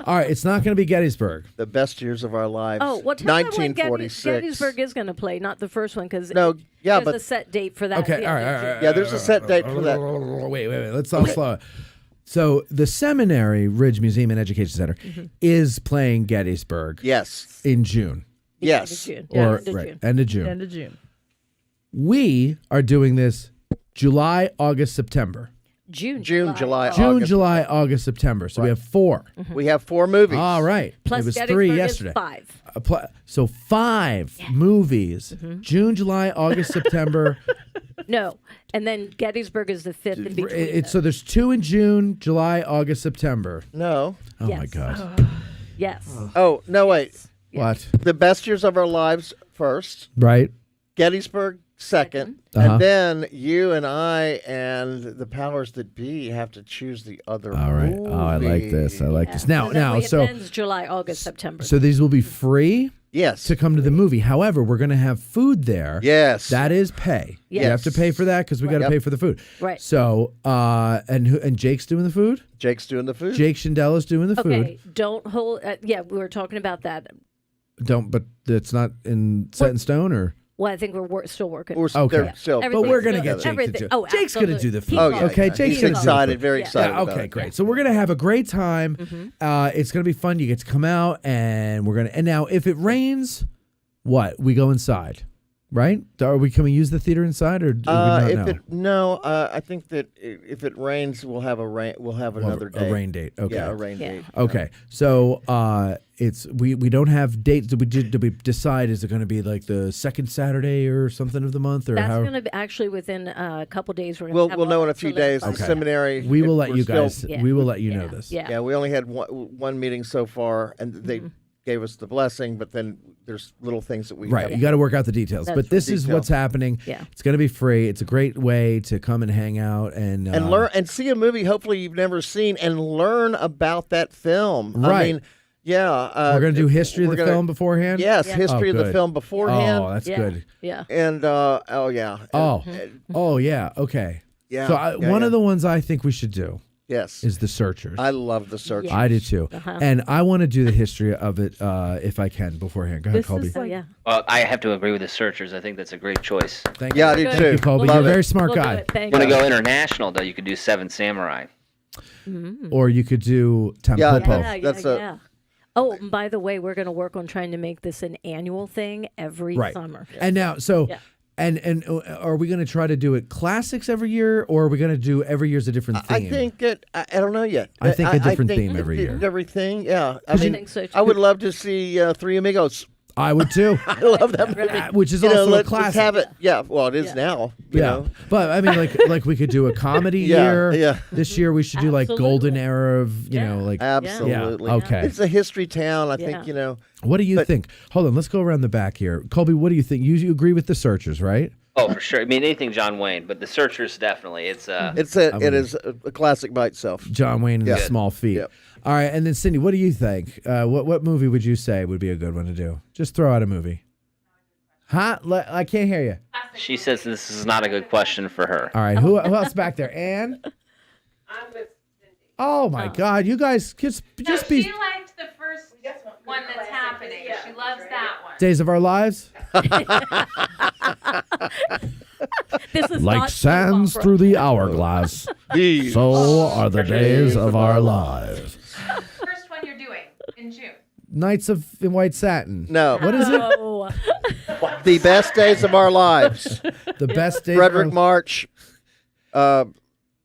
All right, it's not going to be Gettysburg. The best years of our lives. Oh, well, tell me when 1946. Gettysburg is going to play, not the first one, because there's a set date for that. Okay, all right. Yeah, there's a set date for that. Wait. Let's all slow it. So the Seminary Ridge Museum and Education Center is playing Gettysburg. Yes. In June. Yes. End of June. Or End of right, June. end of June. End of June. We are doing this July, August, September. June, July, June, August. July, August, September. So we have 4. We have 4 movies. All right. Plus it was Gettysburg 3 is yesterday. 5. So 5 movies. June, July, August, September. No, and then Gettysburg is the 5th in between. So there's 2 in June, July, August, September. No. Oh my Yes. God. Yes. Oh, no, wait. What? The Best Years of Our Lives first. Right. Gettysburg second. Uh-huh. And then you and I and the powers that be have to choose the other All right. movie. Oh, I like this. I like this. Now, It so ends July, August, September. so these will be free. Yes. To come to the movie. However, we're going to have food there. Yes. That is pay. Yes. You have to pay for that because we got to Yep. pay for the food. Right. So, and Jake's doing the food? Jake's doing the food. Jake Shindella's doing the Okay, food. don't hold. Yeah, we were talking about that. But it's not set in stone or? Well, I think we're still working. Okay. Still But we're going to Everything's get Jake to do it. Oh, Jake's going to do the food. Oh, yeah. Okay, Jake's He's going to do the excited, food. very excited Yeah, about okay, it. great. So we're going to have a great time. It's going to be fun. You get to come out and we're going to, and now if it rains, what? We go inside, right? Can we use the theater inside or do we not know? I think that if it rains, we'll have another day. A rain date. Okay. Yeah, a rain date. Okay. So it's we don't have dates. Did we decide is it going to be like the second Saturday or something of the month or That's how? going to be actually within a couple days. We're gonna We'll have know all in a the few days. The solidified. seminary. We will let we're you still- guys. We will let you know this. Yeah. Yeah, we only had one meeting so far, and they gave us the blessing. But then there's little things that we Right, you got to work out the details. That's But this is detail. what's happening. Yeah. It's going to be free. It's a great way to come and hang out and learn and see a movie hopefully you've never seen and learn about that film. Right. I mean, yeah. We're going to do history of we're the gonna- film beforehand. Yes, Yeah. history Oh, of the good. film beforehand. Oh, that's Yeah. good. Yeah. And oh yeah. Oh yeah. Okay. Yeah, So yeah, one yeah. of the ones I think we should do Yes. is the Searchers. I love the search. I do too. Uh-huh. And I want to do the history of it if I can beforehand. Go ahead, This Colby. is like, Yeah. Well, I have to agree with the Searchers. I think that's a great choice. Thank Yeah, I you. do Thank too. you, Colby. Love You're a it. very smart We'll do guy. it. Thank Want to you. go international, though, you could do Seven Samurai. Or you could do Yeah, Tampopo. Yeah, That's yeah. Oh, and by the way, we're going to work on trying to make this an annual thing every Right. summer. And now, so, Yeah. and are we going to try to do it classics every year, or are we going to do every year's a different theme? I think it. I don't know yet. I think a different think theme every year. Everything. Yeah. I I mean, think so, too. I would love to see Three Amigos. I would too. I love that movie. Which is You know, also a let's classic. have it. Yeah. Well, it is now. You Yeah, know? but I mean, like we could do a comedy Yeah, year. yeah. This year we should do like Absolutely. golden era of you know like. Absolutely. Yeah, okay. It's a history town. I Yeah. think, you know. What do you But- think? Hold on, let's go around the back here. Colby, what do you think? You agree with the Searchers, right? Oh, for sure. I mean, anything John Wayne, but the Searchers definitely. It It is a classic by itself. John Wayne and Yeah. the Small Feet. Yep. All right, and then Cindy, what do you think? What movie would you say would be a good one to do? Just throw out a movie. Huh? I can't hear you. She says this is not a good question for her. All right, who else back there? Ann? Oh my God, you guys just be She liked the first one that's happening. She loves that one. Days of Our Lives. This is Like not sands Squonk. through the hourglass, so are the days of our lives. First one you're doing in June. Nights in White Satin. No. What is it? Oh. The Best Days of Our Lives. The Best Days. Frederick of March. What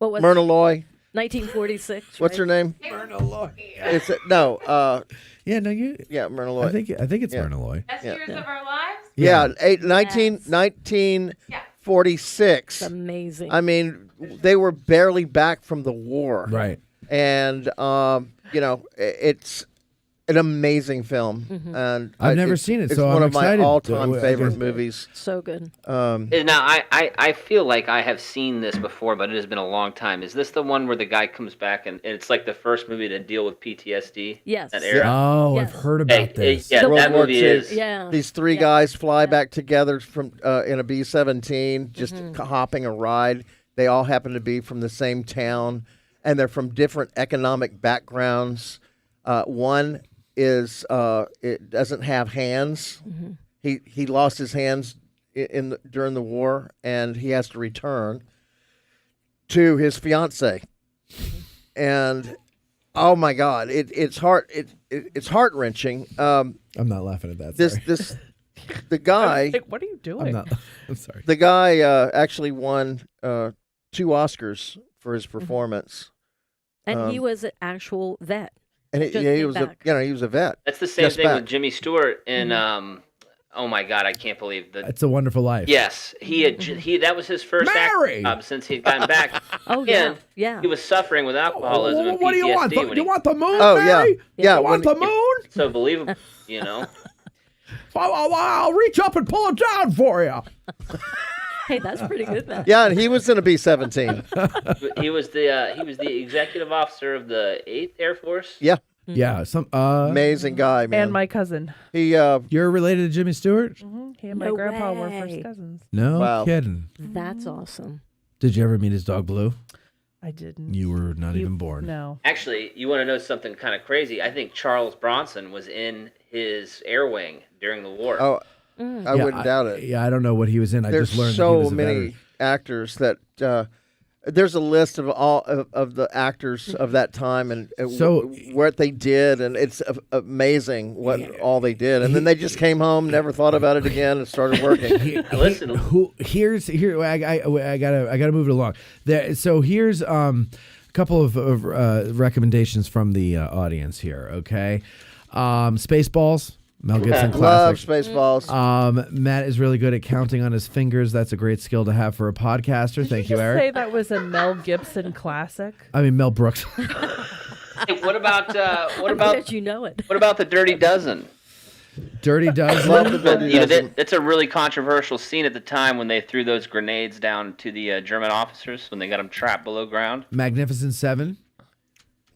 was Myrna it? Loy. 1946. What's her name? Myrna Loy. It's no. Yeah, no, you. Yeah, Myrna Loy. I think it's Yeah. Myrna Loy. Best years of our lives? Yeah, 1946. It's amazing. I mean, they were barely back from the war. Right. And, you know, it's an amazing film. And I've never seen it, it's so one I'm of excited. my all-time I favorite guess- movies. So good. Now, I feel like I have seen this before, but it has been a long time. Is this the one where the guy comes back and it's like the first movie to deal with PTSD? Yes. That era? Oh, Yes. I've heard about this. Yeah, World that War movie II. is. Yeah. These three guys fly back together from in a B-17, just hopping a ride. They all happen to be from the same town, and they're from different economic backgrounds. One is it doesn't have hands. He lost his hands during the war, and he has to return to his fiance, and Oh my God! It's heart wrenching. I'm not laughing at that. The guy. Like, what are you doing? I'm sorry. The guy actually won 2 Oscars for his performance, and he was an actual vet. And he was a vet. That's the same thing with Jimmy Stewart in. Oh my God, I can't believe that. It's a Wonderful Life. Yes, that was his first acting job since he'd gotten back. Yeah. He was suffering with alcoholism and PTSD. What do you want? You want the moon? Oh, Mary? yeah. You want the moon? So believable, you know. I'll reach up and pull it down for you. Hey, that's pretty good, man. Yeah, and he was in a B-17. He was the executive officer of the 8th Air Force. Yeah. Yeah, amazing guy, man. And my cousin. You're related to Jimmy Stewart? Mm-hmm. He and my grandpa were first cousins. No kidding. That's awesome. Did you ever meet his dog Blue? I didn't. You were not even born. No. Actually, you want to know something kind of crazy? I think Charles Bronson was in his air wing during the war. Oh, I wouldn't doubt it. I don't know what he was in. I There's just learned so that he was a many veteran. actors that there's a list of all of the actors of that time and what they did, and it's amazing what all they did. And then they just came home, never thought about it again, and started working. Listen, I gotta move it along. So here's a couple of recommendations from the audience here. Okay, Spaceballs. Mel Gibson classic. Love Spaceballs. Matt is really good at counting on his fingers. That's a great skill to have for a podcaster. Thank you, Eric. Say that was a Mel Gibson classic. I mean Mel Brooks. Hey, what about you know it? What about the Dirty Dozen? Dirty Dozen. Love the Dirty Dozen. That's a really controversial scene at the time when they threw those grenades down to the German officers when they got them trapped below ground. Magnificent Seven.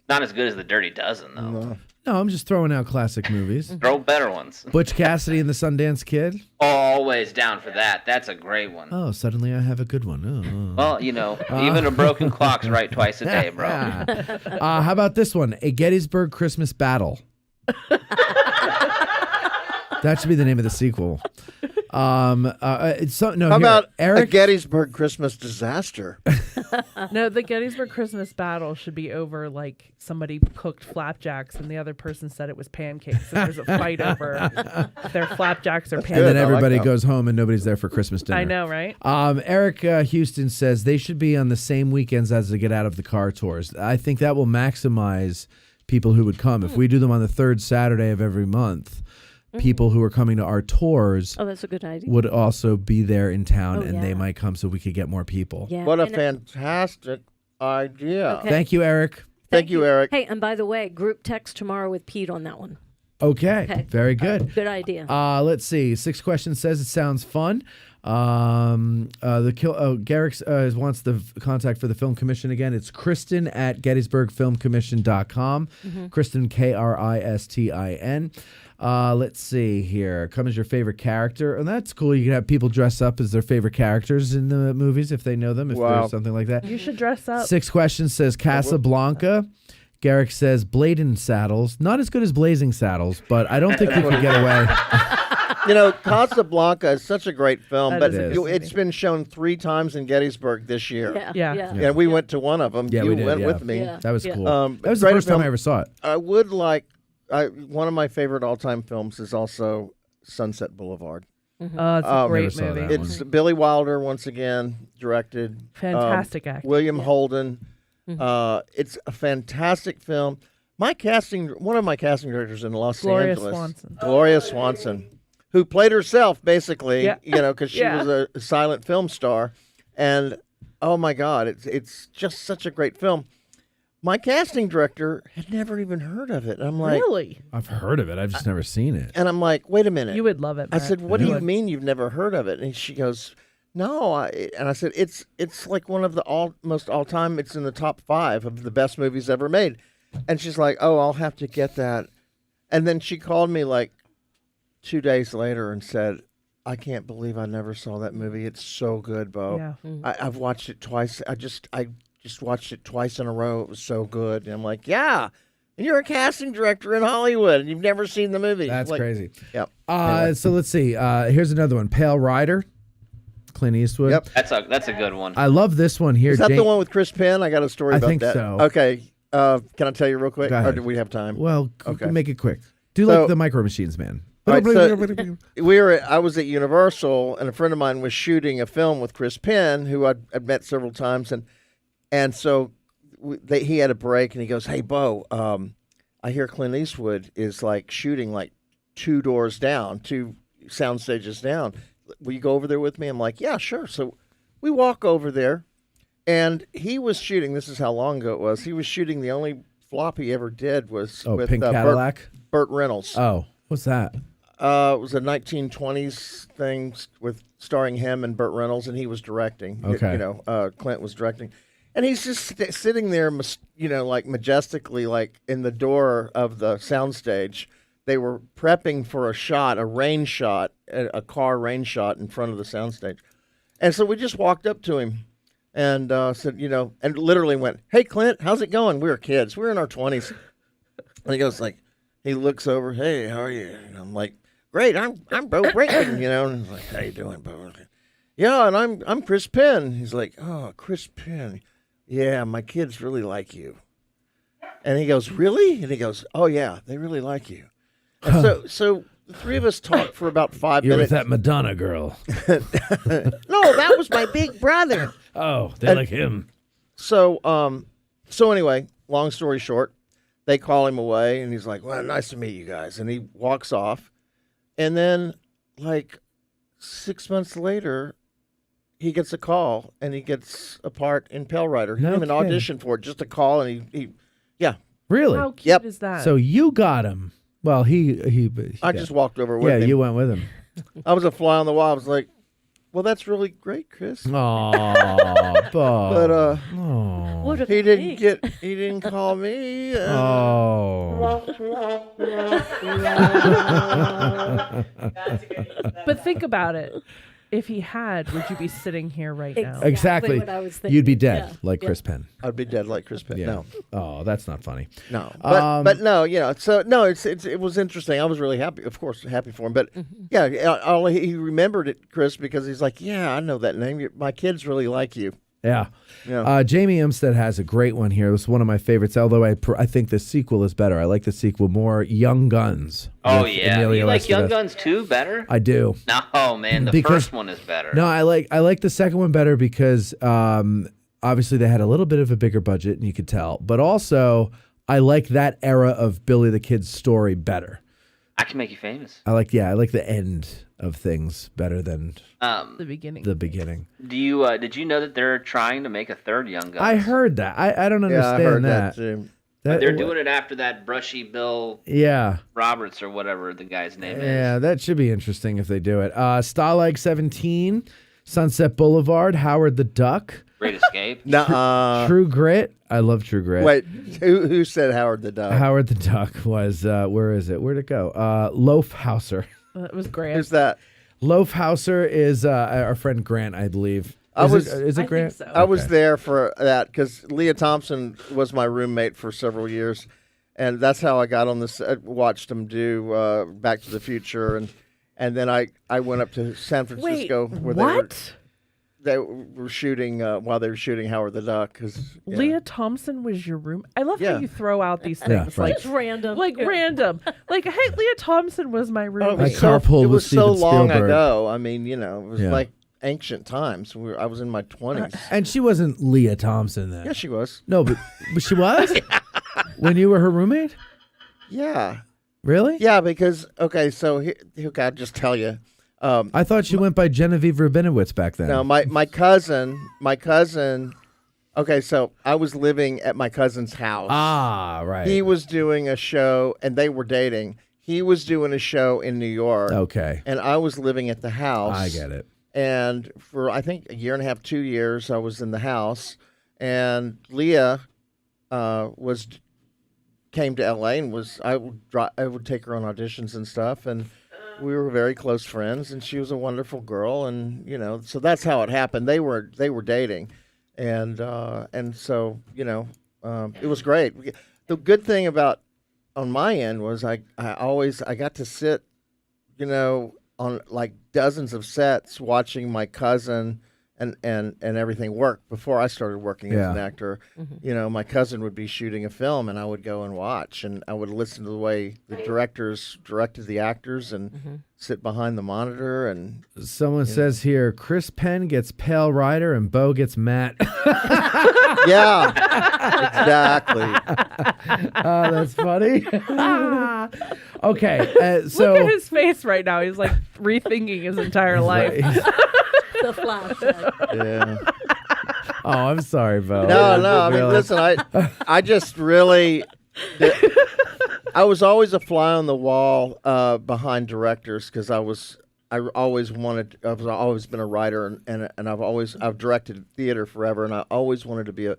Not as good as the Dirty Dozen, though. No, I'm just throwing out classic movies. Throw better ones. Butch Cassidy and the Sundance Kid. Always down for that. That's a great one. Oh, suddenly I have a good one. Well, even a broken clock's right twice a day, bro. How about this one? A Gettysburg Christmas Battle. That should be the name of the sequel. How about Eric? A Gettysburg Christmas Disaster? No, the Gettysburg Christmas Battle should be over like somebody cooked flapjacks and the other person said it was pancakes. And there's a fight over if they're flapjacks or pancakes. And then everybody goes home and nobody's there for Christmas dinner. I know, right? Eric Houston says they should be on the same weekends as the Get Out of the Car tours. I think that will maximize people who would come. If we do them on the third Saturday of every month, people who are coming to our tours that's a good idea. would also be there in town, and they might come so we could get more people. Yeah. What a fantastic idea. Okay. Thank you, Eric. Thank you, Eric. Hey, and by the way, group text tomorrow with Pete on that one. Okay. Very good. Good idea. Let's see. 6 questions says it sounds fun. Garrick wants the contact for the Film Commission again. It's Kristen at GettysburgFilmCommission.com. Kristen, Kristin. Let's see here. Come as your favorite character. And that's cool. You can have people dress up as their favorite characters in the movies if they know them, if there's something like that. You should dress up. 6 questions says Casablanca. Garrick says Bladen Saddles. Not as good as Blazing Saddles, but I don't think we could get away. Casablanca is such a great film, That but is. it's been shown 3 times in Gettysburg this year. Yeah. We went to one of them. Yeah, you we did, went yeah. with me. That was cool. That was the first time I ever saw it. I would like. One of my favorite all-time films is also Sunset Boulevard. Oh, it's a great Never saw movie. that It's Billy Wilder once again directed. Fantastic acting. William Holden. It's a fantastic film. One of my casting directors in Los Angeles, Gloria Swanson, who played herself basically, because she was a silent film star, and oh my God, it's just such a great film. My casting director had never even heard of it. And I'm like, really? I've heard of it. I've just never seen it. And I'm like, wait a minute. You would love it, I Matt. said, what do you mean you've never heard of it? And she goes, no. And I said, it's like one of the almost all time. It's in the top 5 of the best movies ever made. And she's like, oh, I'll have to get that. And then she called me like 2 days later and said, I can't believe I never saw that movie. It's so good, Bo. Yeah. I've watched it twice. I just watched it twice in a row. It was so good. And I'm like, yeah. And you're a casting director in Hollywood, and you've never seen the movie. That's crazy. Yep. So let's see. Here's another one. Pale Rider. Clint Eastwood. Yep. That's a good one. I love this one here. Is that the one with Chris Penn? I got a story about that. I think so. Okay. Can I tell you real quick? Go Or ahead. do we have time? Well, Okay. make it quick. Do So- like the Micro Machines Man. All right, so I was at Universal, and a friend of mine was shooting a film with Chris Penn, who I'd met several times, and so he had a break, and he goes, "Hey, Bo, I hear Clint Eastwood is like shooting like 2 doors down, 2 sound stages down. Will you go over there with me?" I'm like, "Yeah, sure." So we walk over there, and he was shooting. This is how long ago it was. He was shooting. The only flop he ever did was with Pink Cadillac? Burt Reynolds. Oh, what's that? It was a 1920s thing with starring him and Burt Reynolds, and he was directing. Okay. Clint was directing, and he's just sitting there, like majestically, like in the door of the soundstage. They were prepping for a shot, a rain shot, a car rain shot in front of the soundstage, and so we just walked up to him and said, and literally went, "Hey, Clint, how's it going?" We were kids. We were in our 20s, and he goes like, he looks over, "Hey, how are you?" And I'm like, "Great, I'm Bo Brinkman," And he's like, "How you doing, Bo?" "Yeah, and I'm Chris Penn." He's like, "Oh, Chris Penn. Yeah, my kids really like you." And he goes, "Really?" And he goes, "Oh yeah, they really like you." And so the three of us talked for about 5 You're minutes. with that Madonna girl. No, that was my big brother. Oh, they like him. So anyway, long story short, they call him away, and he's like, "Well, nice to meet you guys." And he walks off. And then, like 6 months later, he gets a call, and he gets a part in Pale Rider. He No didn't even kidding. audition for it, just a call, and he Really? How cute Yep. is that? So you got him. Well, he I just walked over with Yeah, him. you went with him. I was a fly on the wall. I was like, "Well, that's really great, Chris." Aw, Bo. But What a he freak. didn't call me. Oh. But think about it. If he had, would you be sitting here right now? Exactly. what I was thinking. You'd be dead Yeah. like Yeah. Chris Penn. I'd be dead like Chris Penn. Yeah. No. Oh, that's not funny. No, but no, so no, it was interesting. I was really happy, of course, happy for him. But yeah, he remembered it, Chris, because he's like, "Yeah, I know that name. My kids really like you." Yeah. Yeah. Jamie Imstead has a great one here. It was one of my favorites, although I think the sequel is better. I like the sequel more. Young Guns. Oh with yeah, Emilio you like Estevez. Young Guns too better? I do. No, man, the Because- first one is better. No, I like the second one better because obviously they had a little bit of a bigger budget, and you could tell. But also, I like that era of Billy the Kid's story better. I Can Make You Famous. I like the end of things better than The beginning. the beginning. Do you did you know that they're trying to make a third Young Guns? I heard that. I don't Yeah, understand I heard that. that too. They're doing it after that brushy Bill Yeah. Roberts or whatever the guy's name is. Yeah, that should be interesting if they do it. Stalag 17, Sunset Boulevard, Howard the Duck, Great Escape. Nuh-uh. True Grit. I love True Grit. Wait, who said Howard the Duck? Howard the Duck was, where is it? Where'd it go? Loafhauser. That was great. Who's that? Loafhauser is our friend Grant, I believe. Is it Grant? so. I was Okay. there for that because Leah Thompson was my roommate for several years, and that's how I got on this. I watched him do Back to the Future, and then I went up to San Francisco Wait, where what? they were shooting while they were shooting Howard the Duck. Cause, yeah. Leah Thompson was your room. I love Yeah. how you throw out these Yeah, things right. like Just random. like random. Like, hey, Leah Thompson was my Oh, roommate. it I was so, carpooled it with was so Steven long Spielberg. ago. I mean, it was Yeah. like ancient times. I was in my 20s. And she wasn't Leah Thompson then. Yeah, she was. No, but she was? When you were her roommate? Yeah. Really? Yeah, because, okay, so I'll just tell you. I thought she went by Genevieve Rabinowitz back then. No, my cousin. Okay, so I was living at my cousin's house. Ah, right. He was doing a show, and they were dating. He was doing a show in New York. Okay. And I was living at the house. I get it. And for, I think, a year and a half, 2 years, I was in the house. And Leah came to L.A. and I would take her on auditions and stuff. And we were very close friends, and she was a wonderful girl. And, so that's how it happened. They were dating. And so, it was great. The good thing on my end was I got to sit, on like dozens of sets watching my cousin and everything worked before I started working as an actor. You know, my cousin would be shooting a film, and I would go and watch, and I would listen to the way the directors directed the actors, and sit behind the monitor. And someone says here, Chris Penn gets Pale Rider, and Bo gets Matt. Yeah, exactly. Oh, that's funny. Okay, so look at his face right now. He's like rethinking his entire life. The flashback. Yeah. Oh, I'm sorry, Bo. No. I mean, listen, I just really, I was always a fly on the wall behind directors because I've always been a writer and I've directed theater forever, and I always wanted to be a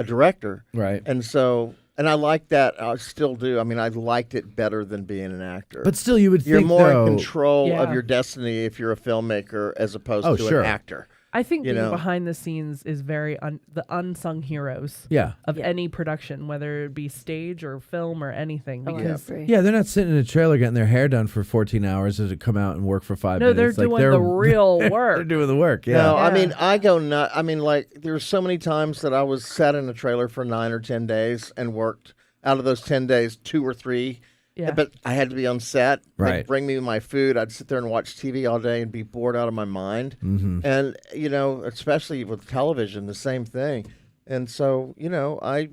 director. Right. And so. And I like that. I still do. I mean, I liked it better than being an actor. But still, you would you're think, more though, in control of your destiny if you're a filmmaker as opposed to an actor. I think being behind the scenes is very the unsung heroes of any production, whether it be stage or film or anything. Because they're not sitting in a trailer getting their hair done for 14 hours to come out and work for 5 minutes. No, they're doing the real work. They're doing the work, No, I mean, I go nuts. I mean, like, there's so many times that I was sat in a trailer for 9 or 10 days and worked. Out of those 10 days, 2 or 3. Yeah. But I had to be on set. Right. They'd bring me my food. I'd sit there and watch TV all day and be bored out of my mind. Mm-hmm. And, you know, especially with television, the same thing. And so, you know, I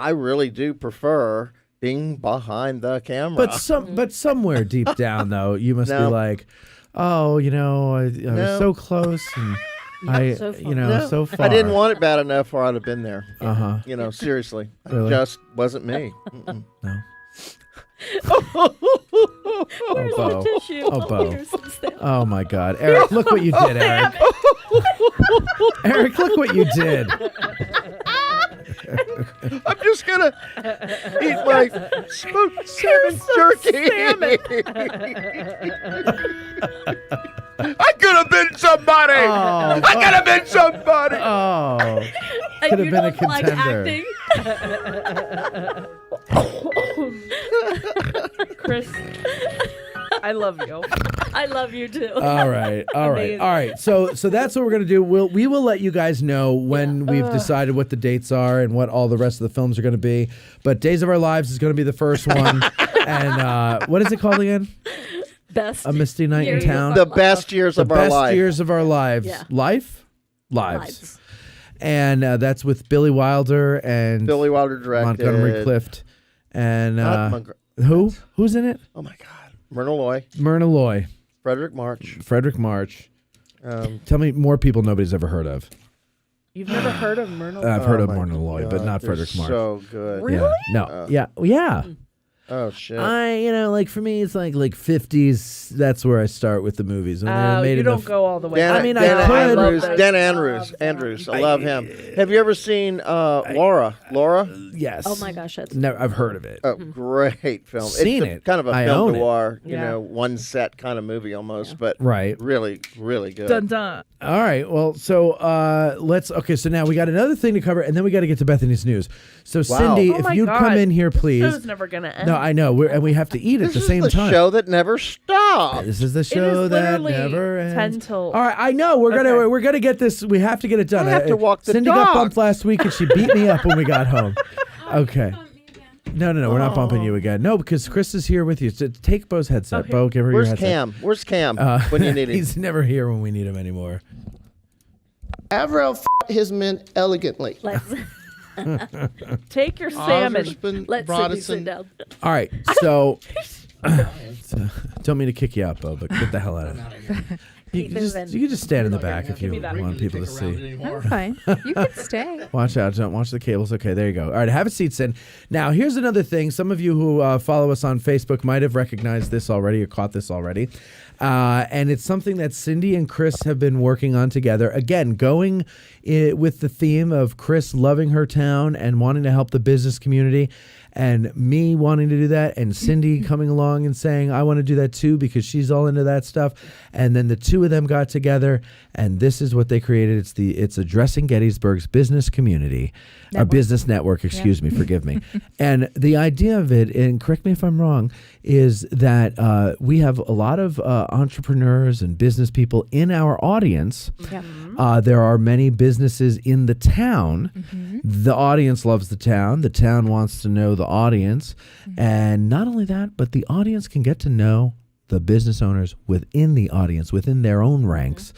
really do prefer being behind the camera. But somewhere deep down, though, you must be like, oh, you know, I was so close and... so far. I didn't want it bad enough or I'd have been there. You know, seriously. Really? It just wasn't me. No. Where's the tissue? Oh, Bo. Here's some stuff. Oh, my God. Eric, look what you did, Eric. Eric, look what you did. I'm just going to eat my smoked salmon jerky. I could have been somebody. Oh, I could have been somebody. Oh, could have been a contender. Chris, I love you. I love you too. All right. So that's what we're gonna do. We will let you guys know when we've decided what the dates are and what all the rest of the films are gonna be. But Days of Our Lives is gonna be the first one. And what is it called again? Best A Misty Night in Town. The best years of our life. The best years of our lives. Yeah. Lives. And that's with Billy Wilder and Billy Wilder directed. Montgomery Clift. And who's in it? Oh my God, Myrna Loy. Frederick March. Tell me more people nobody's ever heard of. You've never heard of Myrna Loy? I've heard of Myrna Loy, but not Frederick March. So good. Really? Yeah. No. Yeah. Oh shit! Like for me, it's like 50s. That's where I start with the movies. And you don't go all the way. Dan Andrews. I love him. Have you ever seen Laura? Yes. Oh my gosh, that's no, I've heard of it. Oh, great film. Seen it's it. Kind of a I film own noir, it. you know, one set kind of movie almost, but right. Really, really good. Dun dun. All right. Well, so so now we got another thing to cover, and then we got to get to Bethany's news. So Cindy, if you come in here, please. This show's never gonna end. No, I know, and we have to eat at the same time. This is the show that never stops. This is the show that never ends. 10 till. All right, I know we're gonna get this. We have to get it done. I have to walk the Cindy dog. got bumped last week, and she beat me up when we got home. Okay. No, we're not bumping you again. No, because Chris is here with you. So take Bo's headset. Okay. Bo, give her your headset. Where's Cam when you need him? He's never here when we need him anymore. Avril his men elegantly. Take your salmon. Let Cindy sit down. All right, so don't mean to kick you out, Bo, but get the hell out of here. You can just stand in the back if you want people to see. I'm fine. You can stay. Watch out. Don't watch the cables. Okay, there you go. All right, have a seat, Sin. Now, here's another thing. Some of you who follow us on Facebook might have recognized this already or caught this already. And it's something that Cindy and Chris have been working on together. Again, going with the theme of Chris loving her town and wanting to help the business community. and me wanting to do that, and Cindy coming along and saying, I want to do that too because she's all into that stuff. And then the two of them got together, and this is what they created. It's Addressing Gettysburg's business community, or business network, excuse me, forgive me. And the idea of it, and correct me if I'm wrong, is that we have a lot of entrepreneurs and business people in our audience. There are many businesses in the town. The audience loves the town. The town wants to know the audience. And not only that, but the audience can get to know the business owners within the audience, within their own ranks,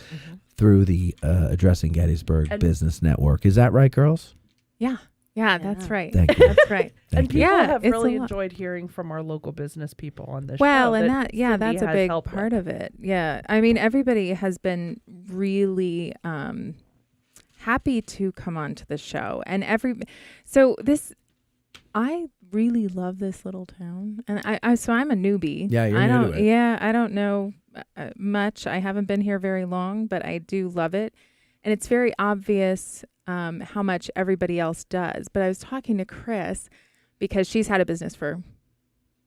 through the Addressing Gettysburg Business Network. Is that right, girls? Yeah, that's right. Thank you. That's right. And people have it's really a lot. enjoyed hearing from our local business people on this Well, show. and that that's a Cindy big has helped part with. of it. Yeah. I mean, everybody has been really happy to come on to the show. And I really love this little town. And so I'm a newbie. Yeah, you're new to it. Yeah, I don't know much. I haven't been here very long, but I do love it. And it's very obvious how much everybody else does. But I was talking to Chris because she's had a business for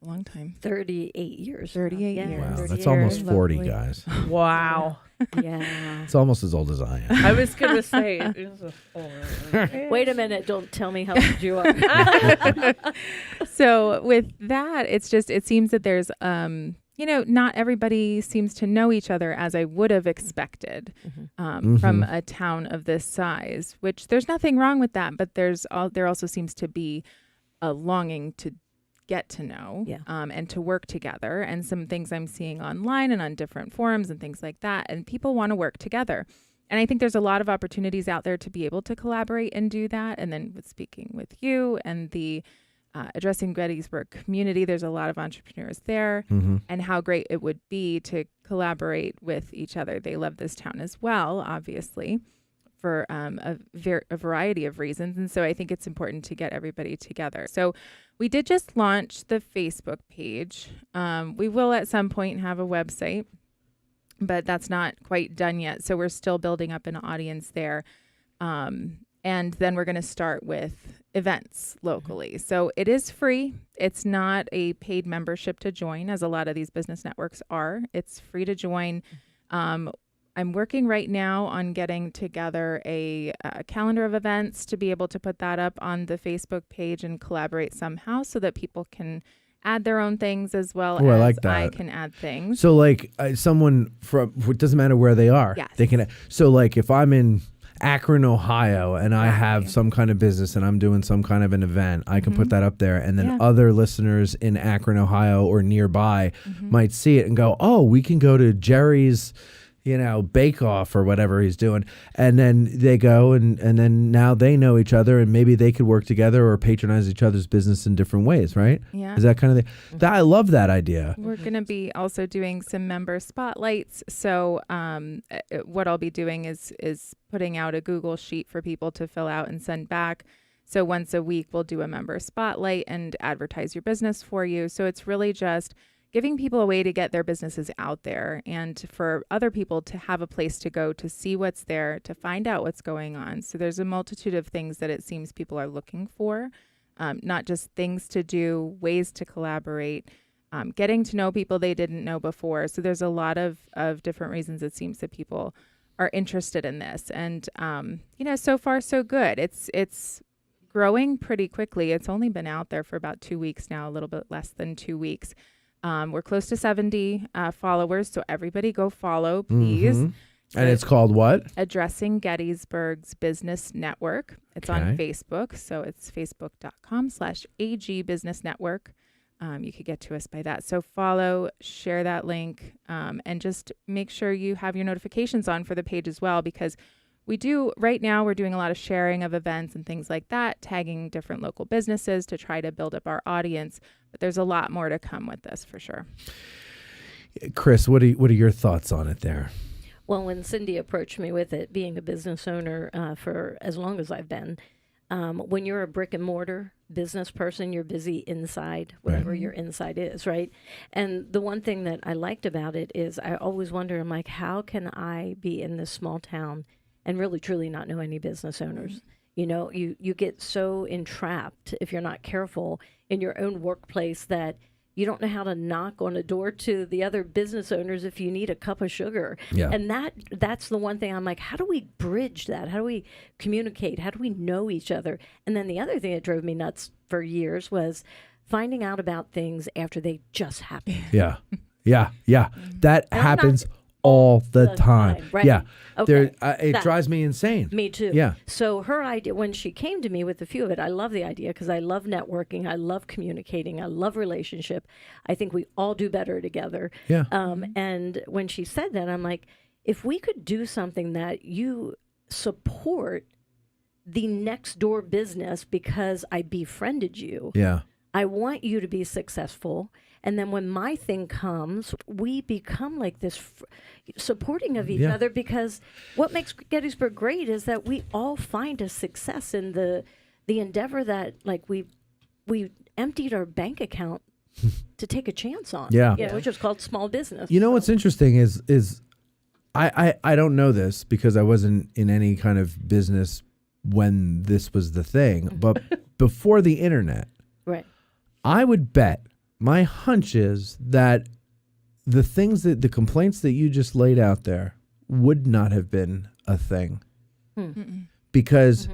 a long time. 38 years. 38 Yeah, years. Wow, 30 that's almost years. 40, Lovely. guys. Wow. Yeah. It's almost as old as I am. I was going to say. It is Wait a minute. Don't tell me how old you are. So with that, it seems that there's, not everybody seems to know each other as I would have expected from a town of this size, which there's nothing wrong with that. But there also seems to be a longing to get to know and to work together, and some things I'm seeing online and on different forums and things like that. And people want to work together. And I think there's a lot of opportunities out there to be able to collaborate and do that. And then with speaking with you and the Addressing Gettysburg community, there's a lot of entrepreneurs there, and how great it would be to collaborate with each other. They love this town as well, obviously, for a variety of reasons. And so I think it's important to get everybody together. So we did just launch the Facebook page. We will at some point have a website, but that's not quite done yet. So we're still building up an audience there. And then we're going to start with events locally. So it is free. It's not a paid membership to join, as a lot of these business networks are. It's free to join. I'm working right now on getting together a calendar of events to be able to put that up on the Facebook page and collaborate somehow so that people can add their own things as well as I like that. I can add things. So like someone from, it doesn't matter where they are. Yes. They can. So like if I'm in Akron, Ohio, and I have some kind of business and I'm doing some kind of an event, I can put that up there, and then other listeners in Akron, Ohio or nearby might see it and go, oh, we can go to Jerry's, bake off or whatever he's doing. And then they go and then now they know each other, and maybe they could work together or patronize each other's business in different ways, right? Yeah. Is that kind of I love that idea. We're going to be also doing some member spotlights. So what I'll be doing is putting out a Google sheet for people to fill out and send back. So once a week, we'll do a member spotlight and advertise your business for you. So it's really just giving people a way to get their businesses out there, and for other people to have a place to go to see what's there, to find out what's going on. So there's a multitude of things that it seems people are looking for, not just things to do, ways to collaborate, getting to know people they didn't know before. So there's a lot of different reasons it seems that people are interested in this. And, so far so good. It's growing pretty quickly. It's only been out there for about 2 weeks now, a little bit less than 2 weeks. We're close to 70 followers, so everybody go follow, please. And it's called what? Addressing Gettysburg's Business Network. It's on Facebook, so it's facebook.com/AG Business Network. You could get to us by that. So follow, share that link, and just make sure you have your notifications on for the page as well, because right now we're doing a lot of sharing of events and things like that, tagging different local businesses to try to build up our audience. But there's a lot more to come with this for sure. Chris, what are your thoughts on it there? Well, when Cindy approached me with it, being a business owner for as long as I've been, when you're a brick and mortar business person, you're busy inside, whatever your inside is, right? And the one thing that I liked about it is I always wonder, I'm like, how can I be in this small town and really truly not know any business owners? You know, you get so entrapped if you're not careful in your own workplace that you don't know how to knock on a door to the other business owners if you need a cup of sugar. Yeah. And that's the one thing I'm like, how do we bridge that? How do we communicate? How do we know each other? And then the other thing that drove me nuts for years was finding out about things after they just happened. Yeah. That happens all the time. Right. Yeah. Okay. It drives me insane. Me too. Yeah. So her idea, when she came to me with a few of it, I love the idea because I love networking. I love communicating. I love relationship. I think we all do better together. Yeah. And when she said that, I'm like, if we could do something that you support the next door business because I befriended you. Yeah. I want you to be successful. And then when my thing comes, we become like this supporting of each other, because what makes Gettysburg great is that we all find a success in the endeavor that, like, we emptied our bank account to take a chance on. Yeah. Which is called small business. You know what's interesting is I don't know this because I wasn't in any kind of business when this was the thing, but before the internet, right? I would bet, my hunch is that the complaints that you just laid out there would not have been a thing. Because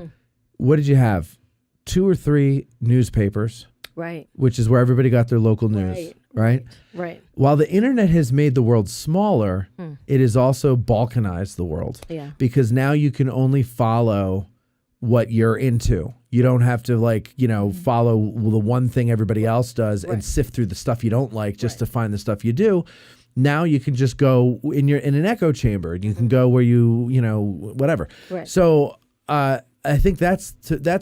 what did you have? 2 or 3 newspapers, right? Which is where everybody got their local news, right? Right. While the internet has made the world smaller, it has also balkanized the world. Yeah. Because now you can only follow what you're into. You don't have to follow the one thing everybody else does and sift through the stuff you don't like just to find the stuff you do. Now you can just go in an echo chamber, and you can go where whatever. Right. So I think that's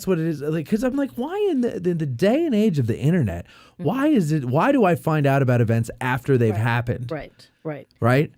what it is. Like, because I'm like, why in the day and age of the internet, why do I find out about events after they've happened? Right.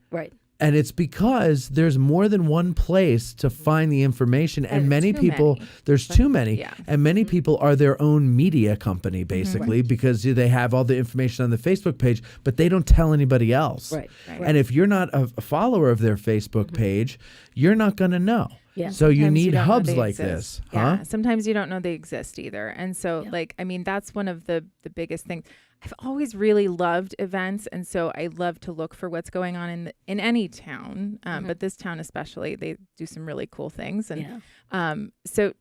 And it's because there's more than one place to find the information, and many people, there's too many, and many people are their own media company, basically, because they have all the information on the Facebook page, but they don't tell anybody else. Right. And if you're not a follower of their Facebook page, you're not going to know. Yeah. So you Sometimes need don't know hubs they like exist. this. Huh? Yeah. Sometimes you don't know they exist either. And so, that's one of the biggest things. I've always really loved events, and so I love to look for what's going on in any town, but this town especially, they do some really cool things. And so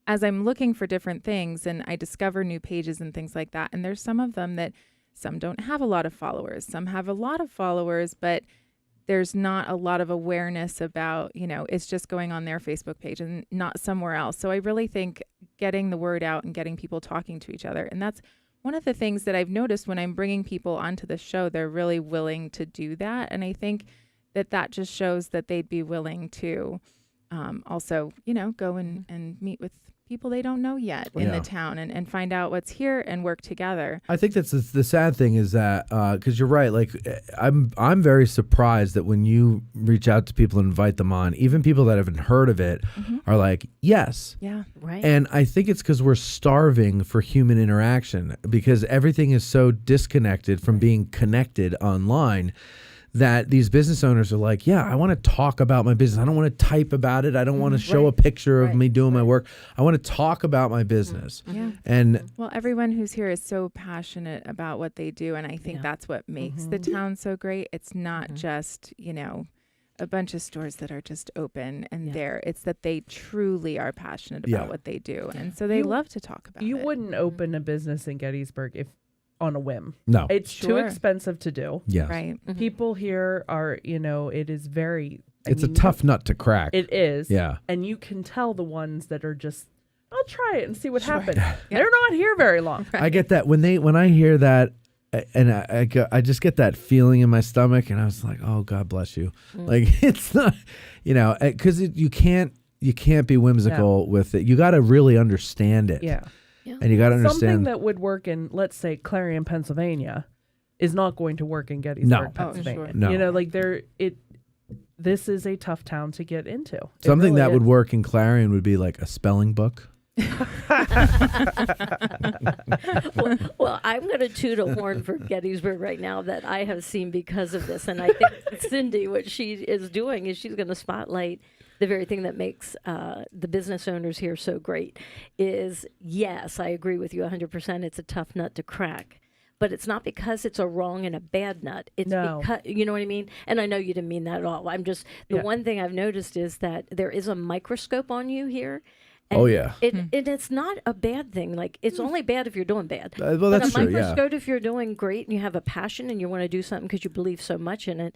as I'm looking for different things, and I discover new pages and things like that, and there's some of them that some don't have a lot of followers, some have a lot of followers, but there's not a lot of awareness about, it's just going on their Facebook page and not somewhere else. So I really think getting the word out and getting people talking to each other, and that's one of the things that I've noticed when I'm bringing people onto the show, they're really willing to do that. And I think that just shows that they'd be willing to also, go and meet with people they don't know yet in the town and find out what's here and work together. I think that's the sad thing is that, because you're right, like I'm very surprised that when you reach out to people and invite them on, even people that haven't heard of it are like, yes. Yeah, right. And I think it's because we're starving for human interaction, because everything is so disconnected from being connected online, that these business owners are like, yeah, I want to talk about my business. I don't want to type about it. I don't want to show a picture of me doing my work. I want to talk about my business. Yeah. And well, everyone who's here is so passionate about what they do. And I think that's what makes the town so great. It's not just, a bunch of stores that are just open and there. It's that they truly are passionate about what they do. And so they love to talk about it. You wouldn't open a business in Gettysburg if on a whim. No. It's too expensive to do. Yes. Right. People here are, it is very... It's a tough nut to crack. It is. Yeah. And you can tell the ones that are just, I'll try it and see what happens. They're not here very long. I get that. When I hear that, and I just get that feeling in my stomach, and I was like, oh, God bless you. Like, it's not, because you can't be whimsical with it. You got to really understand it. Yeah. And you got to understand. Something that would work in, let's say, Clarion, Pennsylvania, is not going to work in Gettysburg, Pennsylvania. No. This is a tough town to get into. Something that would work in Clarion would be like a spelling book. Well, I'm going to toot a horn for Gettysburg right now that I have seen because of this. And I think Cindy, what she is doing is she's going to spotlight the very thing that makes the business owners here so great is, yes, I agree with you 100%. It's a tough nut to crack. But it's not because it's a wrong and a bad nut. It's because, you know what I mean? And I know you didn't mean that at all. I'm just, the one thing I've noticed is that there is a microscope on you here. And it's not a bad thing. Like, it's only bad if you're doing bad. Well, that's but a true, microscope if you're doing great and you have a passion and you want to do something because you believe so much in it.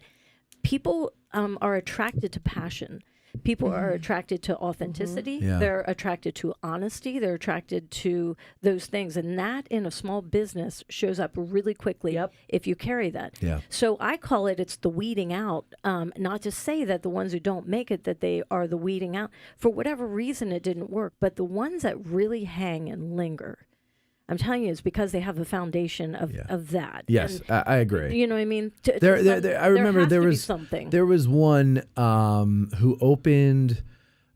People are attracted to passion. People are attracted to authenticity. Yeah. They're attracted to honesty. They're attracted to those things. And that in a small business shows up really quickly if you carry that. Yeah. So I call it's the weeding out, not to say that the ones who don't make it, that they are the weeding out. For whatever reason, it didn't work. But the ones that really hang and linger, I'm telling you, it's because they have a foundation of that. Yes, and, I agree. You know what I mean? I remember there was one who opened.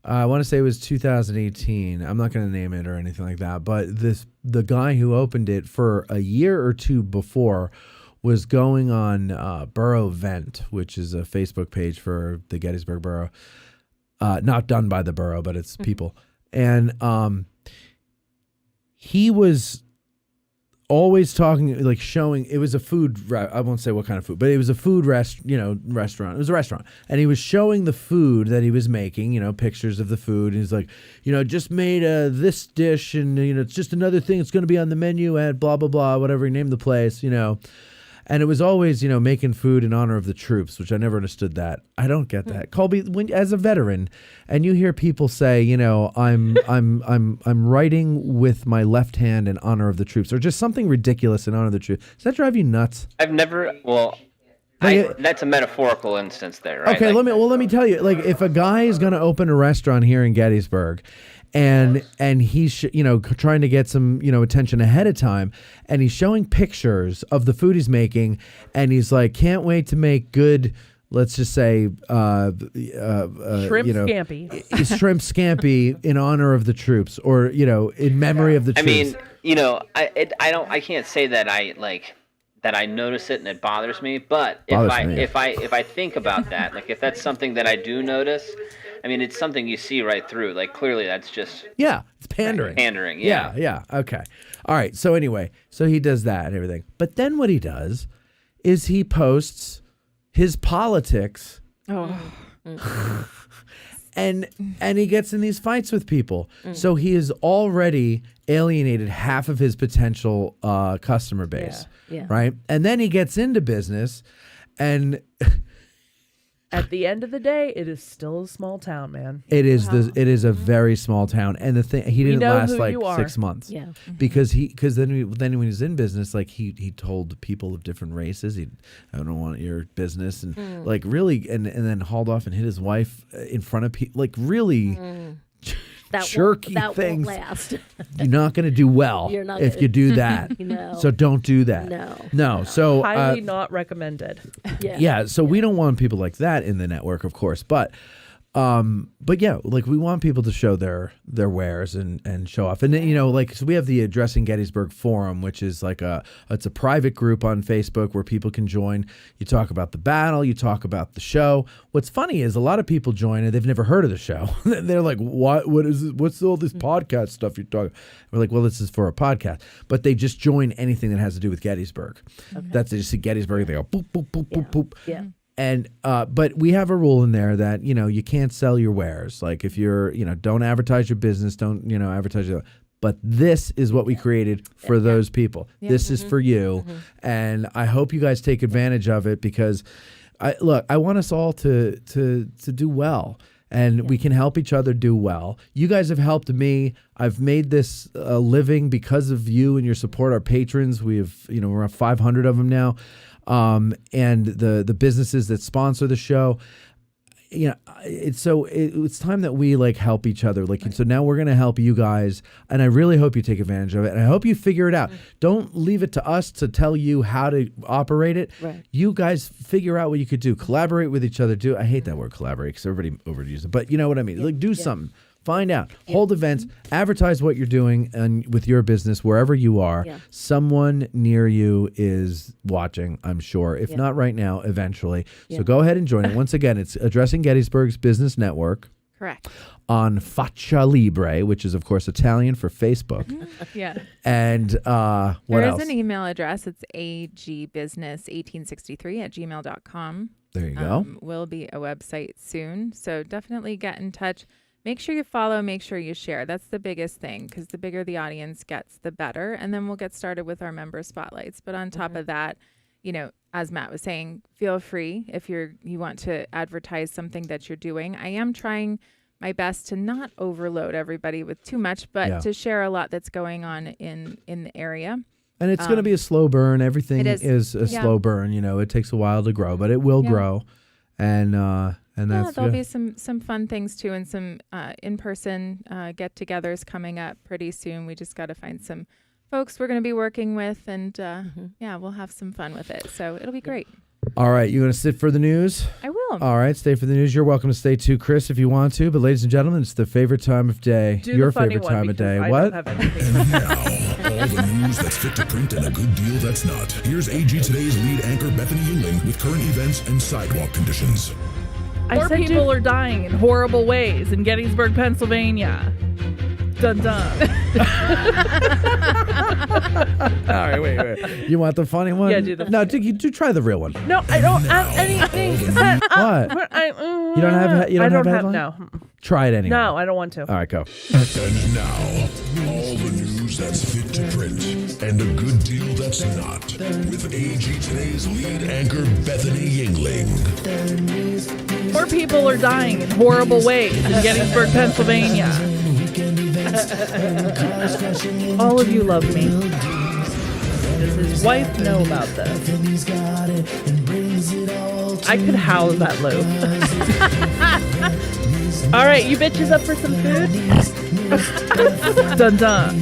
I want to say it was 2018. I'm not going to name it or anything like that. But the guy who opened it for a year or two before was going on Borough Vent, which is a Facebook page for the Gettysburg Borough. Not done by the borough, but it's people. And he was always talking, like showing, it was a food, I won't say what kind of food, but it was a food restaurant. It was a restaurant. And he was showing the food that he was making, pictures of the food. And he's like, just made this dish and, it's just another thing. It's going to be on the menu at blah, blah, blah, whatever he named the place, And it was always, making food in honor of the troops, which I never understood that. I don't get that. Colby, as a veteran, and you hear people say, I'm writing with my left hand in honor of the troops, or just something ridiculous in honor of the troops. Does that drive you nuts? I've never. That's a metaphorical instance there, right? Okay, let me tell you. Like, if a guy is going to open a restaurant here in Gettysburg, and he's trying to get some attention ahead of time, and he's showing pictures of the food he's making, and he's like, can't wait to make good, let's just say shrimp scampi. Shrimp scampi in honor of the troops, or in memory of the troops. I can't say that I notice it and it bothers me, but if I think about that, like if that's something that I do notice, it's something you see right through. Like, clearly that's just... Yeah, it's pandering. Pandering, yeah. Yeah, okay. All right, so anyway, he does that and everything. But then what he does is he posts his politics. Oh. And he gets in these fights with people. So he has already alienated half of his potential customer base, right? And then he gets into business and... At the end of the day, it is still a small town, man. It is it is a very small town, and the thing, he didn't last like 6 months. Yeah, because then when he's in business, like he told people of different races, I don't want your business, and like really, and then hauled off and hit his wife in front of people, like really. Jerky things. Won't last. You're not going to do well if you do that. No. So don't do that. No. So highly not recommended. Yeah. So we don't want people like that in the network, of course, but yeah, like we want people to show their wares and show off. And then, so we have the Addressing Gettysburg Forum, which is it's a private group on Facebook where people can join. You talk about the battle, you talk about the show. What's funny is a lot of people join and they've never heard of the show. They're like, what is it? What's all this podcast stuff you're talking? We're like, well, this is for a podcast. But they just join anything that has to do with Gettysburg. Okay. They just see Gettysburg, they go boop, boop, boop, boop, boop. Yeah. And but we have a rule in there that you can't sell your wares. Like if you're don't advertise your business, don't advertise your. But this is what we created for those people. Yeah. This is for you, and I hope you guys take advantage of it because I want us all to do well. And we can help each other do well. You guys have helped me. I've made this a living because of you and your support. Our patrons, we have we're at 500 of them now. And the businesses that sponsor the show, it's time that we help each other. So now we're going to help you guys, and I really hope you take advantage of it. And I hope you figure it out. Don't leave it to us to tell you how to operate it. Right. You guys figure out what you could do. Collaborate with each other. I hate that word collaborate because everybody overuses it, but you know what I mean. Do something. Find out. Hold events. Advertise what you're doing and with your business wherever you are. Yeah. Someone near you is watching, I'm sure. If not right now, eventually. So go ahead and join it. Once again, it's Addressing Gettysburg's Business Network. Correct. On Faccia Libre, which is, of course, Italian for Facebook. Yeah. And what there else? is an email address. It's agbusiness1863@gmail.com. There you go. Will be a website soon. So definitely get in touch. Make sure you follow. Make sure you share. That's the biggest thing, because the bigger the audience gets, the better. And then we'll get started with our member spotlights. But on top of that, as Matt was saying, feel free if you want to advertise something that you're doing. I am trying my best to not overload everybody with too much, but to share a lot that's going on in the area. And it's going to be a slow burn. Everything is a Yeah. slow burn. It takes a while to grow, but it will grow. And that's there'll be some fun things too, and some in-person get-togethers coming up pretty soon. We just got to find some folks we're going to be working with, and we'll have some fun with it. So it'll be great. All right, you going to sit for the news? I will. All right, stay for the news. You're welcome to stay too, Chris, if you want to. But ladies and gentlemen, it's the favorite time of day. Do Your the funny favorite one, time of because day. I What? don't have anything. All the news that's fit to print and a good deal that's not. Here's AG Today's lead anchor, Bethany Yingling, with current events and sidewalk conditions. More people are dying in horrible ways in Gettysburg, Pennsylvania. Dun dun. All right, wait. You want the funny one? Yeah, do the No, do try the real one. No, I don't have anything. What? You don't have I don't have headline? no. Try it anyway. No, I don't want to. All right, go. And now, all the news that's fit to print and a good deal that's not. With AG Today's lead anchor, Bethany Yingling. More people are dying in horrible ways in Gettysburg, Pennsylvania. All of you love me. Does his wife know about this? I could house that loaf. All right, you bitches up for some food? Dun dun.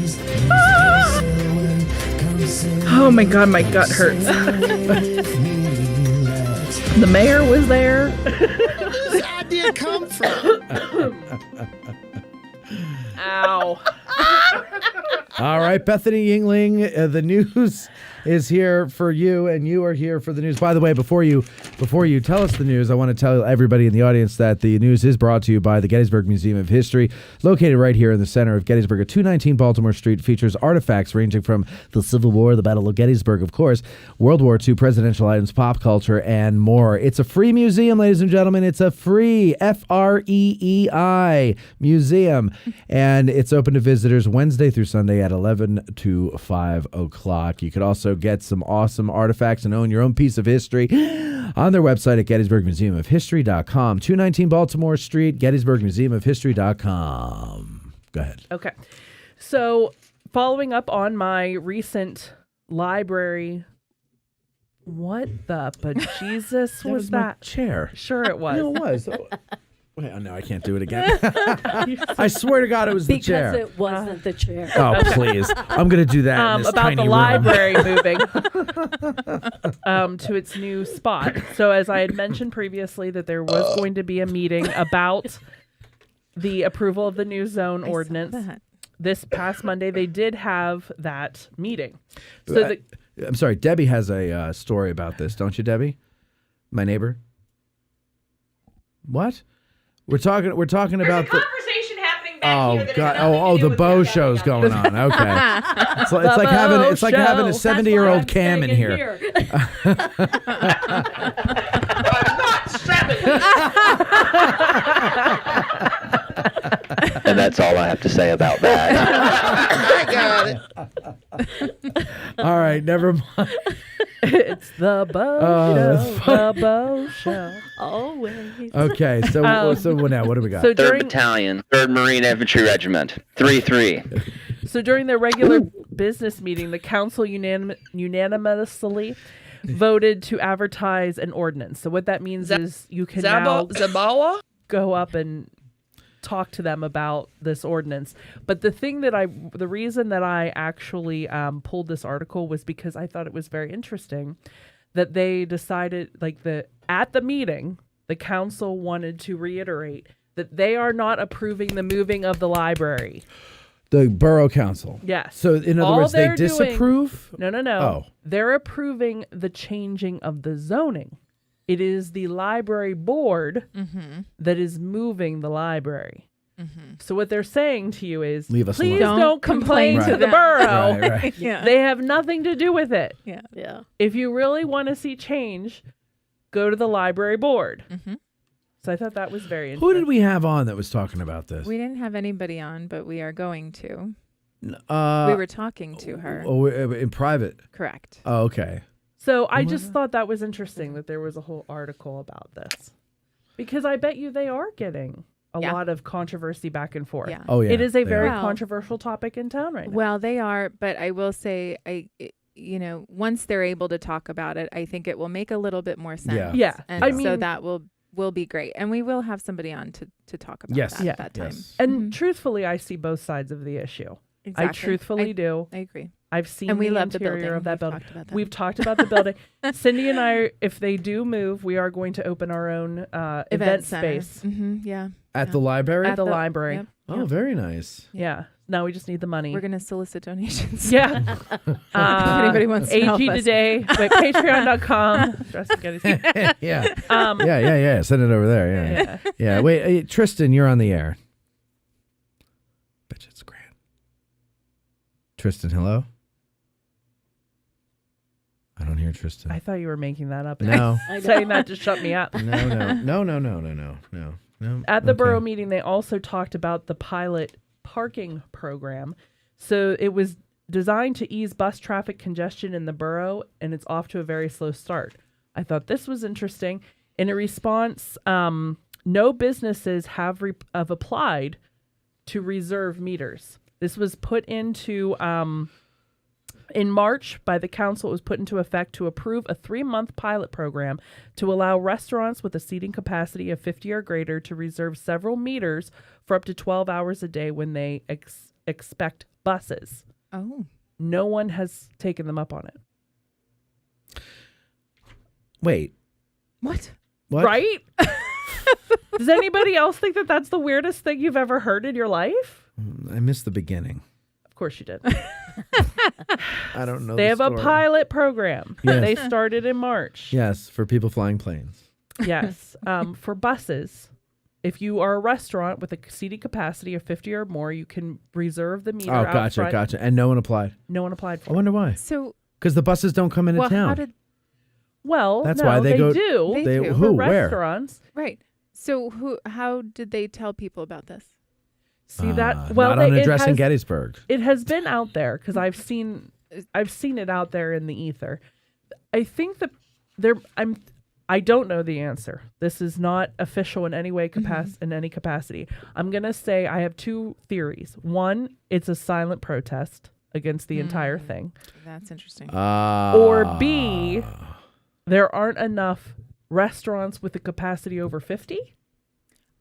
Oh my god, my gut hurts. The mayor was there. Where did this idea come from? Ow. All right, Bethany Yingling, the news is here for you, and you are here for the news. By the way, before you tell us the news, I want to tell everybody in the audience that the news is brought to you by the Gettysburg Museum of History, located right here in the center of Gettysburg at 219 Baltimore Street. Features artifacts ranging from the Civil War, the Battle of Gettysburg, of course, World War II, presidential items, pop culture, and more. It's a free museum, ladies and gentlemen. It's a free FREEI museum, and it's open to visitors Wednesday through Sunday at 11 to 5 o'clock. You could also get some awesome artifacts and own your own piece of history on their website at GettysburgMuseumofHistory.com. 219 Baltimore Street, GettysburgMuseumofHistory.com. Go ahead. Okay. So, following up on my recent library, what the bejesus was my that? chair. Sure it was. No, it was. Wait, no, I can't do it again. I swear to God, it was the chair. Because it wasn't the chair. Oh, please. I'm going to do that in this about tiny the room. library moving to its new spot. So as I had mentioned previously that there was going to be a meeting about the approval of the new zone ordinance. This past Monday, they did have that meeting. So I'm sorry, Debbie has a story about this, don't you, Debbie? My neighbor? What? We're talking about the conversation happening back here. God! The Bo show's going on. Okay, it's like having a 70-year-old Cam in here. I'm not 70. And that's all I have to say about that. I got it. All right, never mind. It's the Bo Show. The Bo Show. Always. Okay, so now what do we got? So 3rd Battalion, 3rd Marine Infantry Regiment, 3-3. So during their regular business meeting, the council unanimously voted to advertise an ordinance. So what that means is you can now go up and talk to them about this ordinance. But the reason that I actually pulled this article was because I thought it was very interesting that they decided, at the meeting, the council wanted to reiterate that they are not approving the moving of the library. The borough council. Yes. So in other words, they disapprove? No. Oh. They're approving the changing of the zoning. It is the library board Mm-hmm. that is moving the library. Mm-hmm. So what they're saying to you is, Leave us please alone. don't complain to to the them. borough. Right. Yeah. They have nothing to do with it. Yeah. Yeah. If you really want to see change, go to the library board. Mm-hmm. So I thought that was very interesting. Who did we have on that was talking about this? We didn't have anybody on, but we are going to. Uh, We were talking to her. Oh, in private. Correct. Oh, okay. So I just thought that was interesting that there was a whole article about this. Because I bet you they are getting a lot of controversy back and forth. Yeah. Oh, yeah. It is a they very are. controversial topic in town right now. Well, they are, but I will say, once they're able to talk about it, I think it will make a little bit more sense. Yeah. And I so mean- that will be great. And we will have somebody on to talk about Yes. that Yeah. at that time. Yes. And truthfully, I see both sides of the issue. Exactly. I truthfully do. I agree. I've seen And we the love the interior building. of that We've building. talked about that. We've talked about the building. Cindy and I, if they do move, we are going to open our own event center. space Mm-hmm. Yeah. At the library? at the library. Yep. Oh, very nice. Yeah. Now we just need the money. We're going to solicit donations. Yeah. If anybody wants to help AG us. today. Wait, patreon.com. Dressing Gettysburg. Yeah. Um, Yeah. Send it over there. Yeah. Yeah. Wait, hey, Tristan, you're on the air. Bitch, it's grand. Tristan, hello? I don't hear Tristan. I thought you were making that up. No. Saying that to shut me up. No. At the Okay. borough meeting, they also talked about the pilot parking program. So it was designed to ease bus traffic congestion in the borough, and it's off to a very slow start. I thought this was interesting. In a response, no businesses have applied to reserve meters. This was put into in March by the council. It was put into effect to approve a 3-month pilot program to allow restaurants with a seating capacity of 50 or greater to reserve several meters for up to 12 hours a day when they expect buses. Oh. No one has taken them up on it. Wait. What? Right? Does anybody else think that that's the weirdest thing you've ever heard in your life? I missed the beginning. Of course you did. I don't know. They the have a story. pilot program. Yes. They started in March. Yes, for people flying planes. Yes. For buses, if you are a restaurant with a seating capacity of 50 or more, you can reserve the meter out front. Gotcha. And no one applied. No one applied for I wonder why. So, Because the buses don't come into well, town. how did Well, That's no, why they go- do. They do. Who? For Where? restaurants. right? So how did they tell people about this? See that? Well, not on it addressing has- Gettysburg. It has been out there because I've seen it out there in the ether. I think that I don't know the answer. This is not official in any way in any capacity. I'm gonna say I have two theories. One, it's a silent protest against the entire thing. That's interesting. Or B, there aren't enough restaurants with a capacity over 50.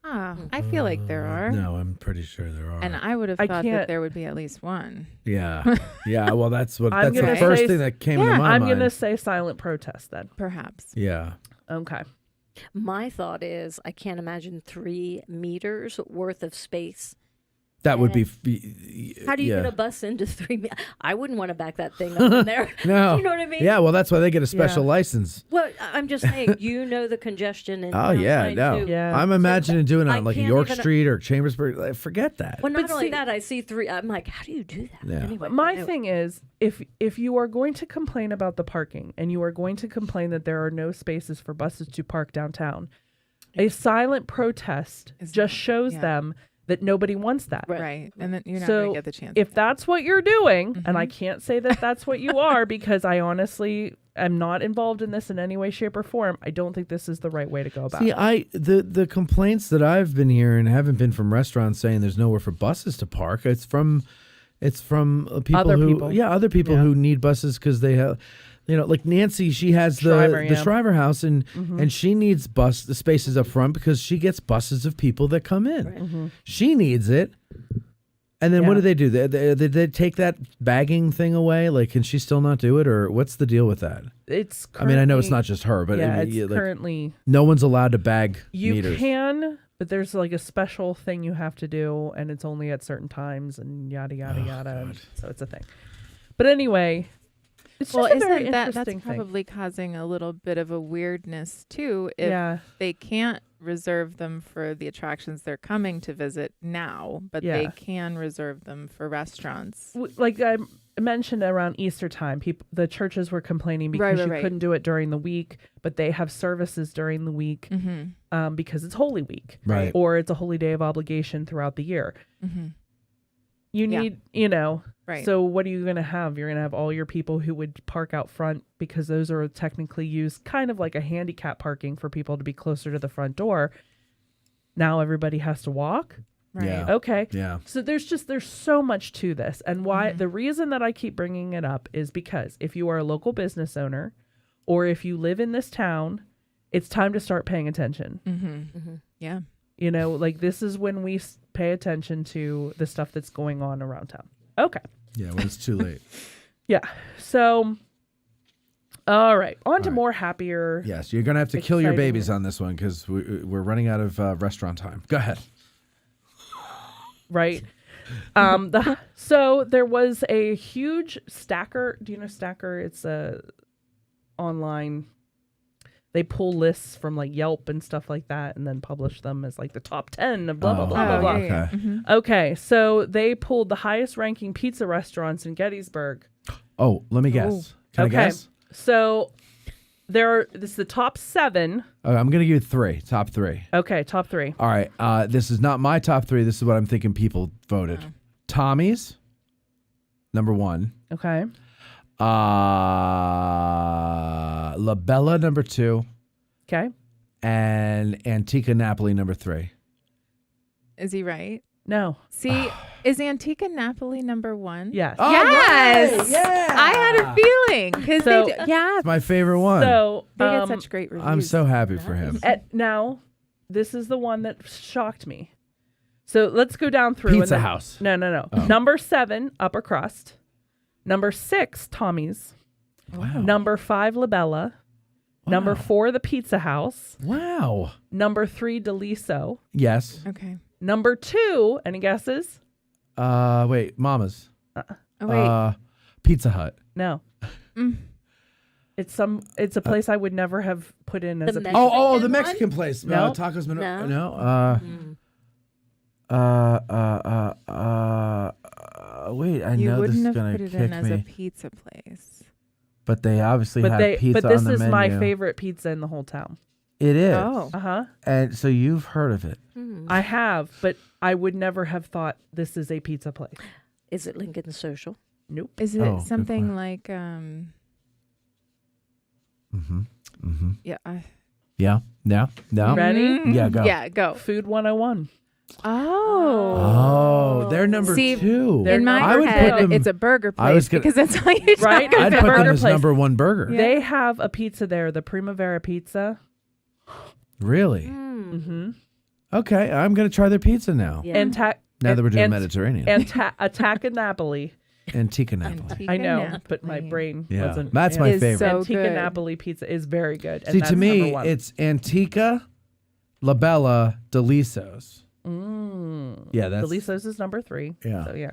I feel like there are. No, I'm pretty sure there are. And I would have I thought can't- that there would be at least one. Yeah. Yeah, well, that's I'm the gonna first say- thing that came to my I'm mind. gonna say silent protest then. Perhaps. Yeah. Okay. My thought is I can't imagine 3 meters worth of space. That would be... How do you yeah. get a bus into 3 meters? I wouldn't want to back that thing up in there. No. You know what I mean? Yeah, well, that's why they get a special Yeah. license. Well, I'm just saying, the congestion. And Oh, yeah, no. Yeah. I'm imagining doing it I on like can't York even- Street or Chambersburg. Like, forget that. Well, not But only see- that, I see 3. I'm like, how do you do that? Yeah. Anyway, My anyway. thing is, if you are going to complain about the parking and you are going to complain that there are no spaces for buses to park downtown, a silent protest just shows them that nobody wants that. Right. And then you're not So going to get the chance. if that's what you're doing, and I can't say that that's what you are because I honestly am not involved in this in any way, shape, or form, I don't think this is the right way to go about See, it. the complaints that I've been hearing haven't been from restaurants saying there's nowhere for buses to park. It's from people Other who people. other people who need buses because they have, like Nancy, she has Shriver, the yeah. Shriver House and she needs the spaces up front because she gets buses of people that come in. She needs it. And then what do? They take that bagging thing away? Like, can she still not do it, or what's the deal with that? It's I mean, I know it's currently- not just her, but yeah, I mean, it's like, currently no one's allowed to bag you meters. can, but there's like a special thing you have to do, and it's only at certain times, and yada yada yada. And so it's a thing. But anyway, It's well, just a very isn't that's interesting thing. probably causing a little bit of a weirdness too if they can't reserve them for the attractions they're coming to visit now, but they can reserve them for restaurants. Like I mentioned around Easter time, the churches were complaining because you couldn't do it during the week, but they have services during the week because it's Holy Week, right? Or it's a holy day of obligation throughout the year. You need, right. So what are you going to have? You're going to have all your people who would park out front because those are technically used kind of like a handicap parking for people to be closer to the front door. Now everybody has to walk. Right. Yeah. Okay. Yeah. So there's so much to this. And why the reason that I keep bringing it up is because if you are a local business owner or if you live in this town, it's time to start paying attention. Yeah. Like this is when we pay attention to the stuff that's going on around town. Okay. Yeah, when it's too late. Yeah. So, all right. On to more happier. Yes, you're going to have to kill your babies on this one because we're running out of restaurant time. Go ahead. Right. So there was a huge Stacker. Do you know Stacker? It's a online. They pull lists from like Yelp and stuff like that and then publish them as like the top 10 of blah, blah, blah, blah, blah. Yeah. Okay. So they pulled the highest ranking pizza restaurants in Gettysburg. Oh, let me guess. Can I guess? So this is the top 7. Okay, I'm going to give you 3. Top 3. Okay. Top 3. All right. This is not my top 3. This is what I'm thinking people voted. Tommy's, number 1. Okay. La Bella, number 2. Okay. And Antica Napoli, number 3. Is he right? No. See, is Antica Napoli number 1? Yes. Oh, yes. right. Yeah. I had a feeling because It's my favorite one. So they get such great reviews. I'm so happy for him. Now, this is the one that shocked me. So let's go down through. Pizza House. No. Oh. Number 7, Upper Crust. Number 6, Tommy's. Wow. Number 5, La Bella. Wow. Number 4, the Pizza House. Wow. Number 3, Deliso. Yes. Okay. Number 2, any guesses? Wait, Mama's. Oh, wait. Pizza Hut. No. It's a place I would never have put in as a pizza. Oh, the Mexican place. No. Tacos. No. Wait, I You know this wouldn't is have gonna put it kick in as a me. pizza place. But they obviously have pizza But this on the is menu. my favorite pizza in the whole town. It is. Oh. Uh-huh. And so you've heard of it. I have, but I would never have thought this is a pizza place. Is it Lincoln Social? Nope. Is it good something point. like Yeah. Yeah. No. Ready? Yeah, go. Yeah, go. Food 101. Oh, they're number See, 2. In my I would head, put them, it's a burger I was place gonna- because that's how you Right? talk I'd about put them burger as place. number 1 burger. They have a pizza there, the Primavera Pizza. Really? Mm-hmm. Okay, I'm going to try their pizza now. Yeah. And Now that we're doing Mediterranean. Attack Napoli. Antica Napoli. I know, but my brain Yeah, wasn't. that's my favorite. So Antica good. Napoli pizza is very good. And See, that's to me, number 1. it's Antica, La Bella, Deliso's. Yeah, that's Deliso's is number 3. Yeah. So yeah.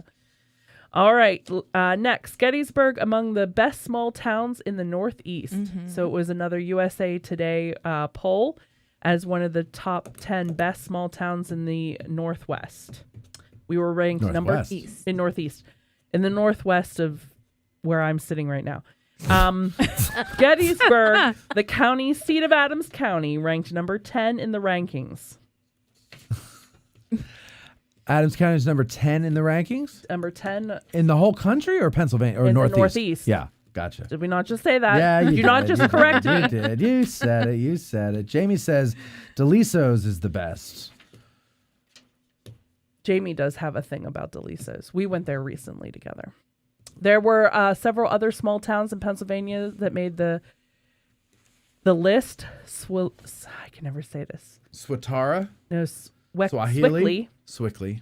All right. Next, Gettysburg among the best small towns in the Northeast. So it was another USA Today poll as one of the top 10 best small towns in the Northwest. We were ranked number in Northeast, in the Northwest of where I'm sitting right now. Gettysburg, the county seat of Adams County, ranked number 10 in the rankings. Adams County is number 10 in the rankings? Number 10 In the whole country or Pennsylvania or in Northeast? the Northeast. Yeah, gotcha. Did we not just say that? Yeah, you You're not did, just you correct did, me. You did. You said it. You said it. Jamie says Deliso's is the best. Jamie does have a thing about Deliso's. We went there recently together. There were several other small towns in Pennsylvania that made the list. I can never say this. Swatara? No, Swahili? Swickley.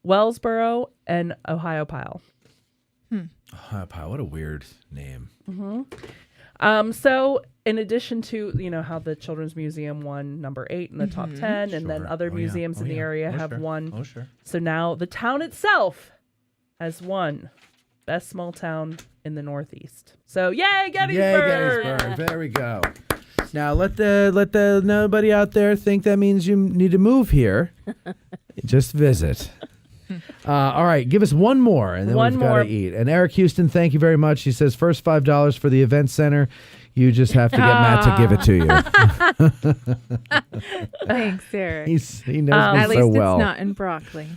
Wellsboro, and Ohiopyle. Ohiopyle, what a weird name. So in addition to, how the Children's Museum won number 8 in the top 10, and then other museums in the area have won. Oh, sure. So now the town itself has won best small town in the Northeast. So yay, Gettysburg! Yay, Gettysburg. There we go. Now let the nobody out there think that means you need to move here. Just visit. All right, give us one more, and then we've got to eat. And Eric Houston, thank you very much. He says first $5 for the event center. You just have to get Matt to give it to you. Thanks, Eric. He knows me at so least well. It's not in broccoli.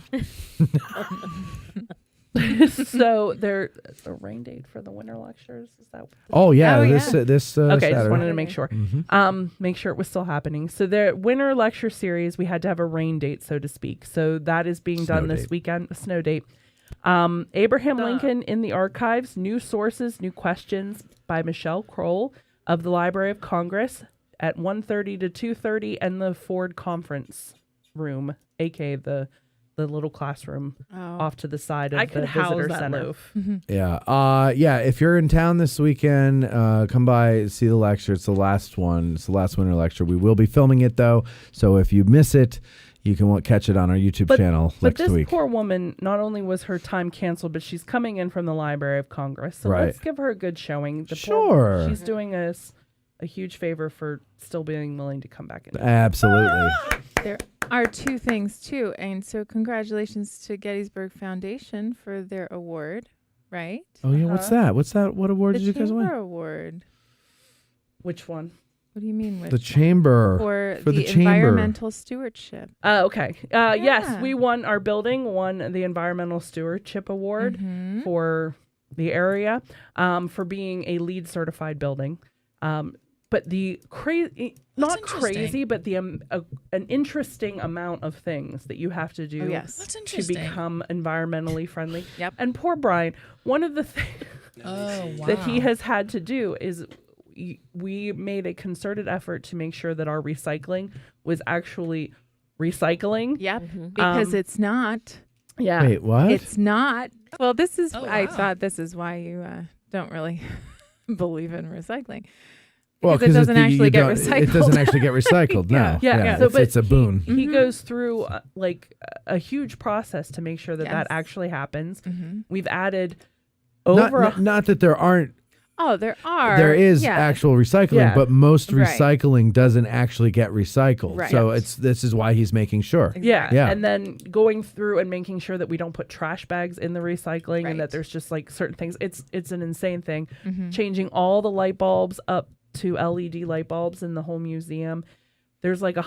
So there's a rain date for the winter lectures. Is that? This okay, Saturday. just wanted to make sure. Make sure it was still happening. So the winter lecture series, we had to have a rain date, so to speak. So that is being done this weekend. A snow date. Abraham Lincoln in the Archives, New Sources, New Questions by Michelle Kroll of the Library of Congress at 1:30 to 2:30, and the Ford Conference Room, aka the little classroom off to the side of the visitor center. Yeah. If you're in town this weekend, come by, see the lecture. It's the last one. It's the last winter lecture. We will be filming it though, so if you miss it, you can catch it on our YouTube channel next week. But this poor woman, not only was her time canceled, but she's coming in from the Library of Congress. So let's give her a good showing. She's doing us a huge favor for still being willing to come back in. Absolutely. There are two things too, and so congratulations to Gettysburg Foundation for their award, right? Oh yeah, what's that? What award did you guys win? The Chamber Award. Which one? What do you mean with the Chamber? For the environmental stewardship. Okay. Yes, we won. Our building won the Environmental Stewardship Award for the area for being a LEED certified building. But the not crazy, but the an interesting amount of things that you have to do to become environmentally friendly. Yep. And poor Brian, one of the things that he has had to do is we made a concerted effort to make sure that our recycling was actually recycling. Yep. Because it's not. Yeah. Wait, what? It's not. Well, this is. I thought this is why you don't really believe in recycling. Well, because it doesn't actually get recycled. It doesn't actually get recycled. No. Yeah. So, it's a boon. He goes through a huge process to make sure that actually happens. We've added over not that there aren't. Oh, there are. There is actual recycling, but most recycling doesn't actually get recycled. Right. So this is why he's making sure. Yeah. And then going through and making sure that we don't put trash bags in the recycling and that there's just like certain things. It's an insane thing. Changing all the light bulbs up to LED light bulbs in the whole museum. There's like I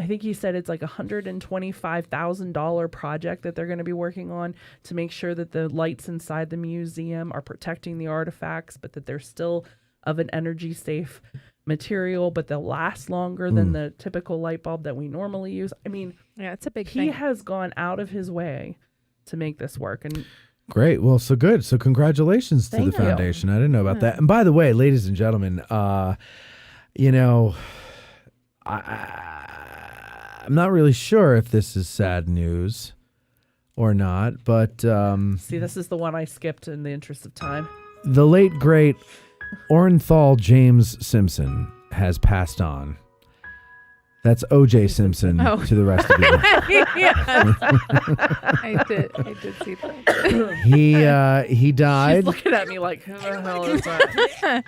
think he said it's like $125,000 project that they're going to be working on to make sure that the lights inside the museum are protecting the artifacts, but that they're still of an energy safe material, but they'll last longer than the typical light bulb that we normally use. I mean, it's a big thing. He has gone out of his way to make this work. And great. Well, so good. So congratulations to the foundation. I didn't know about that. And by the way, ladies and gentlemen, I'm not really sure if this is sad news or not, but see, this is the one I skipped in the interest of time. The late great Orenthal James Simpson has passed on. That's O.J. Simpson to the rest of you. I did see that. He died. She's looking at me like, who the hell is that?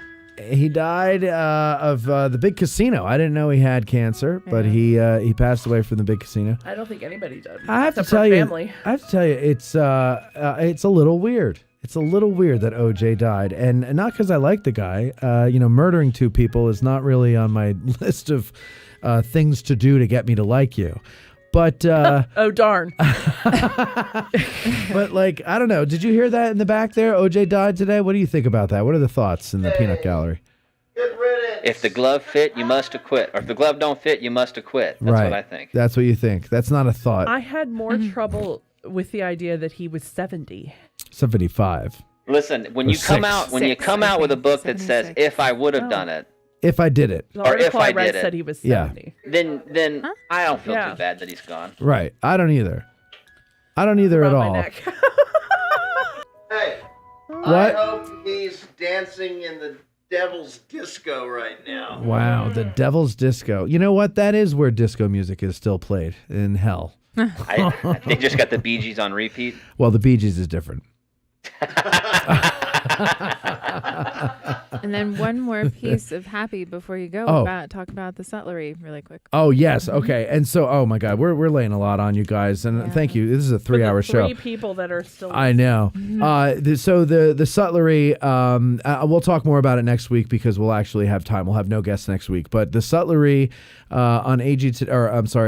He died of the Big Casino. I didn't know he had cancer, but he passed away from the Big Casino. I don't think anybody did. I have to tell you, it's a little weird. It's a little weird that OJ died, and not because I like the guy. Murdering two people is not really on my list of things to do to get me to like you. But oh darn! But I don't know. Did you hear that in the back there? OJ died today. What do you think about that? What are the thoughts in the peanut gallery? If the glove fit, you must acquit. Or if the glove don't fit, you must acquit. That's what I think. That's what you think. That's not a thought. I had more trouble with the idea that he was 70. 75. Listen, when you come out with a book that says "If I would have done it," if I did it, or if I did it, said he was 70. Then I don't feel too bad that he's gone. Right. I don't either. At all. Hey, what? I hope he's dancing in the Devil's Disco right now. Wow, the Devil's Disco. You know what? That is where disco music is still played, in hell. They just got the Bee Gees on repeat. Well, the Bee Gees is different. And then one more piece of happy before you go. Talk about the sutlery really quick. Oh yes, okay. And so, oh my God, we're laying a lot on you guys, and thank you. This is a 3-hour show. 3 people that are still. I know. So the sutlery, we'll talk more about it next week because we'll actually have time. We'll have no guests next week. But the sutlery on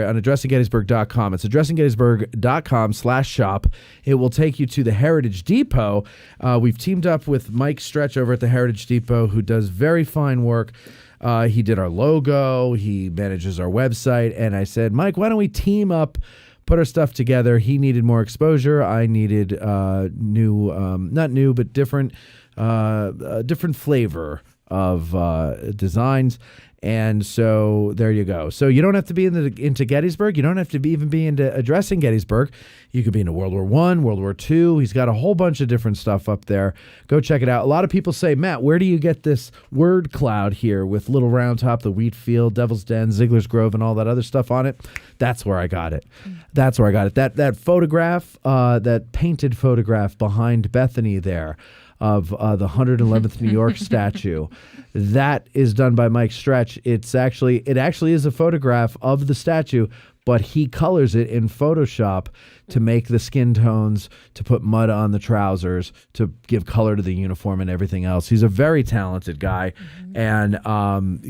on addressinggettysburg.com. It's addressinggettysburg.com/shop. It will take you to the Heritage Depot. We've teamed up with Mike Stretch over at the Heritage Depot, who does very fine work. He did our logo. He manages our website. And I said, Mike, why don't we team up, put our stuff together? He needed more exposure. I needed not new, but different flavor of designs. And so there you go. So you don't have to be into Gettysburg. You don't have to even be into addressing Gettysburg. You could be into World War I, World War II. He's got a whole bunch of different stuff up there. Go check it out. A lot of people say, Matt, where do you get this word cloud here with Little Round Top, the Wheat Field, Devil's Den, Ziegler's Grove, and all that other stuff on it? That's where I got it. That's where I got it. That photograph, that painted photograph behind Bethany there of the 111th New York statue. That is done by Mike Stretch. It actually is a photograph of the statue, but he colors it in Photoshop to make the skin tones, to put mud on the trousers, to give color to the uniform and everything else. He's a very talented guy. And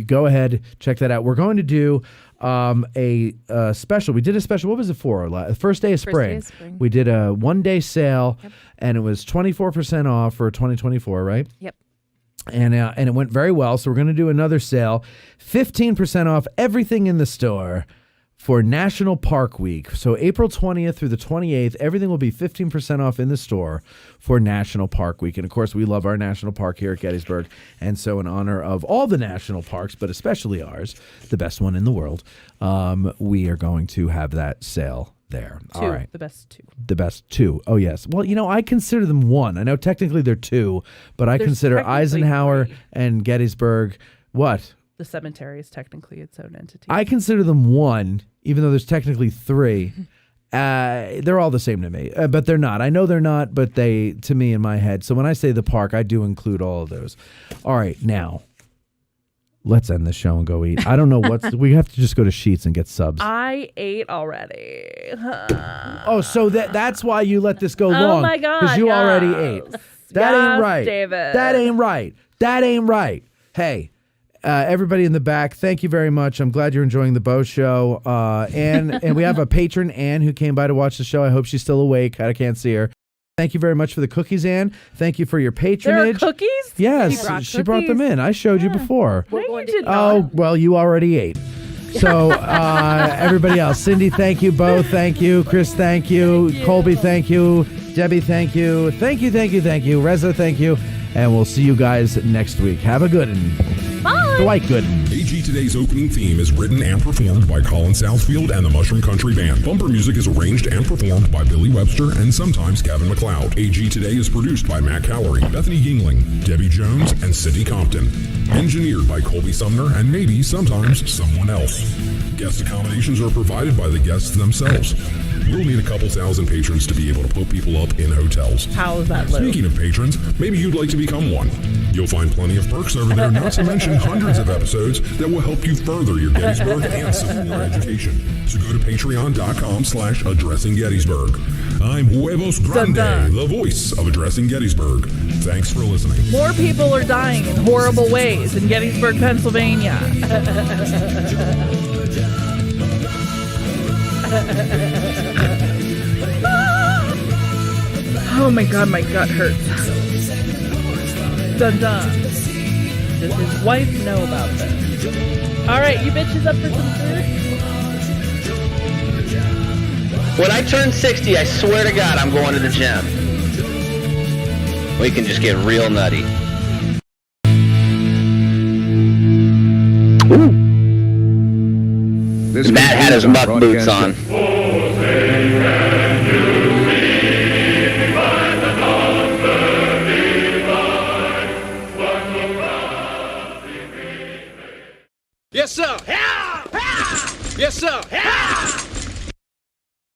go ahead, check that out. We're going to do a special. We did a special. What was it for? First day of spring. We did a 1-day sale, and it was 24% off for 2024, right? Yep. And it went very well. So we're going to do another sale, 15% off everything in the store for National Park Week. So April 20th through the 28th, everything will be 15% off in the store for National Park Week. And of course, we love our national park here at Gettysburg. And so in honor of all the national parks, but especially ours, the best one in the world, we are going to have that sale there. All right. The best two. The best two. Oh, yes. Well, I consider them one. I know technically they're two, but I consider Eisenhower and Gettysburg what? The cemetery is technically its own entity. I consider them one, even though there's technically 3. They're all the same to me, but they're not. I know they're not, but they, to me, in my head. So when I say the park, I do include all of those. All right, now, let's end the show and go eat. I don't know we have to just go to Sheetz and get subs. I ate already. Oh, so that's why you let this go long. Oh my God. Because you already ate. That ain't right. David. That ain't right. That ain't right. Hey. Everybody in the back, thank you very much. I'm glad you're enjoying the Bo Show. And we have a patron, Ann, who came by to watch the show. I hope she's still awake. I can't see her. Thank you very much for the cookies, Ann. Thank you for your patronage. There are cookies? Yes, she brought them in. I showed you before. No, you did not. Oh, well, you already ate. So everybody else, Cindy, thank you. Bo, thank you. Chris, thank you. Colby, thank you. Debbie, thank you. Thank you. Reza, thank you. And we'll see you guys next week. Have a good one. Bye. Dwight Gooden. AG Today's opening theme is written and performed by Colin Southfield and the Mushroom Country Band. Bumper music is arranged and performed by Billy Webster and sometimes Kevin MacLeod. AG Today is produced by Matt Cowlery, Bethany Yingling, Debbie Jones, and Cindy Compton. Engineered by Colby Sumner and maybe sometimes someone else. Guest accommodations are provided by the guests themselves. We'll need a couple thousand patrons to be able to put people up in hotels. How is that, Lou? Speaking of patrons, maybe you'd like to become one. You'll find plenty of perks over there, not to mention hundreds of episodes that will help you further your Gettysburg and Civil War education. So go to patreon.com/addressinggettysburg. I'm Huevos Grande, the voice of Addressing Gettysburg. Thanks for listening. More people are dying in horrible ways in Gettysburg, Pennsylvania. Oh my God, my gut hurts. Dun dun. Does his wife know about this? All right, you bitches up for some food? When I turn 60, I swear to God, I'm going to the gym. We can just get real nutty. Matt had his muck boots on.